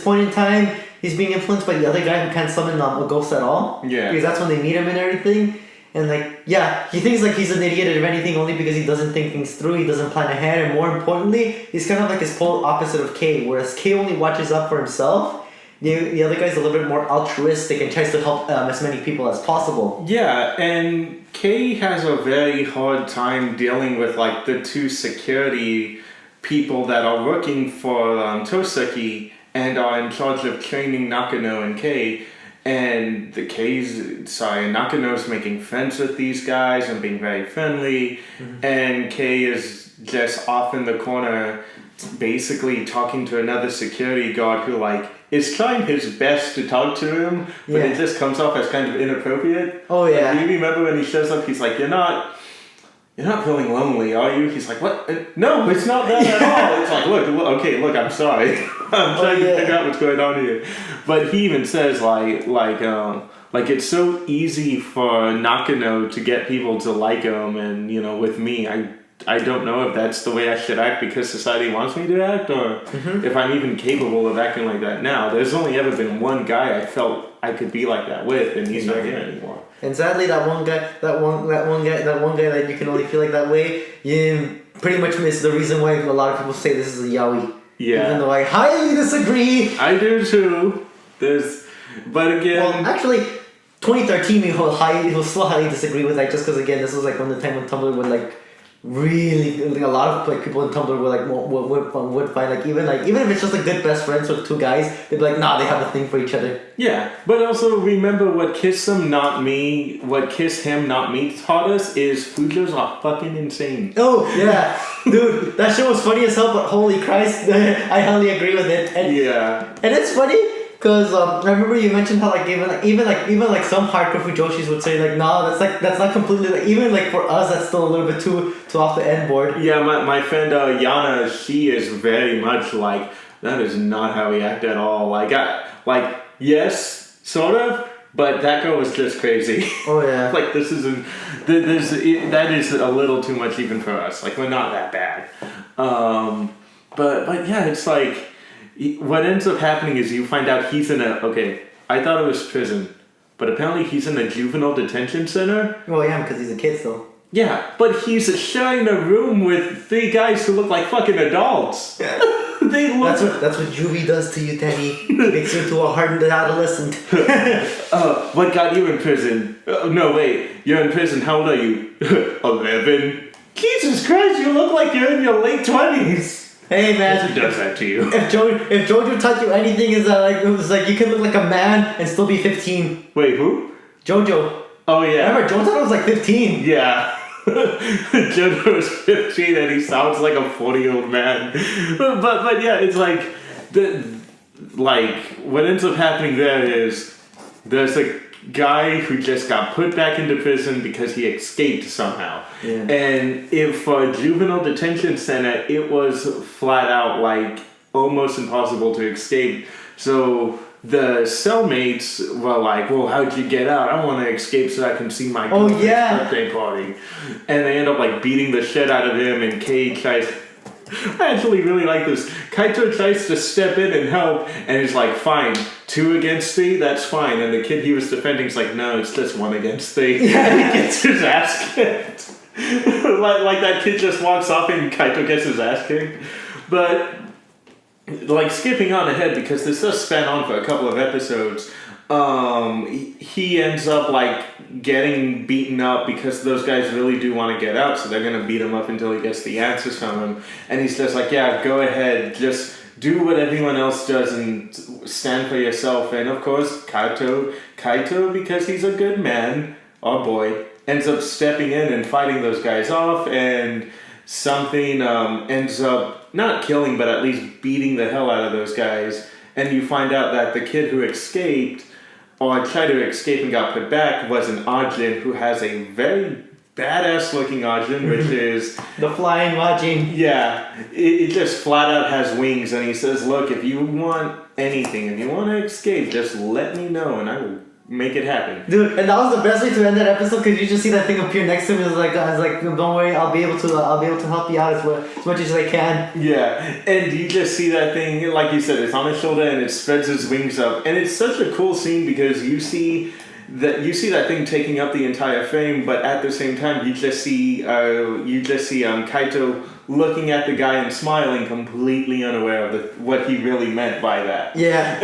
point in time, he's being influenced by the other guy who can't summon a ghost at all. Yeah. Because that's when they meet him and everything. And like, yeah, he thinks like he's an idiot, if anything, only because he doesn't think things through. He doesn't plan ahead, and more importantly, he's kind of like his polar opposite of Kei. Whereas Kei only watches out for himself. The other guy's a little bit more altruistic and tries to help as many people as possible. Yeah, and Kei has a very hard time dealing with like the two security people that are working for Tosaki and are in charge of training Nakano and Kei. And Nakano's making friends with these guys and being very friendly, and Kei is just off in the corner, basically talking to another security guard who like is trying his best to talk to him, but it just comes off as kind of inappropriate. Oh yeah. Like, you remember when he shows up, he's like, You're not feeling lonely, are you? He's like, what? No, it's not that at all. It's like, look, I'm sorry. I'm trying to figure out what's going on here. But he even says like it's so easy for Nakano to get people to like him, and with me, I don't know if that's the way I should act because society wants me to act, or if I'm even capable of acting like that now. There's only ever been one guy I felt I could be like that with, and he's not here anymore. And sadly, that one guy that you can only feel like that way, you pretty much miss the reason why a lot of people say this is a yaoi. Yeah. Even though I highly disagree. I do too. But again... Well, actually, 2013 we will still highly disagree with, like, just because again this was like when the time when Tumblr would like really like, a lot of like people in Tumblr were like would find like even if it's just like good best friends with two guys, they'd be like, nah, they have a thing for each other. Yeah, but also remember what Kiss Him Not Me taught us is Fujos are fucking insane. Oh yeah, dude, that shit was funny as hell, but holy Christ, I highly agree with it. And, yeah, and it's funny. Because I remember you mentioned how like even some hardcore fujoshis would say like, no, that's not completely like, even like for us that's still a little bit too off the end board. Yeah, my friend Yana, she is very much like, that is not how we act at all. Like yes, sort of, but that girl was just crazy. Oh yeah. Like that is a little too much even for us. Like we're not that bad. But yeah, it's like. What ends up happening is you find out he's in I thought it was prison, but apparently he's in a juvenile detention center. Well, yeah, because he's a kid still. Yeah, but he's sharing a room with 3 guys who look like fucking adults. They look. That's what juvie does to you, Teddy. Makes you into a hardened adolescent. What got you in prison? No, wait, you're in prison. How old are you? 11. Jesus Christ, you look like you're in your late 20s. Hey man, who does that to you? If Jojo taught you anything, is that like it was like you can look like a man and still be 15. Wait, who? Jojo. Oh yeah. Remember, Jojo was like 15. Yeah. Jojo was 15 and he sounds like a 40-year-old man. But yeah, it's like what ends up happening there is there's a guy who just got put back into prison because he escaped somehow. Yeah. And if for a juvenile detention center, it was flat out like almost impossible to escape. So the cellmates were like, well, how'd you get out? I want to escape so I can see my birthday party. And they end up like beating the shit out of him, and Kei tries... I actually really like this. Kaito tries to step in and help, and he's like, fine, 2 against 3, that's fine. And the kid he was defending is like, no, it's just 1 against 3. Yeah. And he gets his ass kicked. like that kid just walks off and Kaito gets his ass kicked. But, like, skipping on ahead, because this does span on for a couple of episodes, he ends up like getting beaten up because those guys really do want to get out, so they're gonna beat him up until he gets the answers from him. And he's just like, yeah, go ahead, just do what everyone else does and stand for yourself. And of course, Kaito, because he's a good man, or boy, ends up stepping in and fighting those guys off, and something ends up not killing, but at least beating the hell out of those guys. And you find out that the kid who escaped, or tried to escape and got put back, was an ajin who has a very badass looking ajin, which is... the flying ajin. Yeah, it just flat out has wings, and he says, look, if you want anything, if you want to escape, just let me know, and I will make it happen. Dude, and that was the best way to end that episode, because you just see that thing appear next to me. I was like, don't worry, I'll be able to help you out as much as I can. Yeah, and you just see that thing, like you said, it's on his shoulder and it spreads its wings up, and it's such a cool scene because you see that thing taking up the entire frame, but at the same time you just see Kaito looking at the guy and smiling, completely unaware of what he really meant by that. Yeah,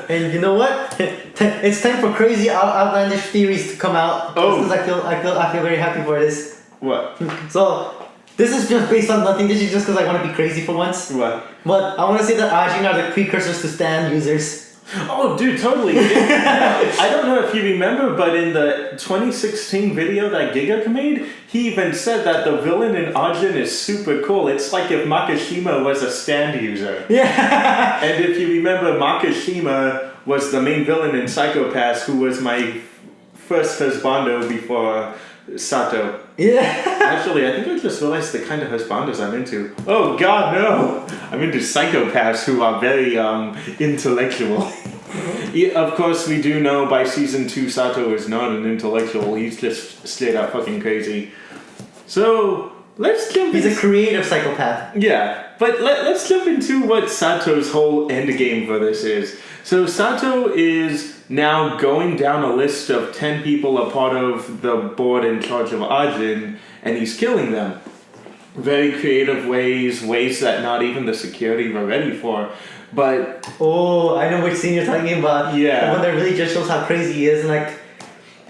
and you know what? It's time for crazy outlandish theories to come out. Oh, I feel very happy for this. What? So this is just based on nothing. This is just because I want to be crazy for once. What? But I want to say that ajin are the precursors to stand users. Oh, dude, totally. I don't know if you remember, but in the 2016 video that Giga made, he even said that the villain in Ajin is super cool. It's like if Makishima was a stand user. Yeah. And if you remember, Makishima was the main villain in Psychopaths, who was my first husbando before Sato. Yeah. Actually, I think I just realized the kind of husbandos I'm into. Oh God, no! I'm into psychopaths who are very intellectual. Yeah, of course, we do know by season 2 Sato is not an intellectual. He's just straight up fucking crazy. So let's jump. He's a creative psychopath. Yeah, but let's jump into what Sato's whole end game for this is. So Sato is now going down a list of 10 people a part of the board in charge of Ajin, and he's killing them. Very creative ways that not even the security were ready for. But oh, I know which scene you're talking about. Yeah. The one that really just shows how crazy he is, and like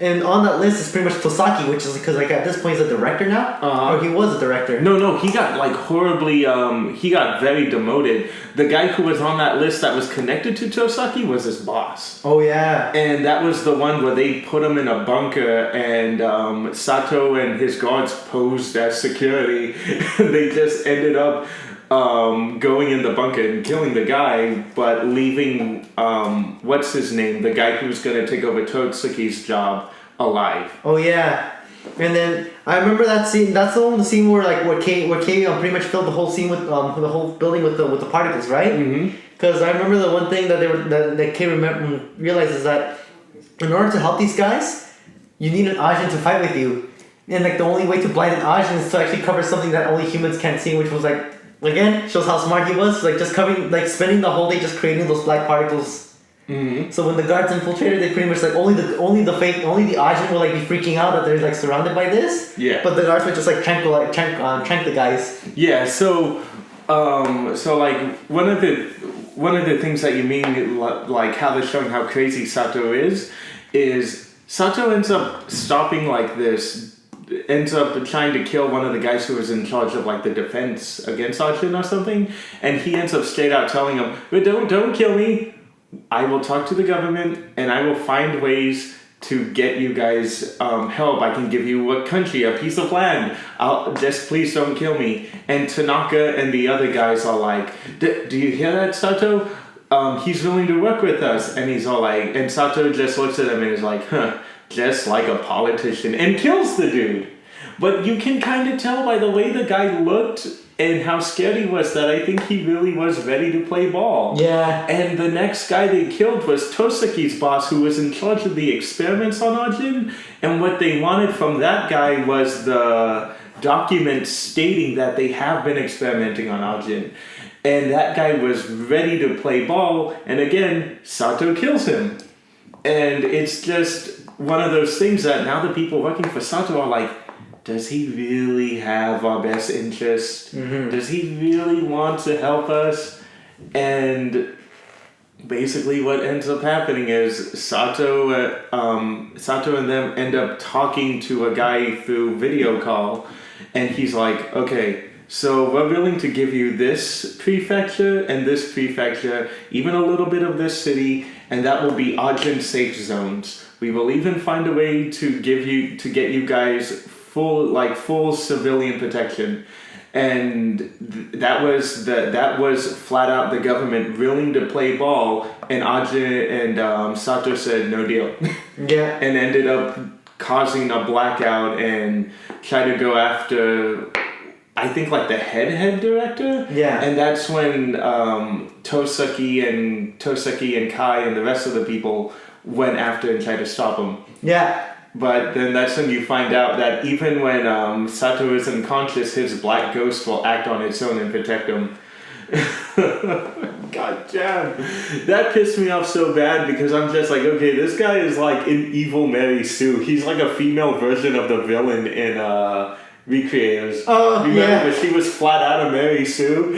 And on that list is pretty much Tosaki, which is because like at this point he's a director now, or he was a director. No, he got like horribly. He got very demoted. The guy who was on that list that was connected to Tosaki was his boss. Oh yeah. And that was the one where they put him in a bunker, and Sato and his guards posed as security. They just ended up going in the bunker and killing the guy, but leaving what's his name, the guy who was going to take over Totsuki's job, alive. Oh yeah. And then I remember that scene. That's the scene where like where Kei pretty much filled the whole scene with the whole building with the particles, right? Mm-hmm. Because I remember the one thing that Kei realizes that in order to help these guys, you need an ajin to fight with you, and like the only way to blind an ajin is to actually cover something that only humans can't see, which was like. Again, shows how smart he was. Like just spending the whole day just creating those black particles. Mm-hmm. So when the guards infiltrated, they pretty much like only the ajin will like be freaking out that they're like surrounded by this. Yeah. But the guards would just like trank the guys. Yeah. So like one of the things that you mean like how they're showing how crazy Sato is Sato ends up stopping like this. Ends up trying to kill one of the guys who was in charge of like the defense against Ajin or something, and he ends up straight out telling him, "But don't kill me. I will talk to the government and I will find ways to get you guys help. I can give you a country, a piece of land. Just please don't kill me." And Tanaka and the other guys are like, "Do you hear that, Sato? He's willing to work with us." And he's all like, and Sato just looks at him and is like, "Huh." Just like a politician, and kills the dude. But you can kind of tell by the way the guy looked and how scared he was that I think he really was ready to play ball. Yeah. And the next guy they killed was Tosaki's boss, who was in charge of the experiments on Ajin. And what they wanted from that guy was the document stating that they have been experimenting on Ajin. And that guy was ready to play ball, and again, Sato kills him. And it's just one of those things that now the people working for Sato are like, does he really have our best interest? Mm-hmm. Does he really want to help us? And basically what ends up happening is Sato and them end up talking to a guy through video call, and he's like, okay, so we're willing to give you this prefecture and this prefecture, even a little bit of this city, and that will be Ajin safe zones. We will even find a way to get you guys full civilian protection. And that was flat out the government willing to play ball, and Ajin and Sato said no deal. Yeah. And ended up causing a blackout and tried to go after, I think, like the head director. Yeah. And that's when Tosaki and Kai and the rest of the people went after and tried to stop him. Yeah. But then that's when you find out that even when Sato is unconscious, his black ghost will act on its own and protect him. God damn. That pissed me off so bad because I'm just like, okay, this guy is like an evil Mary Sue. He's like a female version of the villain in Recreators. Oh, remember yeah. when she was flat out a Mary Sue?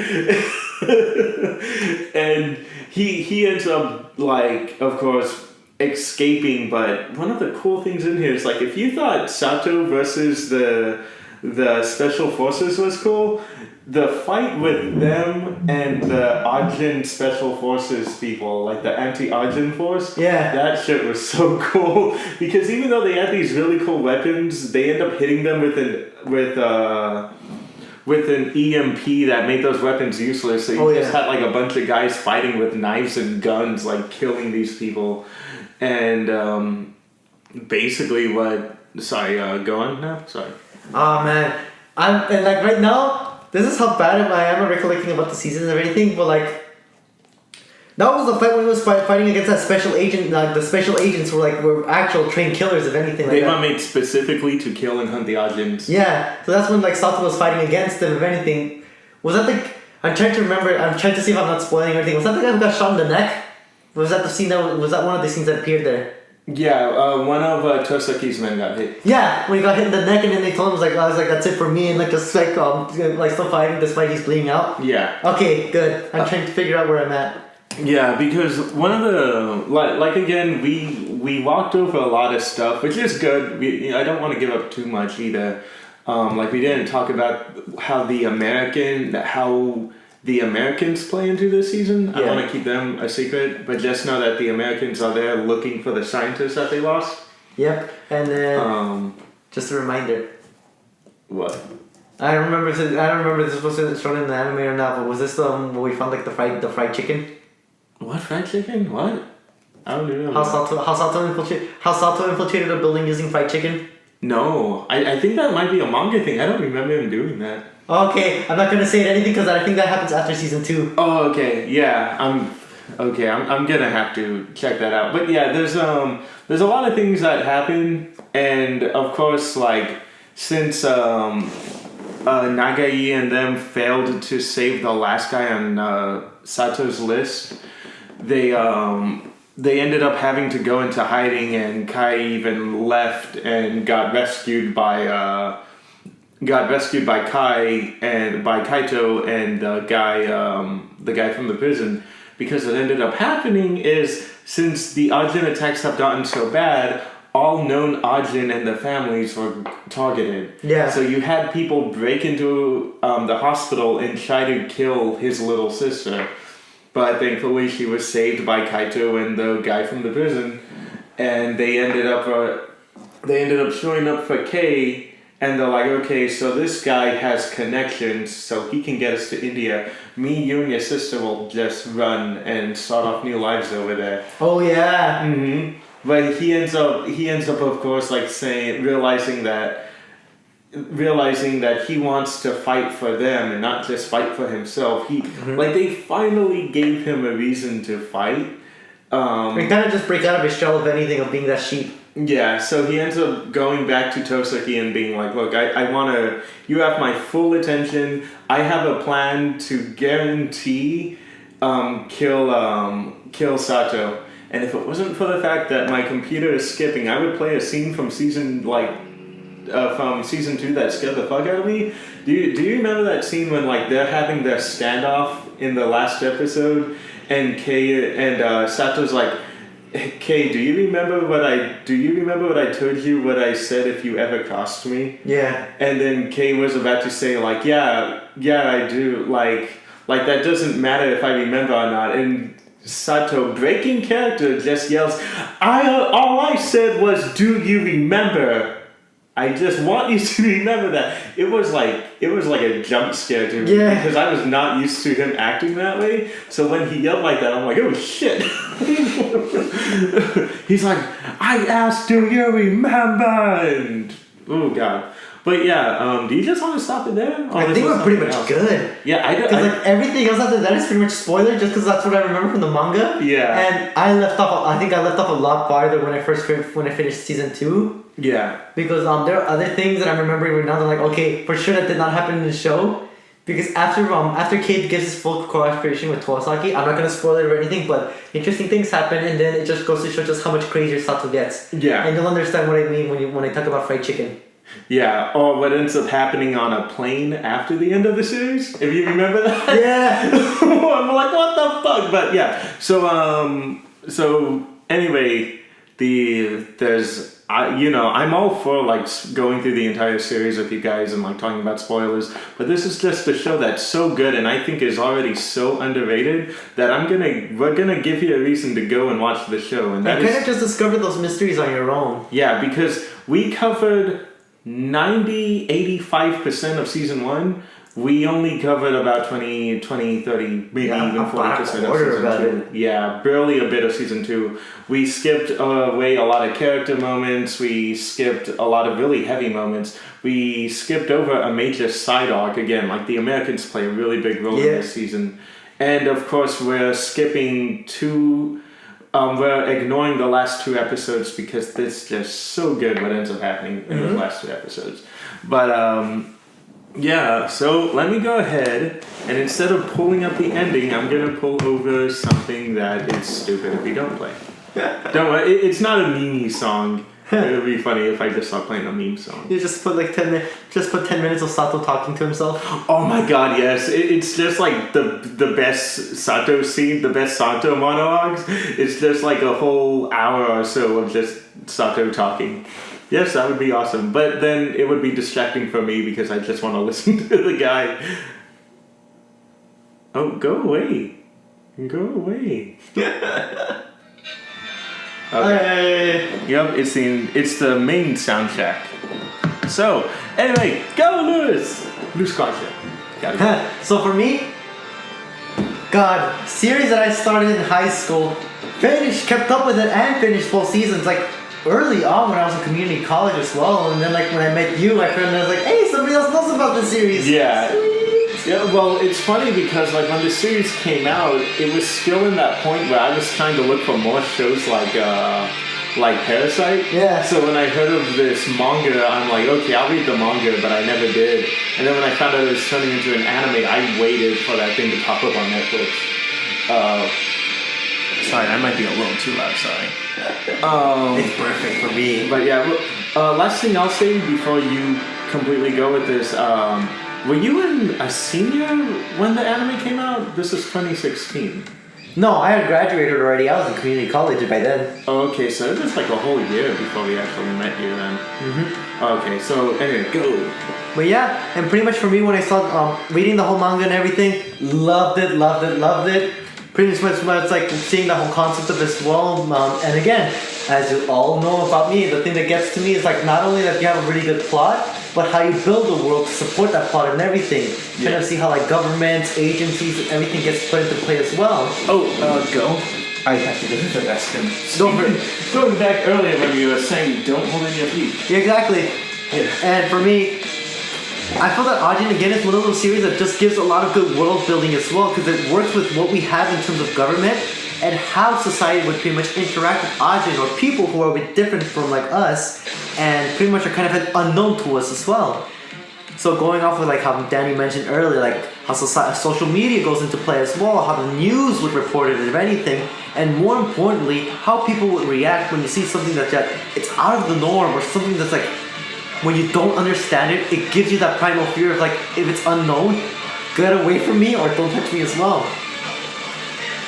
And he ends up, like, of course, escaping. But one of the cool things in here is, like, if you thought Sato versus the Special Forces was cool, the fight with them and the Ajin Special Forces people, like the anti-Ajin force, yeah, that shit was so cool. Because even though they had these really cool weapons, they end up hitting them with an EMP that made those weapons useless. So you just had like a bunch of guys fighting with knives and guns, like killing these people. And basically what... Sorry, go on now? Sorry. Oh man. And like right now, this is how bad I am at recollecting about the seasons and everything, but like... That was the fight when he was fighting against that special agent. Like the special agents were actual trained killers, if anything. They were made specifically to kill and hunt the Ajins. Yeah, so that's when like Sato was fighting against them, if anything. Was that the... I'm trying to remember, I'm trying to see if I'm not spoiling everything. Was that the guy who got shot in the neck? Was that the scene was that one of the scenes that appeared there? Yeah, one of Tosaki's men got hit. Yeah, when he got hit in the neck, and then they told him, I was like, that's it for me, and like just like still fighting despite he's bleeding out. Yeah. Okay, good. I'm trying to figure out where I'm at. Yeah, because one of the like again, we we walked over a lot of stuff, which is good. I don't want to give up too much either. Like we didn't talk about how the Americans play into this season. Yeah. I want to keep them a secret, but just know that the Americans are there looking for the scientists that they lost. Yep, and then just a reminder. What? I don't remember if this was shown in the anime or not, but was this the where we found like the fried chicken? What fried chicken? What? I don't even know. How Sato infiltrated a building using fried chicken? No, I think that might be a manga thing. I don't remember him doing that. Okay, I'm not gonna say anything because I think that happens after season 2. Oh, okay, yeah, I'm gonna have to check that out. But yeah, there's a lot of things that happen, and of course, like since Nagai and them failed to save the last guy on Sato's list, they ended up having to go into hiding, and Kai even left and got rescued by Kai and by Kaito and the guy from the prison. Because what ended up happening is, since the Ajin attacks have gotten so bad, all known Ajin and the families were targeted. Yeah. So you had people break into the hospital and try to kill his little sister. But thankfully she was saved by Kaito and the guy from the prison. And they ended up showing up for Kei. And they're like, okay, so this guy has connections, so he can get us to India. Me, you, and your sister will just run and start off new lives over there. Oh yeah. Mm-hmm. But he ends up, of course, like realizing that he wants to fight for them and not just fight for himself. They finally gave him a reason to fight. He kind of just break out of his shell, if anything, of being that sheep. Yeah, so he ends up going back to Tosaki and being like, look, I want to, you have my full attention. I have a plan to guarantee kill Sato. And if it wasn't for the fact that my computer is skipping, I would play a scene from season 2 that scared the fuck out of me. Do you remember that scene when like they're having their standoff in the last episode, and Kei and Sato's like, Kei, do you remember what I told you, what I said if you ever crossed me? Yeah. And then Kei was about to say like, yeah, I do, like that doesn't matter if I remember or not. And Sato, breaking character, just yells, all I said was, do you remember? I just want you to remember that. It was like a jump scare to me, because I was not used to him acting that way. So when he yelled like that, I'm like, oh shit. He's like, I asked, do you remember? And oh god. But yeah, do you just want to stop it there? I think we're pretty much good. Yeah, I don't. Because like everything else after that is pretty much spoiler, just because that's what I remember from the manga. Yeah. And I think I left off a lot farther when I finished season 2. Yeah. Because there are other things that I'm remembering right now that I'm like, okay, for sure that did not happen in the show. Because after Kate gives his full cooperation with Toasaki, I'm not gonna spoil it or anything, but interesting things happen, and then it just goes to show just how much crazier Sato gets. Yeah. And you'll understand what I mean when I talk about fried chicken. Yeah, or what ends up happening on a plane after the end of the series, if you remember that. Yeah. I'm like, what the fuck? But yeah, so anyway, I'm all for like going through the entire series with you guys and like talking about spoilers, but this is just a show that's so good and I think is already so underrated that we're gonna give you a reason to go and watch the show. And that you kind of just discovered those mysteries on your own. Yeah, because we covered 85% of season 1. We only covered about 20, 30, maybe even 40% of season 2. Yeah, barely a bit of season 2. We skipped away a lot of character moments. We skipped a lot of really heavy moments. We skipped over a major side arc again. Like the Americans play a really big role in this season. And of course, we're skipping we're ignoring the last 2 episodes because it's just so good what ends up happening in those last 2 episodes. But yeah, so let me go ahead and instead of pulling up the ending, I'm gonna pull over something that is stupid if we don't play. Don't worry, it's not a Mimi song. It would be funny if I just start playing a meme song. You just put like 10 minutes. Just put 10 minutes of Sato talking to himself. Oh my god, yes! It's just like the best Sato scene, the best Sato monologues. It's just like a whole hour or so of just Sato talking. Yes, that would be awesome. But then it would be distracting for me because I just want to listen to the guy. Oh, go away! Go away! Okay. Yep, it's the main soundtrack. So, anyway, go Lewis! Lewis Carter. So for me, God, series that I started in high school, kept up with it and finished full seasons like early on when I was in community college as well. And then like when I met you, my friend was like, hey, somebody else knows about this series. Yeah. Yeah, well, it's funny because like when the series came out, it was still in that point where I was trying to look for more shows like Parasite. Yeah. So when I heard of this manga, I'm like, okay, I'll read the manga, but I never did. And then when I found out it was turning into an anime, I waited for that thing to pop up on Netflix. Sorry, I might be a little too loud. Sorry. It's perfect for me. But yeah, last thing I'll say before you completely go with this. Were you a senior when the anime came out? This is 2016. No, I had graduated already. I was in community college by then. Oh, okay, so it was like a whole year before we actually met you then. Mm-hmm. Okay, so anyway, go. But yeah, and pretty much for me when I saw reading the whole manga and everything, loved it. Pretty much it's like seeing the whole concept of this world. And again, as you all know about me, the thing that gets to me is like not only that you have a really good plot, but how you build the world to support that plot and everything. Yeah. Kind of see how like governments, agencies, and everything gets put into play as well. Oh, go. I have to go to the restroom. Going back earlier when you were saying don't hold in your feet. Yeah, exactly. Yeah. And for me, I feel that Ajin again is one of those series that just gives a lot of good world building as well because it works with what we have in terms of government and how society would pretty much interact with Ajin or people who are a bit different from like us and pretty much are kind of unknown to us as well. So going off of like how Danny mentioned earlier, like how social media goes into play as well, how the news would report it if anything, and more importantly, how people would react when you see something that's it's out of the norm or something that's like when you don't understand it, it gives you that primal fear of like, if it's unknown, get away from me or don't touch me as well.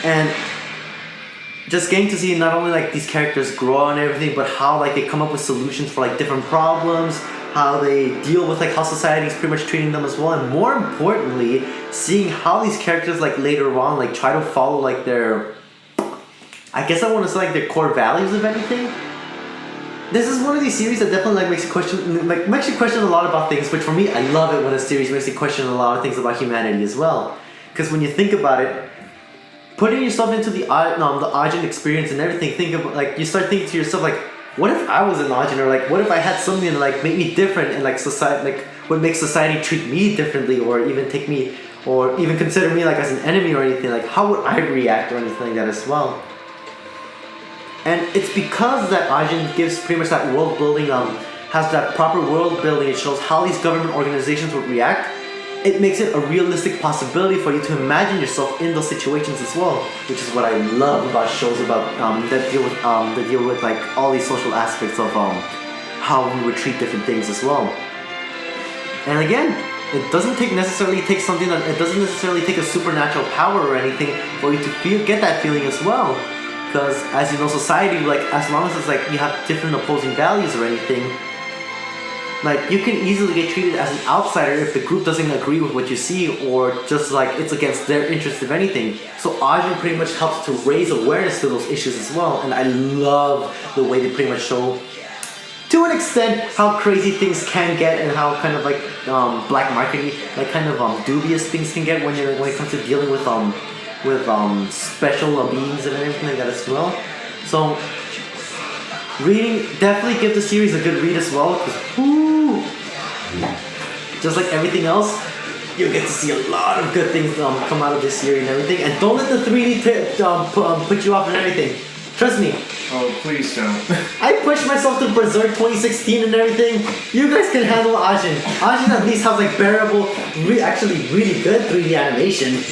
And just getting to see not only like these characters grow and everything, but how like they come up with solutions for like different problems, how they deal with like how society is pretty much treating them as well, and more importantly, seeing how these characters like later on like try to follow like their, I guess I want to say like their core values of anything. This is one of these series that definitely like makes you question a lot about things, which for me, I love it when a series makes you question a lot of things about humanity as well. Because when you think about it, putting yourself into the Ajin experience and everything, think of like you start thinking to yourself like, what if I was an Ajin, or like what if I had something that like made me different and like society, like would make society treat me differently, or even take me, or even consider me like as an enemy or anything. Like how would I react or anything like that as well? And it's because that Ajin gives pretty much that world building, has that proper world building, it shows how these government organizations would react. It makes it a realistic possibility for you to imagine yourself in those situations as well, which is what I love about shows about that deal with like all these social aspects of how we would treat different things as well. And again, it doesn't necessarily take a supernatural power or anything for you to get that feeling as well. Because as you know, society, like as long as it's like you have different opposing values or anything, like you can easily get treated as an outsider if the group doesn't agree with what you see, or just like it's against their interest if anything. So Ajin pretty much helps to raise awareness to those issues as well, and I love the way they pretty much show, to an extent, how crazy things can get and how kind of like black market, like kind of dubious things can get when it comes to dealing with special beings and everything like that as well. So reading, definitely give the series a good read as well, because just like everything else, you'll get to see a lot of good things come out of this series and everything. And don't let the 3D put you off and everything. Trust me. Oh, please don't. I pushed myself to Berserk 2016 and everything. You guys can handle Ajin. Ajin at least has like bearable, actually really good 3D animation.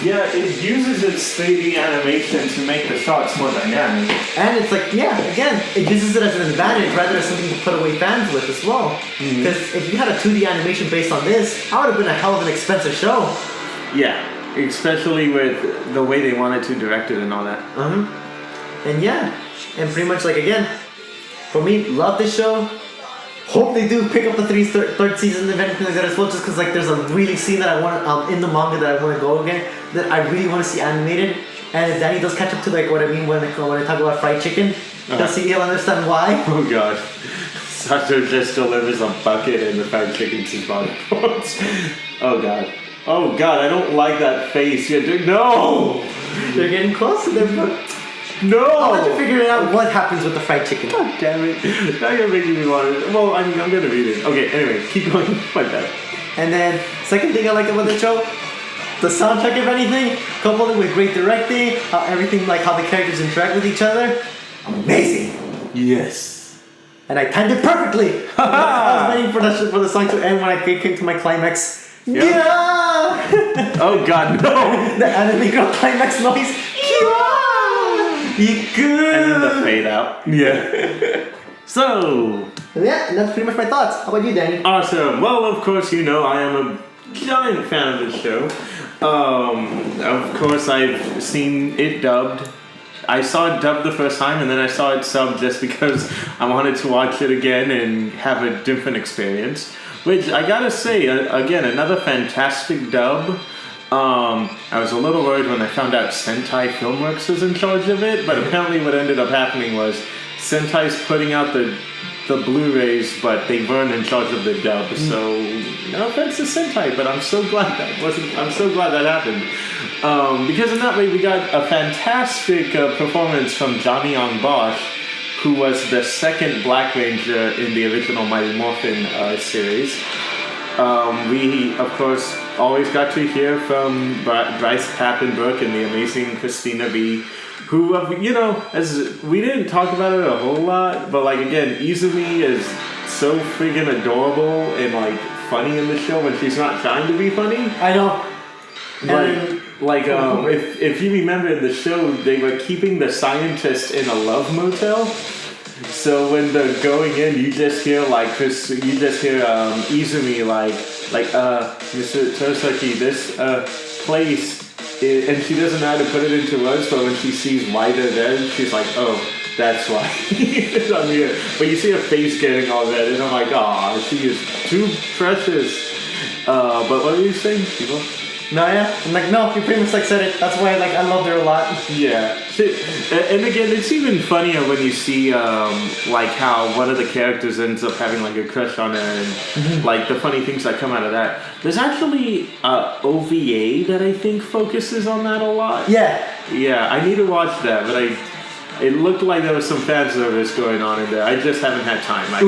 Yeah, it uses its 3D animation to make the shots more dynamic. And it's like, yeah, again, it uses it as an advantage rather than something to put away fans with as well. Because if you had a 2D animation based on this, that would have been a hell of an expensive show. Yeah, especially with the way they wanted to direct it and all that. And yeah, and pretty much like again, for me, love this show. Hope they do pick up the third season and everything like that as well. Just because like there's a really scene that I want in the manga that I want to go again that I really want to see animated. And if Danny does catch up to like what I mean when I talk about fried chicken, he'll understand why. Oh god. Sato just delivers a bucket and the fried chicken's his body parts. Oh god. Oh god, I don't like that face. You're doing no! You're getting close to them, but no! I'll let you figure out what happens with the fried chicken. God damn it. Now you're making me want to. Well, I mean, I'm gonna read it. Okay, anyway, keep going. My bad. And then, second thing I like about the show, the soundtrack, if anything, coupled with great directing, everything like how the characters interact with each other, amazing. Yes. And I timed it perfectly. I was waiting for the song to end when I came to my climax. Yeah. Oh god, no. The anime girl climax noise. Yeah. And then the fade out. Yeah. So. Yeah, and that's pretty much my thoughts. How about you, Danny? Awesome. Well, of course, you know I am a giant fan of this show. Of course, I've seen it dubbed. I saw it dubbed the first time, and then I saw it subbed just because I wanted to watch it again and have a different experience. Which I gotta say, again, another fantastic dub. I was a little worried when I found out Sentai Filmworks was in charge of it, but apparently what ended up happening was Sentai's putting out the Blu-rays, but they weren't in charge of the dub. So no offense to Sentai, but I'm so glad that happened. Because in that way we got a fantastic performance from Johnny Young Bosch, who was the second Black Ranger in the original Mighty Morphin series. We, of course, always got to hear from Bryce Papenbrook and the amazing Christina B., who, you know, as we didn't talk about it a whole lot, but like again, Izumi is so friggin' adorable and like funny in the show when she's not trying to be funny. I know. If you remember in the show, they were keeping the scientist in a love motel. So when they're going in, you just hear Izumi like Mr. Tosaki, this place, and she doesn't know how to put it into words, but when she sees why they're there, she's like, oh, that's why. I'm here. But you see her face getting all red, and I'm like, aw, she is too precious. But what were you saying, people? No, yeah. I'm like, no, you pretty much like said it. That's why I loved her a lot. Yeah. And again, it's even funnier when you see like how one of the characters ends up having like a crush on her and like the funny things that come out of that. There's actually OVA that I think focuses on that a lot. Yeah. Yeah, I need to watch that, but it looked like there was some fan service going on in there. I just haven't had time. I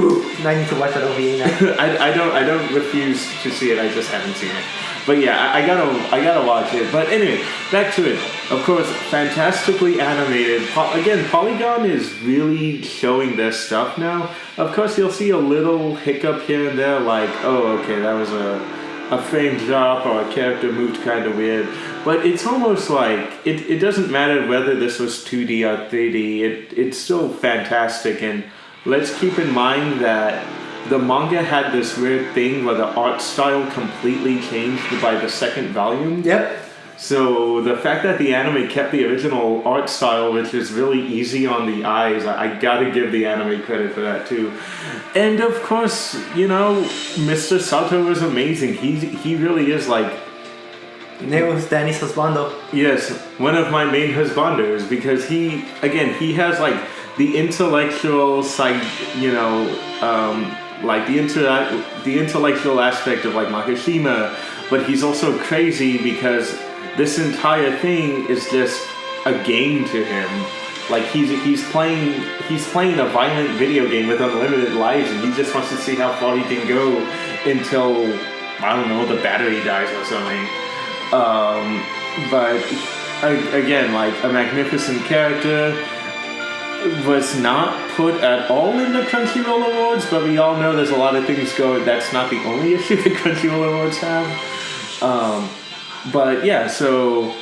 need to watch that OVA now. I don't refuse to see it. I just haven't seen it. But yeah, I gotta watch it. But anyway, back to it. Of course, fantastically animated. Again, Polygon is really showing their stuff now. Of course, you'll see a little hiccup here and there, like, oh, okay, that was a frame drop or a character moved kind of weird. But it's almost like it doesn't matter whether this was 2D or 3D. It's still fantastic. And let's keep in mind that the manga had this weird thing where the art style completely changed by the second volume. Yep. So the fact that the anime kept the original art style, which is really easy on the eyes, I gotta give the anime credit for that too. And of course, you know, Mr. Sato is amazing. He really is like... Name was Danny's husbando. Yes, one of my main husbandos, because he has like the intellectual side, you know, like the intellectual aspect of like Makishima, but he's also crazy because this entire thing is just a game to him. Like he's playing a violent video game with unlimited lives, and he just wants to see how far he can go until, I don't know, the battery dies or something. But again, like a magnificent character. Was not put at all in the Crunchyroll Awards, but we all know there's a lot of things going. That's not the only issue the Crunchyroll Awards have. But yeah, so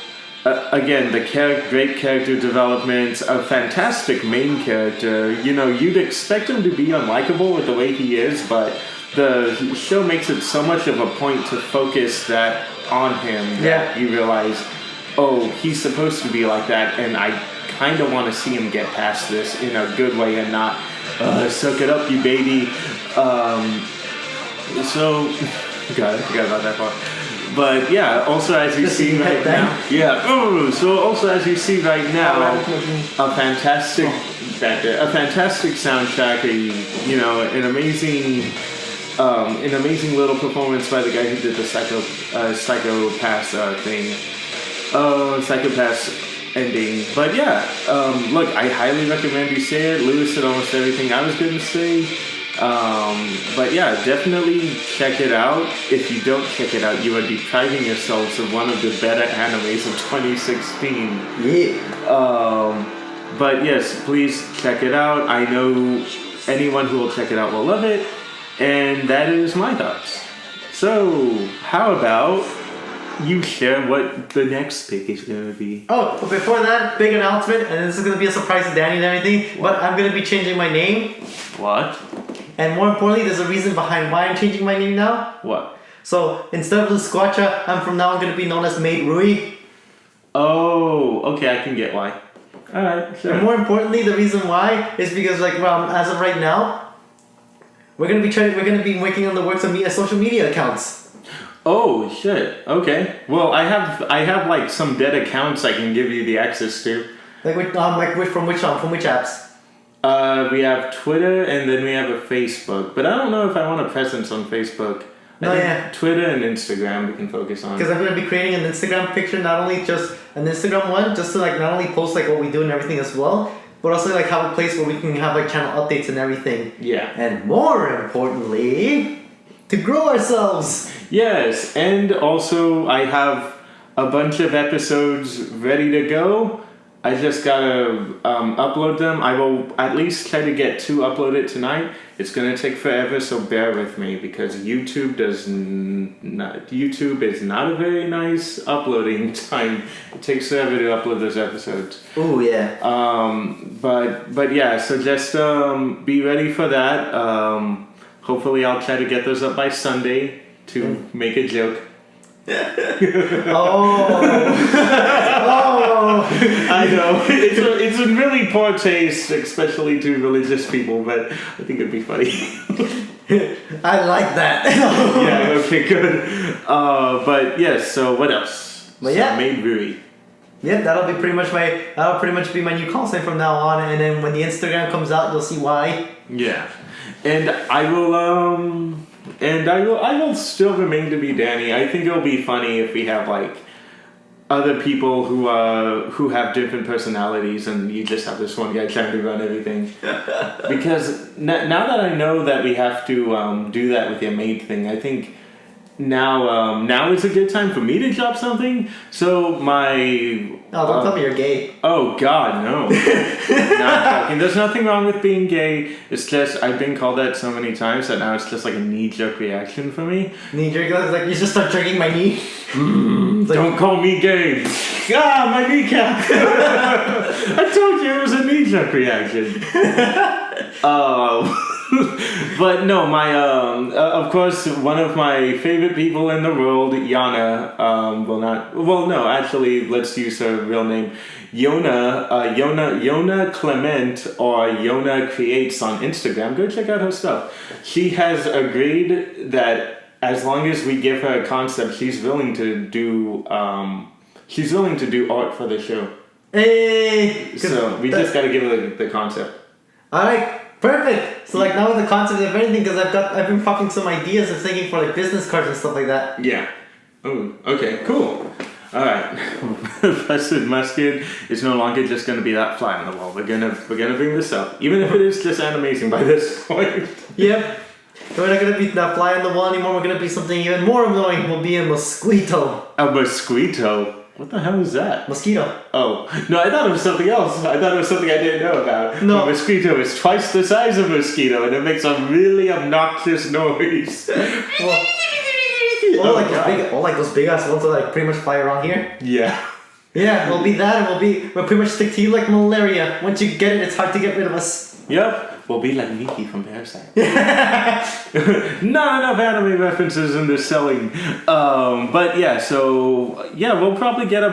again, great character development, a fantastic main character. You know, you'd expect him to be unlikable with the way he is, but the show makes it so much of a point to focus that on him that you realize, oh, he's supposed to be like that, and I kind of want to see him get past this in a good way and not suck it up, you baby. So, God, I forgot about that part. But yeah, also as you see right now, so also as you see right now, a fantastic soundtrack, an amazing little performance by the guy who did the Psycho-Pass thing. Psycho-Pass ending. But yeah, look, I highly recommend you say it. Lewis said almost everything I was going to say. But yeah, definitely check it out. If you don't check it out, you are depriving yourselves of one of the better animes of 2016. Yeah. But yes, please check it out. I know anyone who will check it out will love it. And that is my thoughts. So, how about you share what the next pick is going to be? Oh, but before that, big announcement, and this is going to be a surprise to Danny and everything, but I'm going to be changing my name. What? And more importantly, there's a reason behind why I'm changing my name now. What? So, instead of the Squatcha, I'm going to be known as Maid Rui. Oh, okay, I can get why. Alright, sure. And more importantly, the reason why is because, as of right now, we're going to be working on the works of social media accounts. Oh shit! Okay. Well, I have like some dead accounts I can give you the access to. From which apps? We have Twitter and then we have a Facebook, but I don't know if I want a presence on Facebook. Twitter and Instagram we can focus on. Because I'm going to be creating an Instagram picture, not only just an Instagram one, just to not only post what we do and everything as well, but also have a place where we can have channel updates and everything. Yeah. And more importantly, to grow ourselves. Yes, and also I have a bunch of episodes ready to go. I just gotta upload them. I will at least try to get 2 uploaded tonight. It's gonna take forever, so bear with me because YouTube YouTube is not a very nice uploading time. It takes forever to upload those episodes. Oh yeah. But yeah, so just be ready for that. Hopefully, I'll try to get those up by Sunday to make a joke. I know it's in really poor taste, especially to religious people, but I think it'd be funny. I like that. Yeah. Okay. Good. But yes. So what else? But yeah, Maid Rui. Yeah, that'll pretty much be my new call sign from now on, and then when the Instagram comes out, you'll see why. Yeah, and I will still remain to be Danny. I think it'll be funny if we have other people who have different personalities, and you just have this one guy trying to run everything. Because now that I know that we have to do that with your maid thing, I think now is a good time for me to drop something. So my... Oh, don't tell me you're gay. Oh, God, no. Not joking. There's nothing wrong with being gay. It's just, I've been called that so many times that now it's just a knee-jerk reaction for me. Knee-jerk? You just start jerking my knee? Don't call me gay. My kneecap. I told you it was a knee-jerk reaction. But no, my of course one of my favorite people in the world, Yana, let's use her real name, Yona Clement, or Yona Creates on Instagram. Go check out her stuff. She has agreed that as long as we give her a concept, she's willing to do art for the show. Hey, so we just got to give her the concept. All right. Perfect. So now with the concept of anything, because I've been popping some ideas of thinking for business cards and stuff like that. Yeah. Oh. Okay. Cool. All right. Busted Musket is no longer just going to be that fly on the wall. We're gonna bring this up, even if it is just amazing by this point. Yep. We're not gonna be that fly on the wall anymore. We're gonna be something even more annoying. We'll be a mosquito. A mosquito. What the hell is that? Mosquito. Oh, no, I thought it was something else. I thought it was something I didn't know about. No. A mosquito is twice the size of a mosquito, and it makes a really obnoxious noise. Well, Oh, like those big ass ones that like pretty much fly around here. Yeah. Yeah, we'll be that, and we'll pretty much stick to you like malaria. Once you get it, it's hard to get rid of us. Yep. We'll be like Mickey from Parasite. Not enough anime references in this selling. But yeah, so yeah, we'll probably get a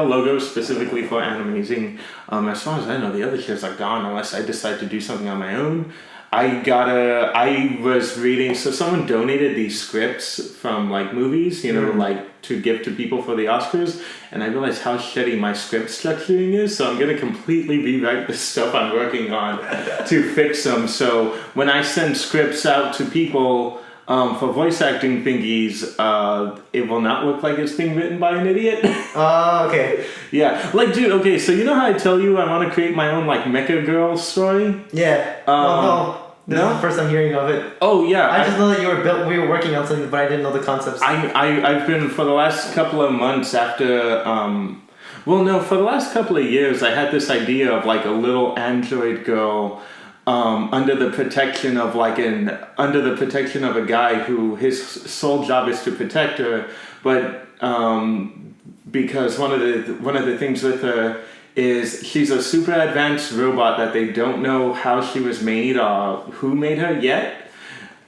logo specifically for Animazing. As far as I know, the other shows are gone unless I decide to do something on my own. I was reading, so someone donated these scripts from like movies, like to give to people for the Oscars, and I realized how shitty my script structuring is, so I'm gonna completely rewrite the stuff I'm working on to fix them. So when I send scripts out to people for voice acting thingies, it will not look like it's being written by an idiot. Okay. Yeah, like dude, okay, so you know how I tell you I want to create my own like mecha girl story? Yeah. No. This is the first I'm hearing of it. Oh yeah. I just know that we were working on something, but I didn't know the concepts. I've been for the last couple of months after for the last couple of years I had this idea of like a little android girl under the protection of a guy who his sole job is to protect her, but because one of the things with her is she's a super advanced robot that they don't know how she was made or who made her yet.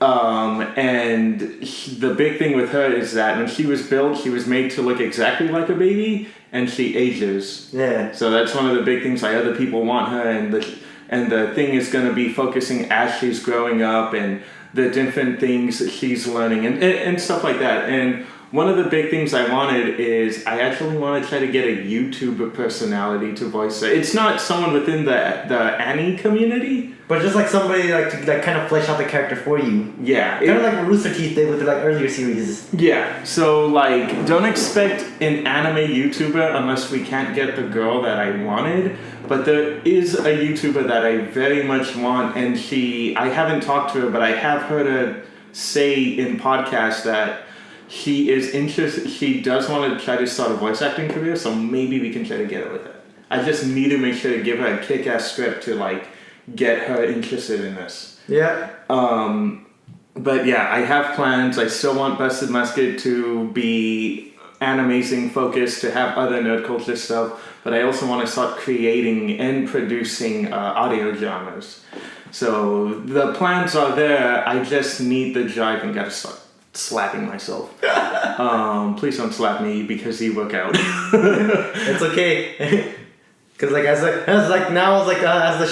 And the big thing with her is that when she was built, she was made to look exactly like a baby, and she ages. Yeah. So that's one of the big things why other people want her, and the thing is going to be focusing as she's growing up and the different things that she's learning and stuff like that. And one of the big things I wanted is I actually want to try to get a YouTuber personality to voice it. It's not someone within the Annie community, but just like somebody like to like kind of flesh out the character for you. Yeah, kind of like what Rooster Teeth did with the like earlier series. Yeah, so like don't expect an anime YouTuber unless we can't get the girl that I wanted. But there is a YouTuber that I very much want, and I haven't talked to her, but I have heard her say in podcasts that she is interested. She does want to try to start a voice acting career, so maybe we can try to get her with it. I just need to make sure to give her a kick-ass script to like get her interested in this. Yeah. But yeah, I have plans. I still want Busted Musket to be Animazing focused, to have other nerd culture stuff, but I also want to start creating and producing audio dramas. So the plans are there. I just need the drive and gotta start slapping myself. Please don't slap me because you work out. It's okay. Because as the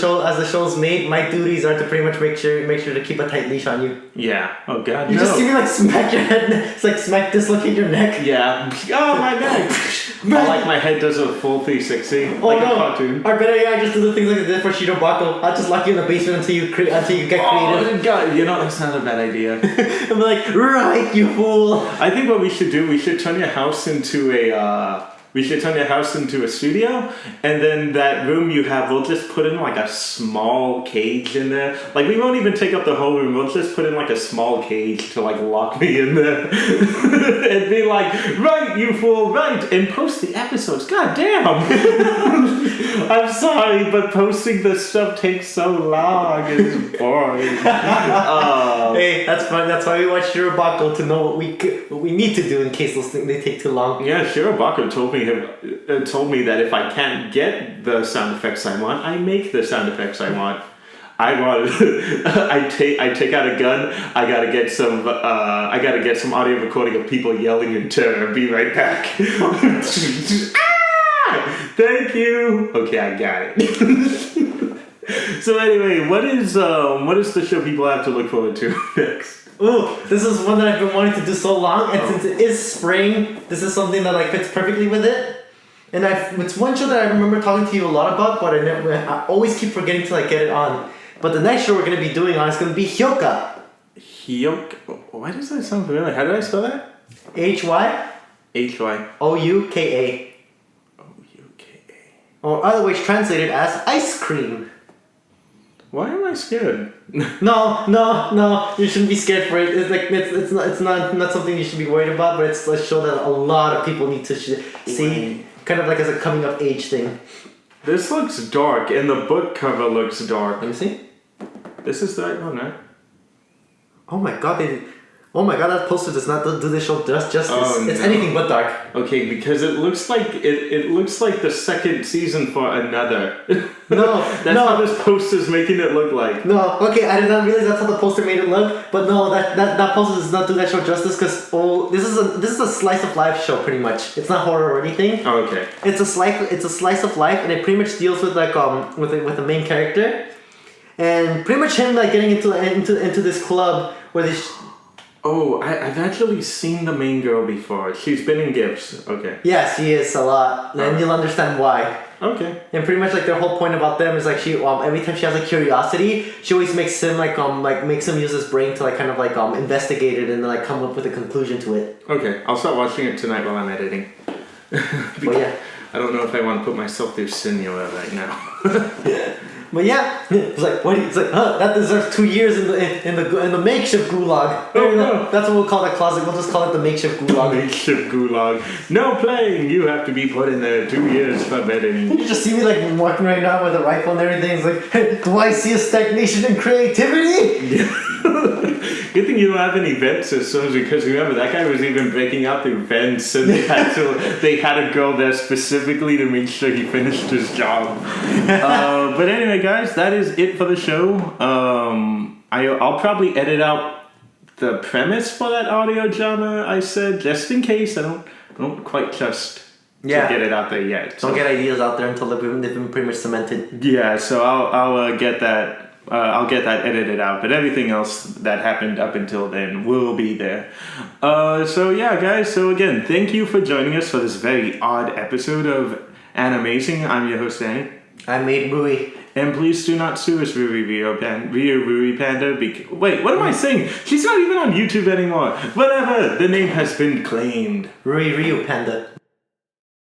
show's made, my duties are to pretty much make sure to keep a tight leash on you. Yeah. Oh god. You just see me like smack your head. It's like dislocate your neck. Yeah. Oh my neck. I like my head does a full 360 oh, like no. a cartoon. Or better yet, I just do the things like I did for Shirobako. I'll just lock you in the basement until you get creative. Oh god, that's not a bad idea. I'm like, right, you fool. I think what we should do, we should turn your house into a studio, and then that room you have, we'll just put in like a small cage in there. Like we won't even take up the whole room. We'll just put in like a small cage to like lock me in there and be like, right, you fool, right, and post the episodes. God damn. I'm sorry, but posting this stuff takes so long. It's boring. Hey, that's fine. That's why we watch Shirobako, to know what we need to do in case those things they take too long. Yeah, Shirobako told me that if I can't get the sound effects I want, I make the sound effects I want. I take out a gun. I gotta get some audio recording of people yelling in terror. Be right back. Thank you. Okay, I got it. So anyway, what is the show people have to look forward to next? Ooh, this is one that I've been wanting to do so long, and since it is spring, this is something that like fits perfectly with it. And it's one show that I remember talking to you a lot about, but I always keep forgetting to like get it on. But the next show we're gonna be doing on is gonna be Hyoka. Hyoka. Why does that sound familiar? How did I spell that? Hy. Hy. Ouka. Or otherwise translated as ice cream. Why am I scared? No, you shouldn't be scared for it. It's not something you should be worried about, but it's a show that a lot of people need to see, kind of like as a coming of age thing. This looks dark, and the book cover looks dark. Let me see. This is the right one, right? Oh my god, Oh my god, that poster does not do this show justice. Oh, it's no. anything but dark. Okay, because it looks like it looks like the second season for Another. No, That's how this poster's making it look like. No, okay, I did not realize that's how the poster made it look. But no, that poster does not do that show justice because this is a slice of life show pretty much. It's not horror or anything. Oh, okay. It's a slice of life, and it pretty much deals with like with the main character, and pretty much him like getting into this club where they. Oh, I've actually seen the main girl before. She's been in GIFs. Okay. Yes, he is a lot, and you'll understand why. Okay. And pretty much like their whole point about them is like she every time she has a curiosity, she always makes him makes him use his brain to like kind of like investigate it and like come up with a conclusion to it. Okay, I'll start watching it tonight while I'm editing. But yeah. I don't know if I want to put myself through Sinua right now. But yeah, it's like what? It's like that deserves 2 years in the makeshift gulag. Oh, no. That's what we'll call that closet. We'll just call it the makeshift gulag. Makeshift gulag. No playing. You have to be put in there 2 years for betting. You just see me like walking right now with a rifle and everything. It's like, hey, do I see a stagnation in creativity? Good thing you don't have any vent systems because remember that guy was even breaking out through vents and they had a girl there specifically to make sure he finished his job. But anyway, guys, that is it for the show. I'll probably edit out the premise for that audio drama I said just in case. I don't quite trust to get it out there yet. Don't get ideas out there until they've been pretty much cemented. Yeah, so I'll get that. I'll get that edited out, but everything else that happened up until then will be there. So yeah, guys. So again, thank you for joining us for this very odd episode of Animazing. I'm your host Danny. I made Rui. And please do not sue us, Rui Panda. Wait, what am I saying? She's not even on YouTube anymore. Whatever. The name has been claimed. Rui Panda.